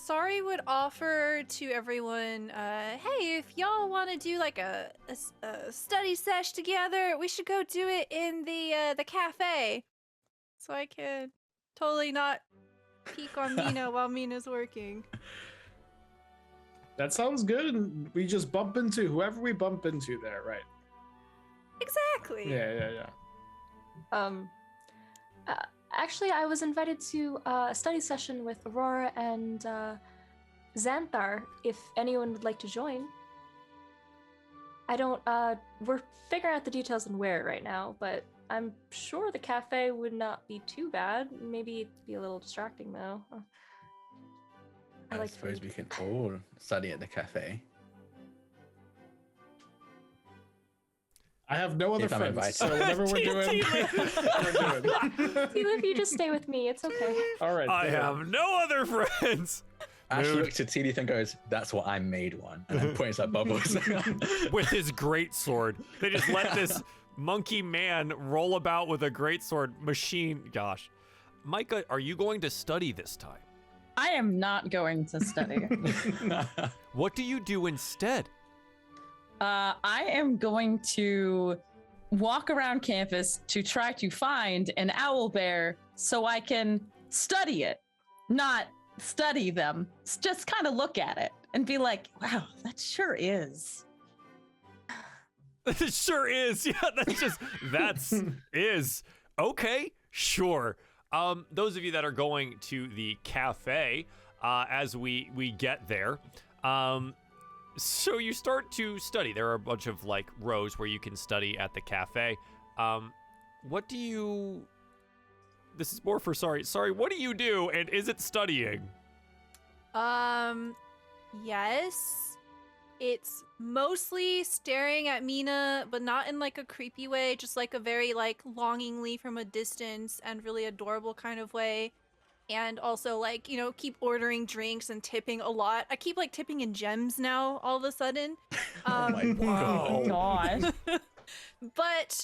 Sorry would offer to everyone, hey, if y'all want to do like a study sesh together, we should go do it in the cafe. So I can totally not peek on Mina while Mina's working. That sounds good. And we just bump into whoever we bump into there, right? Exactly. Yeah. Actually, I was invited to a study session with Aurora and Xanthar, if anyone would like to join. I don't, we're figuring out the details on where right now, but I'm sure the cafe would not be too bad. Maybe it'd be a little distracting, though. I I like suppose food. we can all study at the cafe. I have no other If I'm friends, invited. so whatever we're doing, we're doing. Even if you just stay with me, it's okay. All right. I there. have no other friends. Ash Mood. looks at Teedith and goes, "That's what I made one," and then points at Bubbles. With his greatsword. They just let this monkey man roll about with a greatsword machine. Gosh. Micah, are you going to study this time? I am not going to study. What do you do instead? I am going to walk around campus to try to find an owl bear so I can study it, not study them. Just kind of look at it and be like, wow, that sure is. It sure is. Yeah, that's is. Okay, sure. Those of you that are going to the cafe, as we get there, so you start to study. There are a bunch of like rows where you can study at the cafe. What do you this is more for Sorry. Sorry, what do you do, and is it studying? Yes. It's mostly staring at Mina, but not in like a creepy way, just like a very like longingly from a distance and really adorable kind of way. And also like, you know, keep ordering drinks and tipping a lot. I keep like tipping in gems now all of a sudden. Oh my Oh god. God. But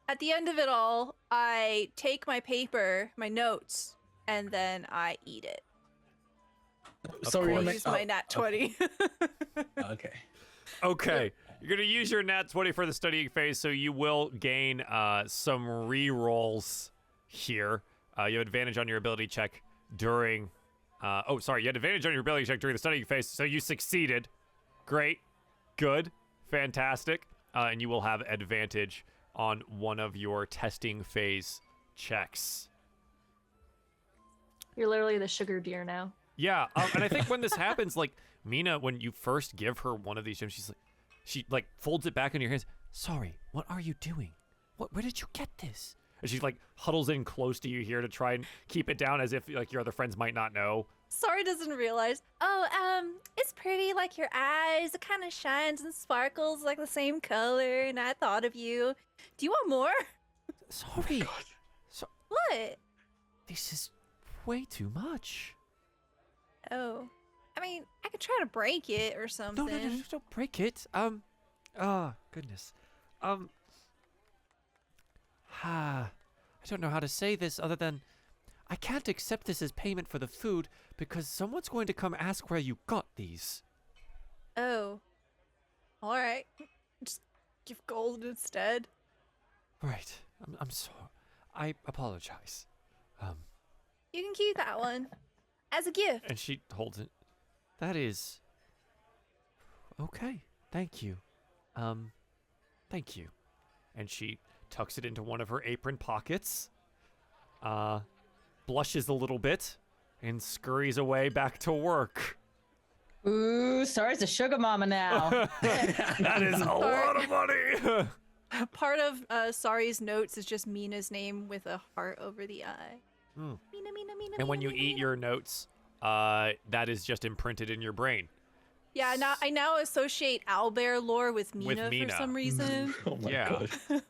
at the end of it all, I take my paper, my notes, and then I eat it. Sorry, course. you Use my nat 20. Okay. Okay. You're going to use your nat 20 for the studying phase, so you will gain some re-rolls here. You have advantage on your ability check during... you had advantage on your ability check during the studying phase, so you succeeded. Great. Good. Fantastic. And you will have advantage on one of your testing phase checks. You're literally the sugar deer now. Yeah, and I think when this happens, like, Mina, when you first give her one of these gems, she folds it back in your hands. Sorry, what are you doing? Where did you get this? And she like huddles in close to you here to try and keep it down as if like your other friends might not know. Sorry doesn't realize. Oh, it's pretty like your eyes. It kind of shines and sparkles like the same color, and I thought of you. Do you want more? Sorry. What? This is way too much. Oh. I mean, I could try to break it or something. No, don't break it. Goodness. I don't know how to say this other than I can't accept this as payment for the food because someone's going to come ask where you got these. Oh. Alright. Just give gold instead. Right. I'm sorry. I apologize. You can keep that one. As a gift. And she holds it. That is... Okay. Thank you. Thank you. And she tucks it into one of her apron pockets, blushes a little bit, and scurries away back to work. Ooh, Sorry's a sugar mama now. That is a lot of money! Part of Sorry's notes is just Mina's name with a heart over the eye. Mm. Mina. And when you Mina, eat Mina. your notes, that is just imprinted in your brain. Yeah, now I now associate owlbear lore with Mina, Mina. for some reason. Oh my Yeah. god.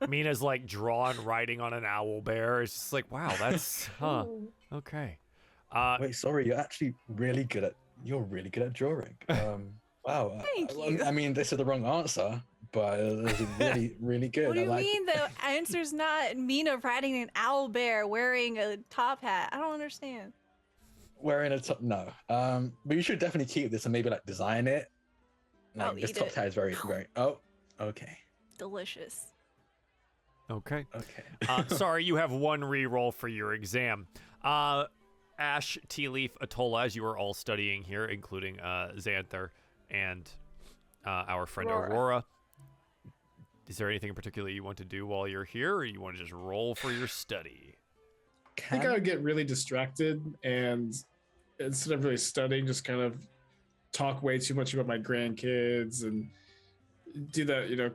Mina's like drawn writing on an owl bear. It's just like, wow, that's okay. Wait, sorry, you're actually really good at drawing. Wow. Thank you. I mean, this is the wrong answer, but it was really, really good. What do you I like mean the answer's not Mina riding an owlbear wearing a top hat? I don't understand. wearing a top. No. But you should definitely keep this and maybe like design it. I'll Like, this eat top it. hat is very, very. Oh, okay. Delicious. Okay. Okay. Sorry, you have one re-roll for your exam. Ash, Tea Leaf, Atola, as you are all studying here, including Xanther and our friend Aurora. Is there anything in particular you want to do while you're here, or you want to just roll for your study? I think I would get really distracted and instead of really studying, just kind of talk way too much about my grandkids and do that, you know,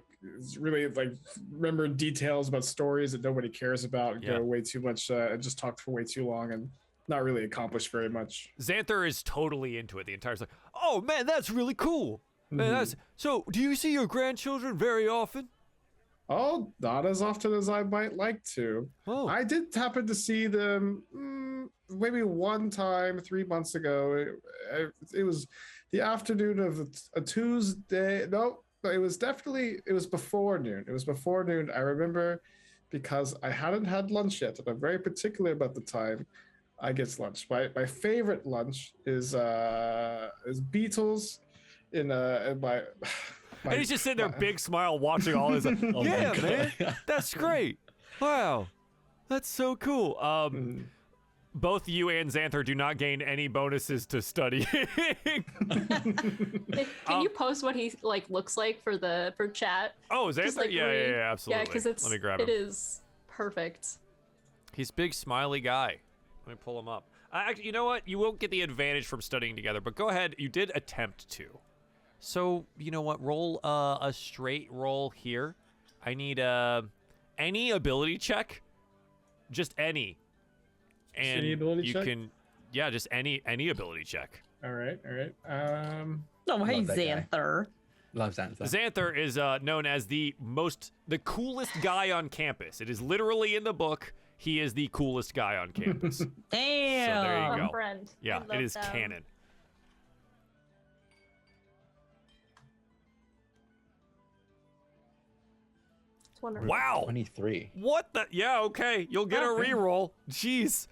really like remember details about stories that nobody cares about, Yeah. go way too much and just talk for way too long and not really accomplish very much. Xanther is totally into it. The entire like, oh man, that's really cool. Man, that's so. Do you see your grandchildren very often? Oh, not as often as I might like to. Oh, I did happen to see them maybe one time 3 months ago. It was the afternoon of a Tuesday. No, it was before noon. It was before noon. I remember because I hadn't had lunch yet, and I'm very particular about the time I get lunch. My favorite lunch is beetles in my. and he's just sitting there, big smile, watching all this. Like, Oh my yeah, God. man, that's great. Wow, that's so cool. Both you and Xanther do not gain any bonuses to studying. Can you post what he like looks like for chat? Oh, Just, Xanther? like, Yeah, really- absolutely. Yeah, because Let me grab him. it is perfect. He's big, smiley guy. Let me pull him up. Actually, you know what? You won't get the advantage from studying together, but go ahead. You did attempt to. So, you know what? Roll a straight roll here. I need any ability check just any. And any ability you check? can, yeah, just any ability check. All right. Oh, hey, Love that guy. Xanther. Love Xanther. Xanther is known as the coolest guy on campus. It is literally in the book. He is the coolest guy on campus. Damn. So there you Fun go. friend. Yeah, I it love is them. canon. It's wonderful. Wow. 23. What the? Yeah, okay. You'll get a reroll. Jeez.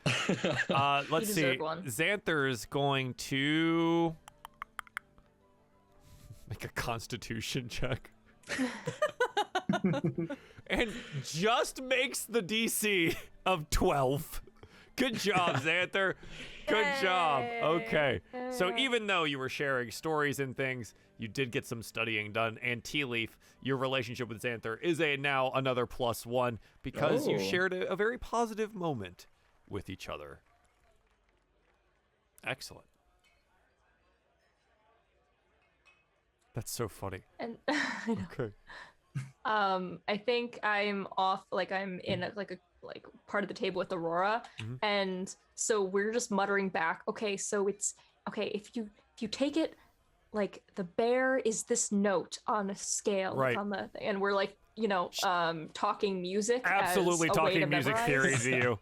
Let's You see. deserve one. Xanther is going to make a constitution check. And just makes the DC of 12. Good job, Xanther. Good job. Okay. So even though you were sharing stories and things, you did get some studying done. And Tea Leaf, your relationship with Xanther is now another +1 because you Oh. shared a very positive moment with each other. Excellent. That's so funny. And I know. Okay. I think I'm off, like I'm in a part of the table with Aurora, Mhm. and so we're just muttering back. Okay, so it's okay if you take it, like the bear is this note on a scale, Right. on the, and we're like talking music, Absolutely as a way to talking music memorize. theory to you.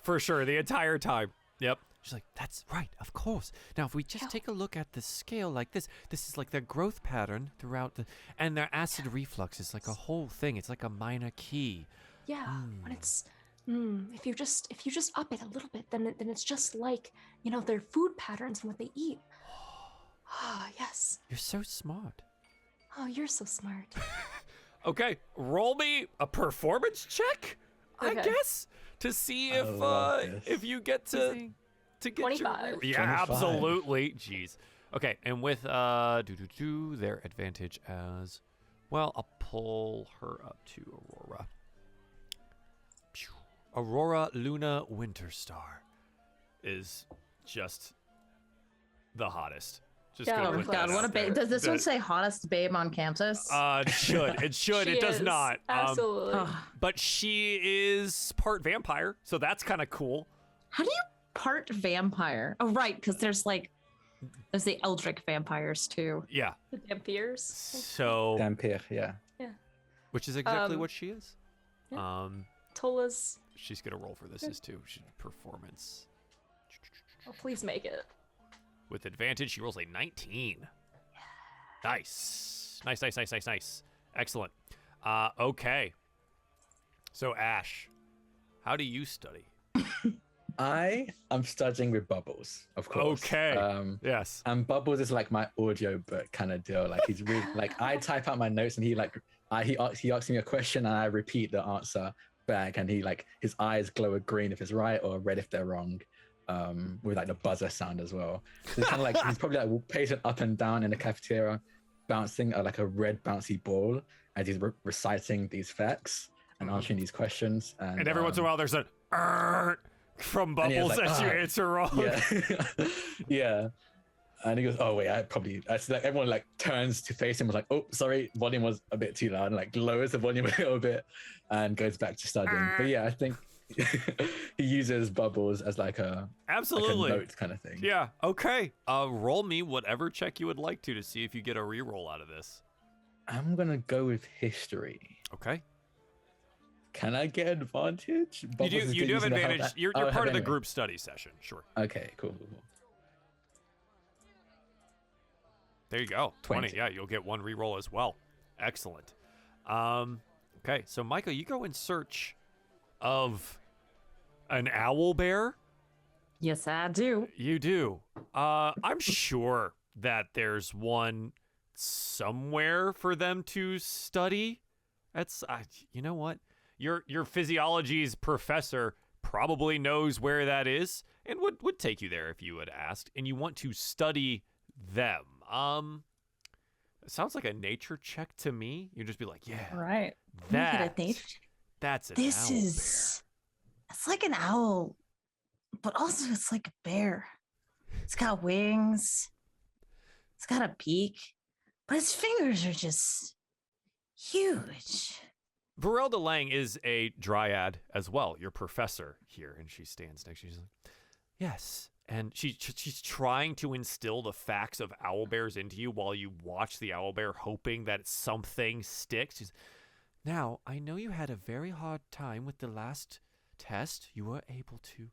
For sure, the entire time. Yep. She's like, that's right, of course. Now, if we just take a look at the scale like this is like their growth pattern throughout and their acid reflux is like a whole thing. It's like a minor key. Yeah, when it's if you just up it a little bit, then it's just like their food patterns and what they eat. Ah, yes. You're so smart. Oh, you're so smart. Okay, roll me a performance check, I Okay. guess, to see I love this. if you get to get 25. Yeah, 25. absolutely. Jeez. Okay, and with their advantage as well, I'll pull her up to Aurora. Phew. Aurora Luna Winterstar is just the hottest. Just Yeah, gonna oh put my that God, what a out there. babe. Does this one That- say hottest babe on campus? It should. It should. She It does is, not. Absolutely. Ugh. But she is part vampire, so that's kind of cool. How do you part vampire? Oh, right, because there's the Eldritch vampires too. Yeah. The Dampiers. So, Dampier, yeah. which is exactly Um, what she is. yeah. Tola's. She's gonna roll for this is too. She performance Oh, please make it. with advantage. She rolls a 19. Nice. Nice. Excellent. Okay. So Ash, how do you study? I am studying with Bubbles, of course. Okay. Yes. And Bubbles is like my audio book kind of deal. Like he's really like I type out my notes and he asks me a question and I repeat the answer back and he like his eyes glow a green if it's right or red if they're wrong. With like the buzzer sound as well. So it's kind of like he's probably like pacing up and down in the cafeteria, bouncing like a red bouncy ball as he's reciting these facts and answering these questions. And And every once in a while, there's a from and he was Bubbles like, as you "Ah." answer wrong. Yeah. Yeah. And he goes, oh wait, it's like everyone like turns to face him, was like, oh sorry, volume was a bit too loud, and like lowers the volume a little bit and goes back to studying. But yeah, I think he uses Bubbles as like a Absolutely. note kind of thing. Yeah. Okay. Roll me whatever check you would like to see if you get a reroll out of this. I'm gonna go with history. Okay. Can I get advantage? You Bubbles do. is You do have using the help advantage. that- You're Oh, I have part of the anyway. group study session. Sure. Okay, cool. There you go. 20. 20. Yeah, you'll get one reroll as well. Excellent. Okay, so Micah, you go in search of an owl bear. Yes, I do. You do. I'm sure that there's one somewhere for them to study. That's you know what? Your physiologies professor probably knows where that is and would take you there if you had asked, and you want to study them. It sounds like a nature check to me. You'd just be like, yeah, All right. that's an This owl is. It's like an owl, but also it's like a bear. It's got wings. It's got a beak, but its fingers are just huge. Varelda Lang is a dryad as well, your professor here, and she stands next to you. She's like, yes. And she's trying to instill the facts of owlbears into you while you watch the owlbear, hoping that something sticks. Now, I know you had a very hard time with the last test. You were able to,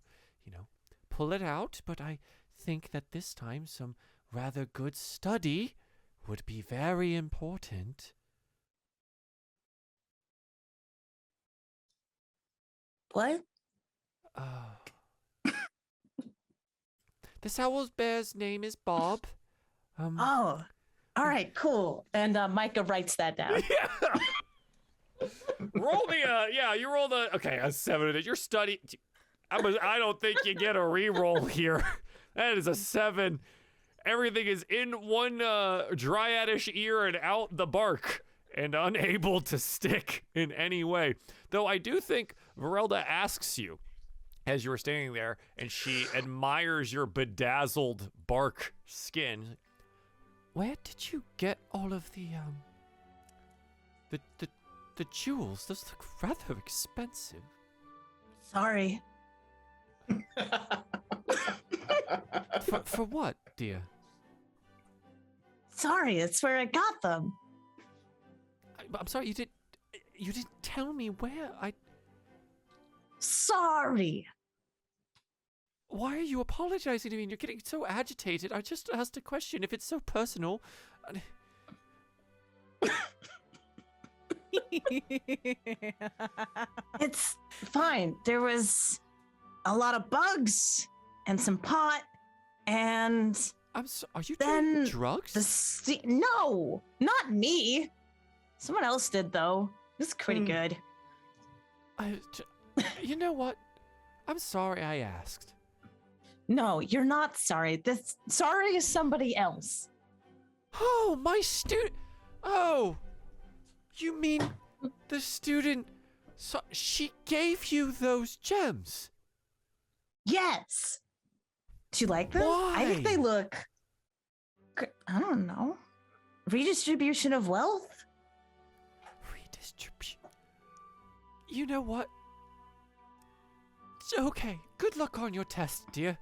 pull it out, but I think that this time some rather good study would be very important. What? This owlbear's name is Bob. Oh, all right, cool. And Micah writes that down. Yeah. Roll me you roll a 7. Your study, I don't think you get a reroll here. That is a 7. Everything is in one dryadish ear and out the bark and unable to stick in any way. Though I do think Varelda asks you as you were standing there, and she admires your bedazzled bark skin. Where did you get all of the jewels? Those look rather expensive. Sorry. For what, dear? Sorry, it's where I got them. I'm sorry, you didn't tell me where. Sorry. Why are you apologizing to me? And you're getting so agitated. I just asked a question. If it's so personal. It's fine. There was a lot of bugs and some pot and Are you then doing drugs? No, not me. Someone else did though. It was pretty good. You know what? I'm sorry I asked. No, you're not sorry. Sorry is somebody else. Oh, my student. Oh, you mean the student? So she gave you those gems. Yes. Do you like them? Why? I think they look. I don't know. Redistribution of wealth? Redistribution. You know what? Okay, good luck on your test, dear.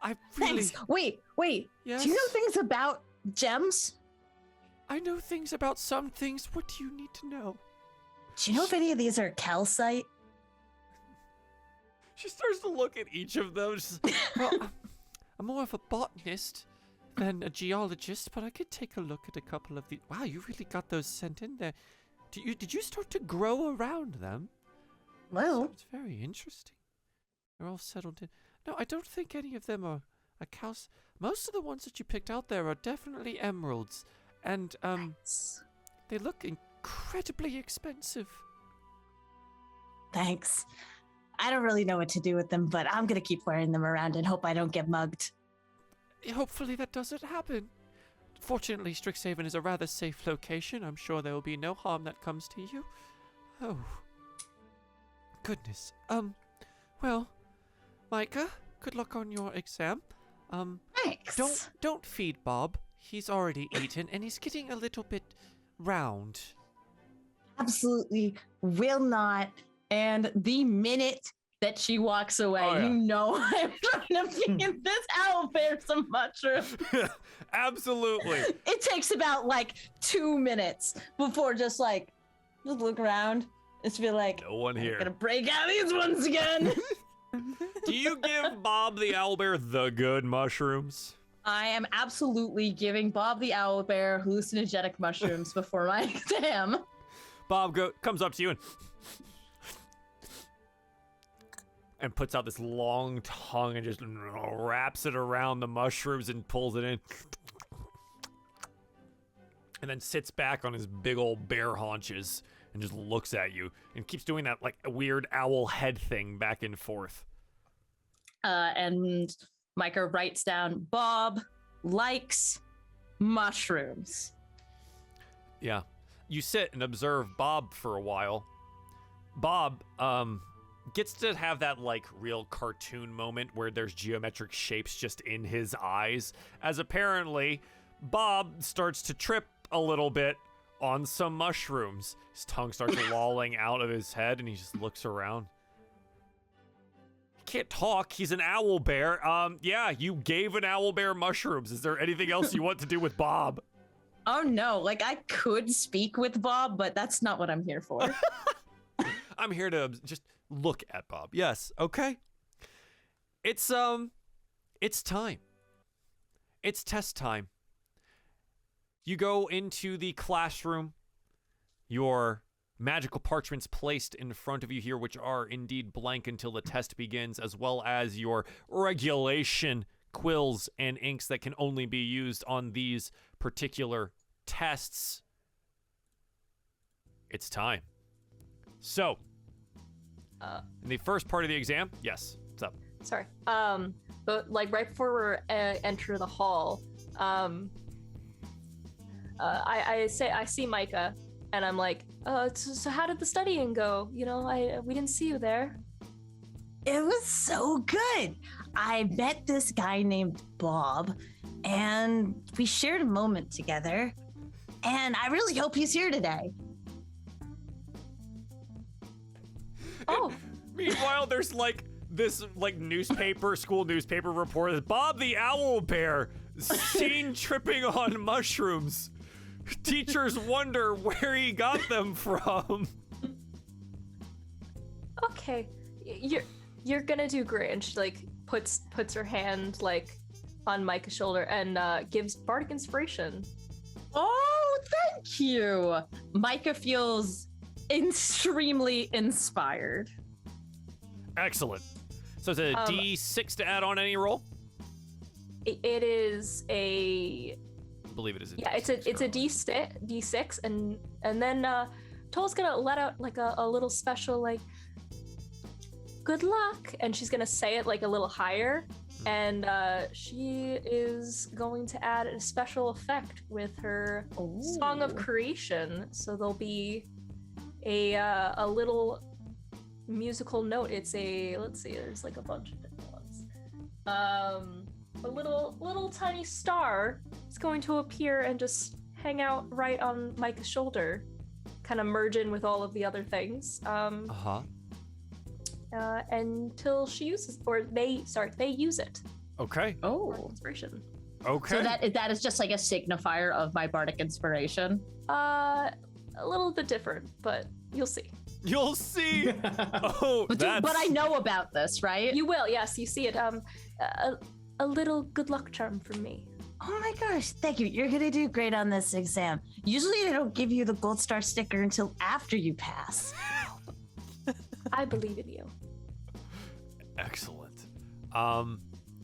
I really... Thanks. Wait. Yes? Do you know things about gems? I know things about some things. What do you need to know? Do you know if any of these are calcite? She starts to look at each of them. Well, I'm more of a botanist than a geologist, but I could take a look at a couple of these. Wow, you really got those sent in there. Did you start to grow around them? Well, It's very interesting. They're all settled in. No, I don't think any of them are calc. Most of the ones that you picked out there are definitely emeralds, and they look incredibly expensive. thanks. I don't really know what to do with them, but I'm gonna keep wearing them around and hope I don't get mugged. Hopefully that doesn't happen. Fortunately, Strixhaven is a rather safe location. I'm sure there will be no harm that comes to you. Oh, goodness. Well, Micah, good luck on your exam. Thanks. Don't feed Bob. He's already eaten, and he's getting a little bit round. Absolutely will not. And the minute that she walks away, Oh, yeah. you know I'm trying to feed this owlbear some mushrooms. Absolutely. It takes about 2 minutes before just look around. Just be like, No one I'm here. gonna break out these ones again. Do you give Bob the owlbear the good mushrooms? I am absolutely giving Bob the owlbear hallucinogenic mushrooms before my exam. Bob comes up to you and puts out this long tongue and just wraps it around the mushrooms and pulls it in. And then sits back on his big old bear haunches and just looks at you and keeps doing that weird owl head thing back and forth. And Micah writes down, Bob likes mushrooms. Yeah. You sit and observe Bob for a while. Bob, gets to have that real cartoon moment where there's geometric shapes just in his eyes, as apparently Bob starts to trip a little bit on some mushrooms. His tongue starts lolling out of his head, and he just looks around. He can't talk. He's an owl bear. Yeah, you gave an owl bear mushrooms. Is there anything else you want to do with Bob? Oh no, like I could speak with Bob, but that's not what I'm here for. I'm here to just look at Bob. Yes, okay. It's time. It's test time. You go into the classroom. Your magical parchments placed in front of you here, which are indeed blank until the test begins, as well as your regulation quills and inks that can only be used on these particular tests. It's time. So, in the first part of the exam, yes, what's up? Sorry. But like right before we enter the hall, I see Micah, and I'm like, so how did the studying go? You know, we didn't see you there. It was so good. I met this guy named Bob, and we shared a moment together. And I really hope he's here today. Oh. Meanwhile, there's this school newspaper report that Bob the owl bear seen tripping on mushrooms. Teachers wonder where he got them from. Okay, you're gonna do great. And she puts her hand on Micah's shoulder and gives bardic inspiration. Oh, thank you. Micah feels extremely inspired. Excellent. So it's a D6 to add on any roll? It is a... I believe it is a yeah, D6 it's a D6, and then Toll's gonna let out a little special good luck, and she's gonna say it a little higher, and she is going to add a special effect with her Song of Creation. So there'll be a little musical note. It's let's see, there's a bunch of different ones. A little tiny star is going to appear and just hang out right on Micah's shoulder, kind of merge in with all of the other things. Until she uses, or they use it. Okay. Bardic inspiration. Okay. So that is just like a signifier of my bardic inspiration. A little bit different, but you'll see. You'll see. But I know about this, right? You will, yes. You see it. A little good luck charm from me. Oh my gosh, thank you. You're gonna do great on this exam. Usually they don't give you the gold star sticker until after you pass. I believe in you. Excellent.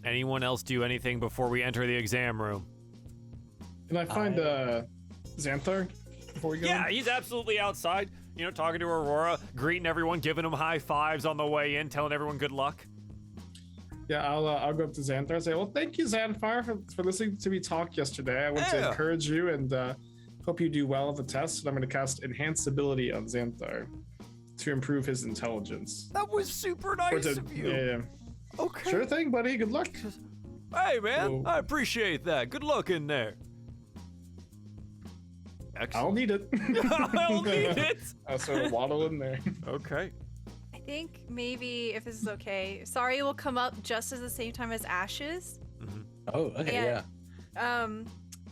Anyone else do anything before we enter the exam room? Can I find Xanthar before we go? Yeah, he's absolutely outside, talking to Aurora, greeting everyone, giving them high fives on the way in, telling everyone good luck. Yeah, I'll go up to Xanthar and say, well, thank you, Xanthar, for listening to me talk yesterday. I want to encourage you and hope you do well at the test. And I'm going to cast Enhanced Ability on Xanthar to improve his intelligence. That was super nice of you. Yeah. Okay. Sure thing, buddy. Good luck. Hey, man. Whoa. I appreciate that. Good luck in there. Excellent. I'll need it. I'll need it. I'll sort of waddle in there. Okay. I think maybe, if this is okay, Sorry will come up just at the same time as Ashes. Mm-hmm. Oh, okay,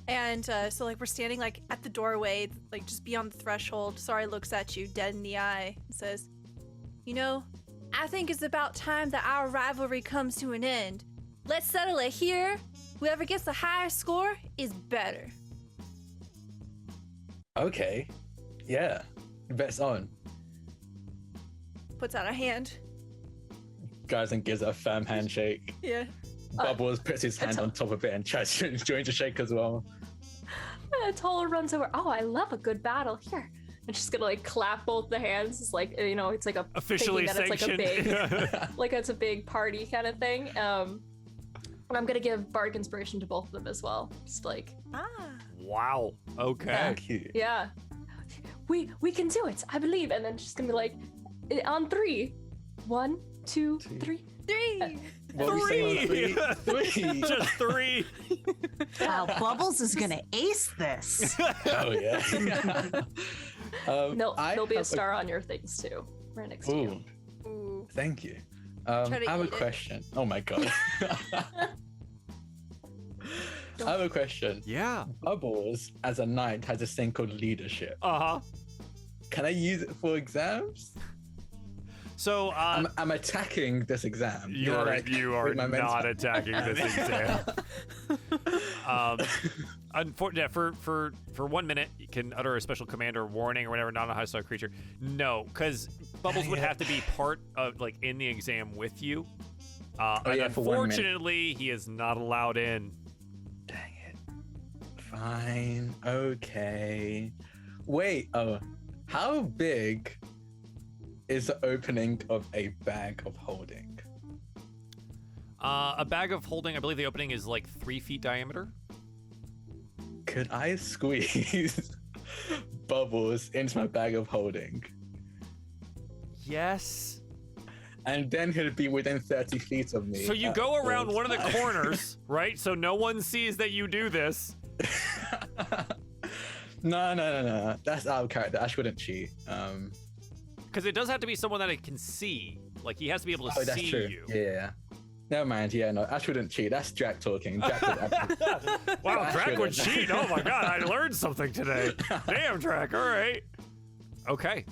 And so we're standing at the doorway, just beyond the threshold. Sorry looks at you dead in the eye and says, I think it's about time that our rivalry comes to an end. Let's settle it here. Whoever gets the higher score is better. Okay. Yeah. Bet's on. Puts out a hand. Guys and gives a firm handshake. Yeah. Bubbles puts his hand on top of it and tries to join to shake as well. Tola runs over. Oh, I love a good battle. Here. And she's gonna clap both the hands. It's it's a officially that sanctioned. It's a big, it's a big party kind of thing. And I'm gonna give bardic inspiration to both of them as well. Just Wow. Okay. Thank you. yeah, we can do it. I believe. And then she's gonna be on 3. 1, 2, 3. 3. What were we saying on three? Just 3. Wow, Bubbles is gonna ace this. Oh yeah. There'll be a star on your things too, right next to you. Ooh. Thank you. Try to I have a eat it. question. Oh my god. I have a question. Yeah. Bubbles, as a knight, has this thing called leadership. Uh-huh. Can I use it for exams? So, I'm attacking this exam. you are with my mental- not attacking this exam. Unfortunately, for 1 minute, you can utter a special command or warning or whatever, not a hostile creature. No, because Bubbles would have to be part of, like, in the exam with you. And yeah, for 1 minute. unfortunately, he is not allowed in. Dang it. Fine. Okay. Wait. Oh, how big is the opening of a bag of holding? A bag of holding, I believe the opening is like 3 feet diameter. Could I squeeze Bubbles into my bag of holding? Yes. And then he'll be within 30 feet of me. So you at go all around one of the times. corners, right? So no one sees that you do this. No. That's out of character. Ash wouldn't cheat. Because it does have to be someone that it can see. Like, he has to be able to Oh, that's see true. you. Yeah. Never mind. Yeah, no. Ash wouldn't cheat. That's Jack talking. Jack would Wow, Ash Drac would wouldn't. cheat. Oh my god, I learned something today. Damn, Drac. All right. Okay.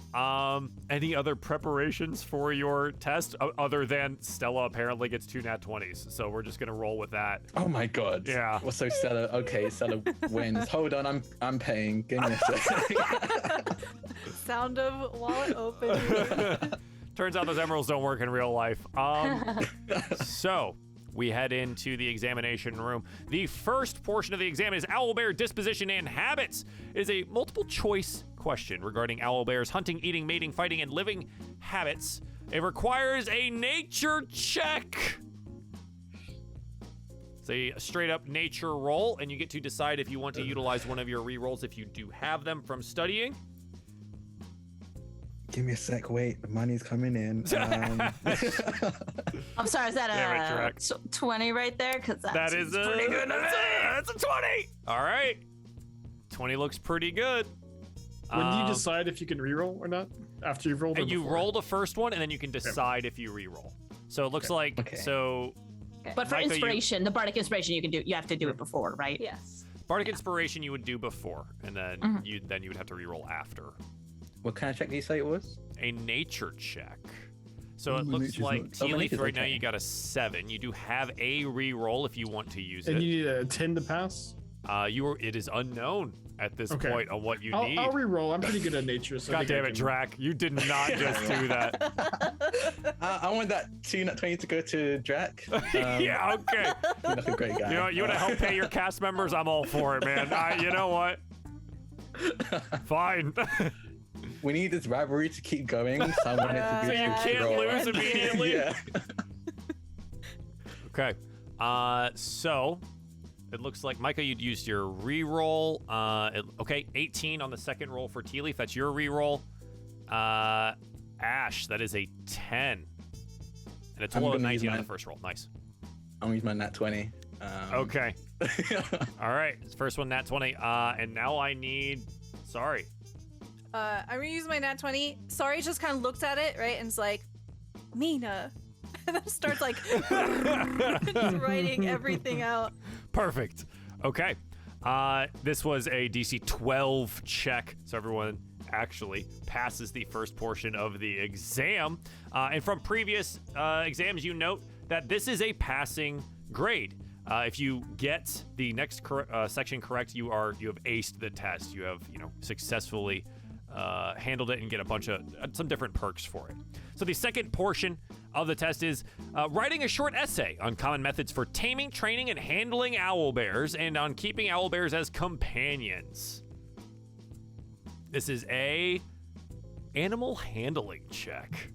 Any other preparations for your test other than Stella apparently gets 2 nat 20s, so we're just gonna roll with that. Oh my god. Yeah. Well, so Stella. Okay, Stella wins. Hold on, I'm paying. Give me a second. Sound of wallet open. Turns out those emeralds don't work in real life. So we head into the examination room. The first portion of the exam is owlbear disposition and habits. It is a multiple choice question regarding owlbear's hunting, eating, mating, fighting, and living habits. It requires a nature check. It's a straight up nature roll, and you get to decide if you want to utilize one of your rerolls if you do have them from studying. Give me a sec. Wait, the money's coming in. I'm sorry, is that Damn it, a Drac. 20 right there? Because That is pretty good. That's a 20. All right. 20 looks pretty good. When do you decide if you can reroll or not? After you've rolled, or And you before? roll the first one, and then you can decide if you re-roll. So it looks like Okay. so. But for Micah, you- inspiration, the bardic inspiration, you have to do it before, right? Yes. Bardic Inspiration you would do before, and then you would have to re-roll after. What kind of check did you say it was? A nature check. So it Ooh, looks nature's like not- oh, Tea Leaf nature's right now okay. you got a 7. You do have a re-roll if you want to use And it. you need a 10 to pass. It is unknown at this Okay. point on what you I'll need. reroll. I'm pretty good at nature. So I God think I damn it, can- Drac! You did not just do that. I want that 2 nat 20 to go to Drac. Yeah, okay. You're like a great guy. You know, you want to help pay your cast members? I'm all for it, man. You know what? Fine. We need this rivalry to keep going. So I want it to be So a you good can't roll. lose immediately? Yeah. Okay. So it looks like Micah, you'd used your re-roll. Okay, 18 on the second roll for Tea Leaf. That's your re-roll. Ash, that is a 10. And a total of gonna use 19 on mine. the first roll. Nice. I'm gonna use my nat 20. Okay. All right. First one, nat 20. And now I need. Sorry. I'm gonna use my nat 20. Sorry, just kind of looks at it, right? And it's like, Mina. And then starts like just writing everything out. Perfect. Okay. This was a DC 12 check, so everyone actually passes the first portion of the exam. And from previous exams, you note that this is a passing grade. If you get the next section correct, you have aced the test. You have successfully handled it and get a bunch of some different perks for it. So the second portion of the test is writing a short essay on common methods for taming, training, and handling owlbears, and on keeping owlbears as companions. This is a animal handling check.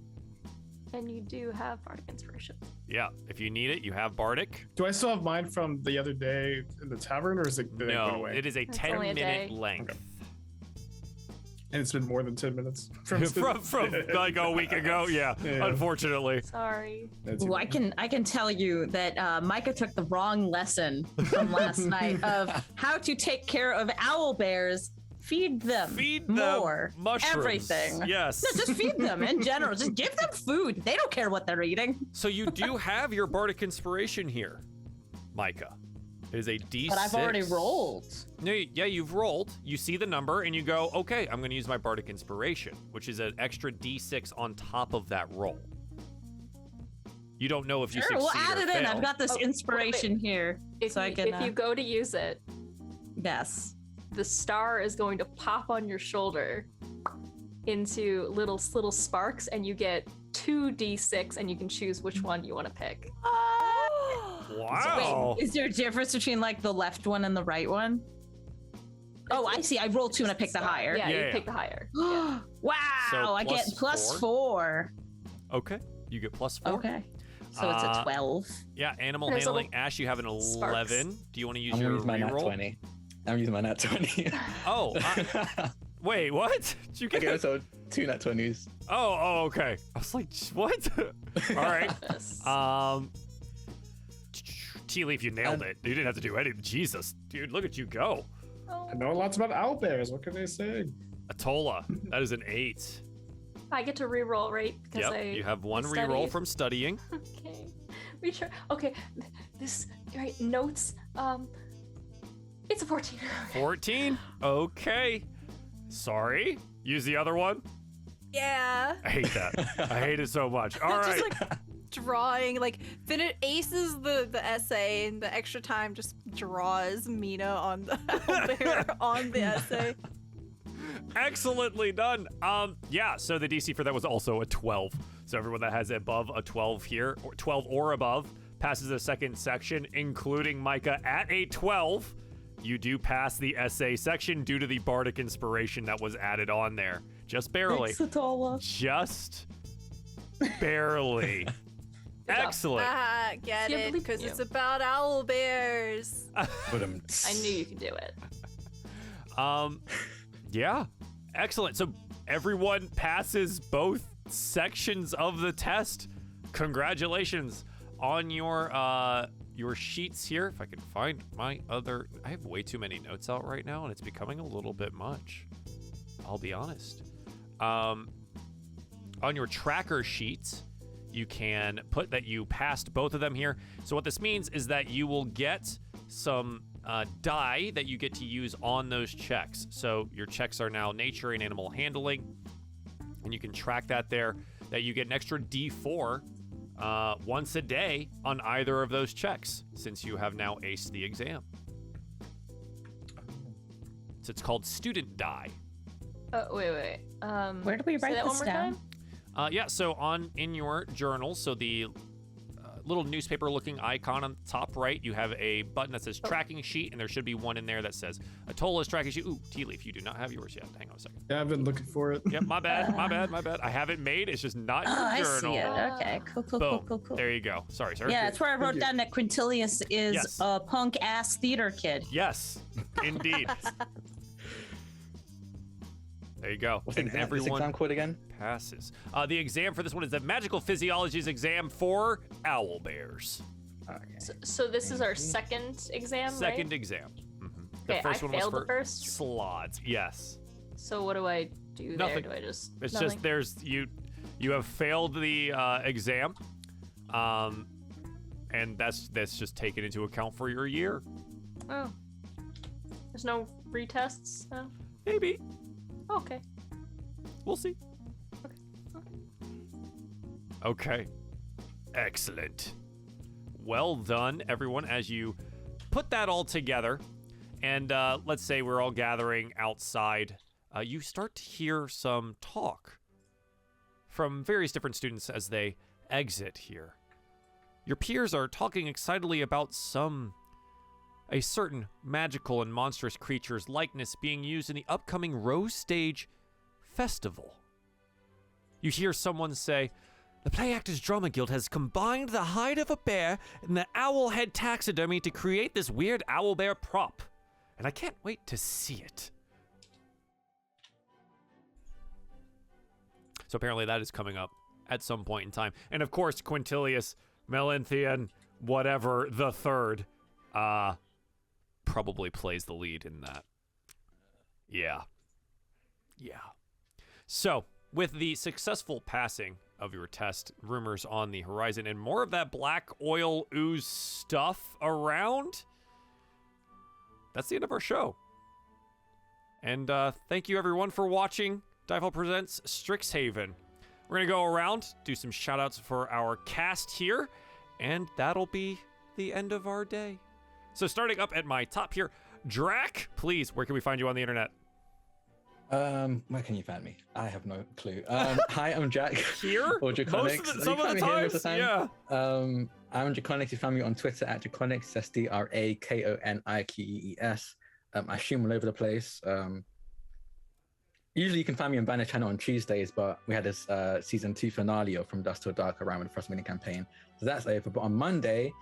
And you do have bardic inspiration. Yeah, if you need it, you have Bardic. Do I still have mine from the other day in the tavern, or is it did it go No, away? it is a It's only a 10-minute day. length. And it's been more than 10 minutes from like a week ago. Yeah, unfortunately. Sorry. Ooh, I can tell you that Micah took the wrong lesson from last night of how to take care of owl bears. Feed them more. Mushrooms. Everything. Yes. No, just feed them in general. Just give them food. They don't care what they're eating. So you do have your Bardic Inspiration here, Micah. It is a D6. But I've already rolled. No, yeah, you've rolled. You see the number and you go, okay, I'm going to use my Bardic Inspiration, which is an extra D6 on top of that roll. You don't know if you succeed we'll add or it in. fail. I've got this inspiration here. If you go to use it, yes, the star is going to pop on your shoulder into little sparks, and you get 2d6, and you can choose which one you want to pick. Wow. Wait, is there a difference between like the left one and the right one? Oh, I see. I roll 2 and I pick the higher. Yeah, you pick the higher. Wow, So I get plus 4. Okay, you get plus 4. Okay. So it's a 12. Yeah, animal There's handling. Ash, you have an 11. sparks. Do you want to use I'm your gonna use my nat reroll? 20. I'm using my nat 20. Oh, wait, what? Did you get Okay, so 2 nat 20s. Oh, okay. I was like, what? All right. Tea Leaf, you nailed it. You didn't have to do anything. Jesus, dude, look at you go. I know lots about owlbears. What can they say? Atola, that is an 8. I get to reroll, right? Because Yep, you have one studied. reroll from studying. Okay. We try. Okay. This right notes. It's a 14. 14? Okay. Sorry. Use the other one. Yeah. I hate that. I hate it so much. All right. Just like drawing, like aces the essay, and the extra time just draws Mina on the owlbear on the essay. Excellently done. Yeah, so the DC for that was also a 12. So everyone that has above a 12 here, or 12 or above, passes the second section, including Micah at a 12. You do pass the essay section due to the Bardic Inspiration that was added on there. Just barely. Thanks, Atola. Just barely. Excellent. Get Can't it, believe because you. it's about owlbears. I knew you could do it. Yeah. Excellent. So everyone passes both sections of the test. Congratulations on your sheets here. If I can find my other, I have way too many notes out right now, and it's becoming a little bit much. I'll be honest. On your tracker sheets, you can put that you passed both of them here. So what this means is that you will get some die that you get to use on those checks. So your checks are now nature and animal handling, and you can track that there, that you get an extra D4 once a day on either of those checks, since you have now aced the exam. So it's called student die. Oh, wait. Where do we say write that this one more down? time? Yeah, so in your journal, so the little newspaper-looking icon on the top right, you have a button that says tracking sheet, and there should be one in there that says Atola's tracking sheet. Ooh, Tea Leaf, you do not have yours yet. Hang on a second. Yeah, I've been looking for it. Yep, my bad. I have it made. It's just not in your I journal. see it. Okay, cool. Boom. There you go. Sorry, sir. Yeah, that's where I wrote down that Quintilius is Yes. a punk-ass theater kid. Yes, indeed. There you go. What's And this everyone exam called again? passes. The exam for this one is the Magical Physiologies exam for owl bears. Okay. So this is our second exam, Second right? exam. The Okay, first I one was failed the for first. slots. Yes. So what do I do Nothing. there? Do I just? It's nothing? just there's you have failed the exam, and that's just taken into account for your year. Oh. There's no retests. No. Maybe. Oh, okay. We'll see. Okay. Excellent. Well done, everyone, as you put that all together. And let's say we're all gathering outside. You start to hear some talk from various different students as they exit here. Your peers are talking excitedly about a certain magical and monstrous creature's likeness being used in the upcoming Rose Stage Festival. You hear someone say, "The Play Actors Drama Guild has combined the hide of a bear and the owl head taxidermy to create this weird owl bear prop, and I can't wait to see it." So apparently that is coming up at some point in time. And of course, Quintilius Melanthian, whatever, the third, probably plays the lead in that. Yeah. So, with the successful passing of your test, rumors on the horizon, and more of that black oil ooze stuff around, that's the end of our show. And thank you everyone for watching DieFall Presents Strixhaven. We're going to go around, do some shout-outs for our cast here, and that'll be the end of our day. So starting up at my top here, Drac, please, where can we find you on the internet? Where can you find me? I have no clue. Hi, I'm Jack. Here? Or Draconics. Some of the times, yeah. I'm Draconics. You find me on Twitter at Draconics. That's DRAKONIQEES. I stream all over the place. Usually you can find me on Banner Channel on Tuesdays, but we had this season 2 finale of From Dusk Till Dark around with the first mini campaign. So that's over. But on Wednesday,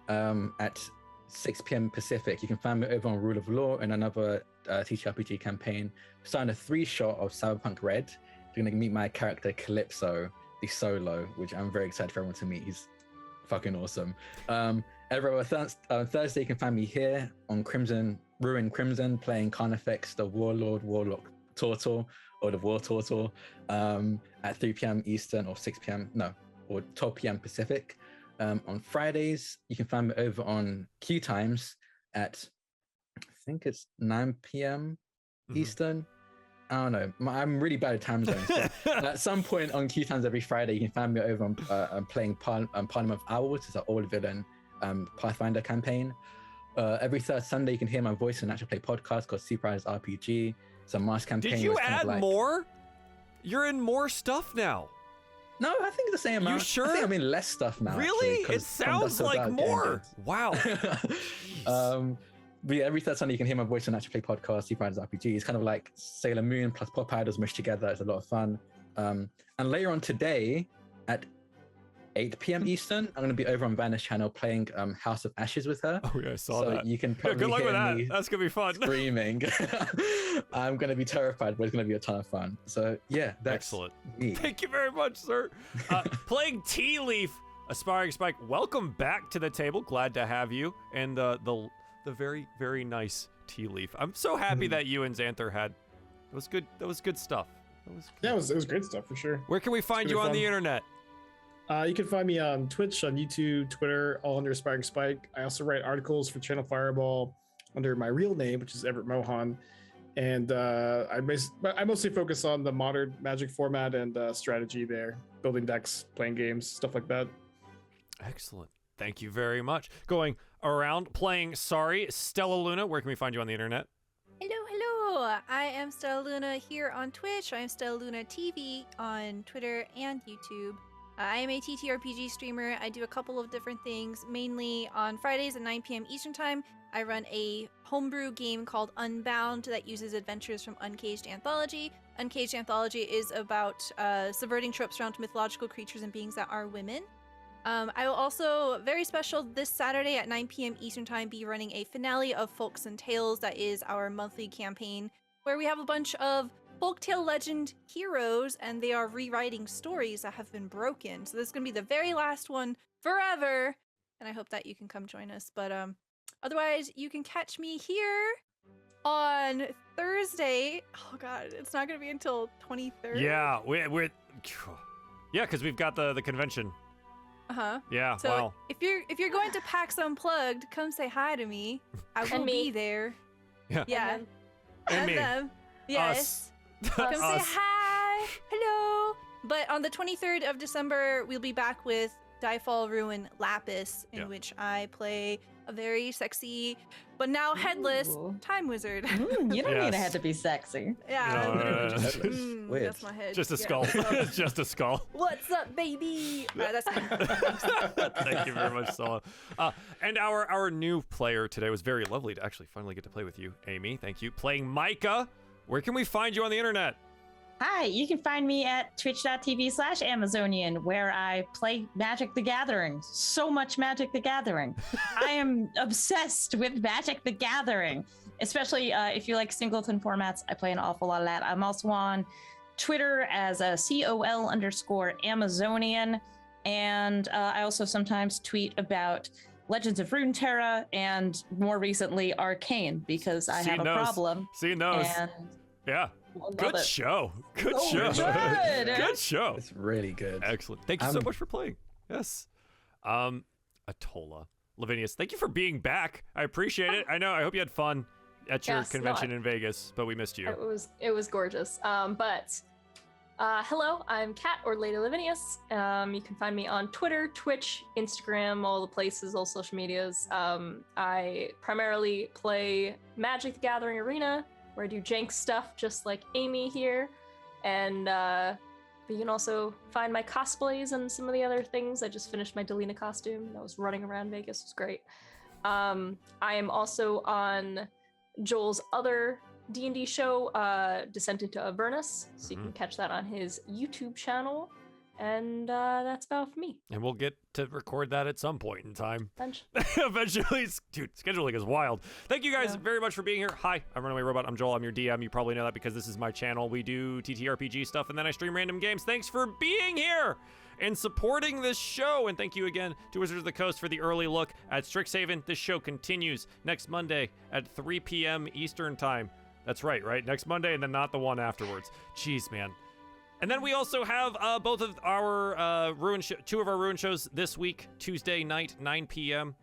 at 6 p.m. Pacific, you can find me over on Rule of Law and another TTRPG campaign. We're starting a 3-shot of Cyberpunk Red. You're going to meet my character Calypso, the Solo, which I'm very excited for everyone to meet. He's fucking awesome. Every Thursday, you can find me here on Ruin Crimson, playing Carnifex, the Warlock Turtle, or the War Turtle, at 3 p.m. Eastern or 12 p.m. Pacific. On Fridays, you can find me over on Q Times at, I think it's 9 p.m. Eastern. I don't know. I'm really bad at time zones. But at some point on Q Times every Friday, you can find me over on playing Parliament of Owls. It's an all-villain Pathfinder campaign. Every third Sunday, you can hear my voice in an actual play podcast called Supervised RPG. It's a mass campaign. Did you add more? You're in more stuff now. No, I think the same amount. You sure? I think I'm in less stuff now. Really? Actually, it sounds like more. Wow. But yeah, every third Sunday you can hear my voice on Actually Play Podcast, Supervised RPG. It's kind of like Sailor Moon plus Pop Idols mushed together. It's a lot of fun. And later on today at 8 p.m. Eastern, I'm going to be over on Vanna's channel playing House of Ashes with her. Oh yeah, I saw so that. You can probably good luck hear with that. me That's going to be fun. Screaming. I'm going to be terrified, but it's going to be a ton of fun. So yeah, that's excellent. Me. Thank you very much, sir. Playing Tea Leaf, Aspiring Spike. Welcome back to the table. Glad to have you. And the very, very nice Tea Leaf. I'm so happy that you and Xanther had. It was good. That was good stuff. Yeah, it was great stuff for sure. Where can we find you on the internet? You can find me on Twitch, on YouTube, Twitter, all under Aspiring Spike. I also write articles for Channel Fireball under my real name, which is Everett Mohan. And I mostly focus on the modern Magic format and strategy there, building decks, playing games, stuff like that. Excellent. Thank you very much. Going around playing Stella Luna. Where can we find you on the internet? Hello. I am Stella Luna here on Twitch. I am Stella Luna TV on Twitter and YouTube. I am a TTRPG streamer. I do a couple of different things. Mainly on Fridays at 9 p.m. Eastern Time, I run a homebrew game called Unbound that uses adventures from Uncaged Anthology. Uncaged Anthology is about subverting tropes around mythological creatures and beings that are women. I will also, very special, this Saturday at 9 p.m. Eastern Time, be running a finale of Folks and Tales. That is our monthly campaign where we have a bunch of folktale legend heroes and they are rewriting stories that have been broken. So this is going to be the very last one forever. And I hope that you can come join us. But otherwise, you can catch me here on Thursday. Oh God, it's not going to be until 23rd. Yeah, because we've got the convention. Yeah. So wow. if you're going to PAX Unplugged, come say hi to me. I will be there. Yeah. Yeah. And me. Them. Yes. Come say hi. Hello. But on the 23rd of December, we'll be back with DieFall Ruin Lapis, in which I play a very sexy, but now headless Time Wizard. You don't need a head to be sexy. Yeah. That's my head. Just a skull. It's just a skull. What's up, baby? That's me. Thank you very much, Stella. And our new player today was very lovely to actually finally get to play with you, Amy. Thank you. Playing Micah. Where can we find you on the internet? Hi, you can find me at twitch.tv/Amazonian, where I play Magic the Gathering. So much Magic the Gathering. I am obsessed with Magic the Gathering, especially if you like singleton formats. I play an awful lot of that. I'm also on Twitter as a COL_Amazonian. And I also sometimes tweet about Legends of Runeterra and more recently Arcane because I have a problem. See those. And Yeah. Good show. Good Oh, show. good. Good show. It's really good. Excellent. Thank you so much for playing. Yes. Atola. Lavinius, thank you for being back. I appreciate it. I hope you had fun at your convention in Vegas, but we missed you. It was gorgeous. Hello, I'm Kat or Lady Lavinius. You can find me on Twitter, Twitch, Instagram, all the places, all social medias. I primarily play Magic the Gathering Arena, where I do jank stuff just like Amy here. And but you can also find my cosplays and some of the other things. I just finished my Delina costume and I was running around Vegas. It was great. I am also on Joel's other D&D show, Descent into Avernus, so you can catch that on his YouTube channel. And that's about for me. And we'll get to record that at some point in time. Eventually. Dude, scheduling is wild. Thank you guys very much for being here. Hi, I'm Runaway Robot. I'm Joel. I'm your DM. You probably know that because this is my channel. We do TTRPG stuff, and then I stream random games. Thanks for being here and supporting this show. And thank you again to Wizards of the Coast for the early look at Strixhaven. This show continues next Monday at 3 p.m. Eastern Time. That's right? Next Monday, and then not the one afterwards. Jeez, man. And then we also have both of our two of our Ruin shows this week, Tuesday night, 9 p.m.,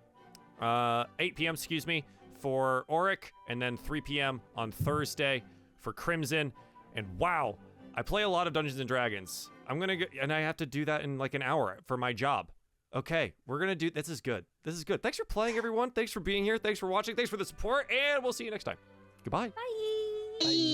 8 p.m., excuse me, for Auric, and then 3 p.m. on Thursday for Crimson. And wow, I play a lot of Dungeons & Dragons. And I have to do that in like an hour for my job. Okay, this is good. This is good. Thanks for playing, everyone. Thanks for being here. Thanks for watching. Thanks for the support, and we'll see you next time. Goodbye. Bye. Bye.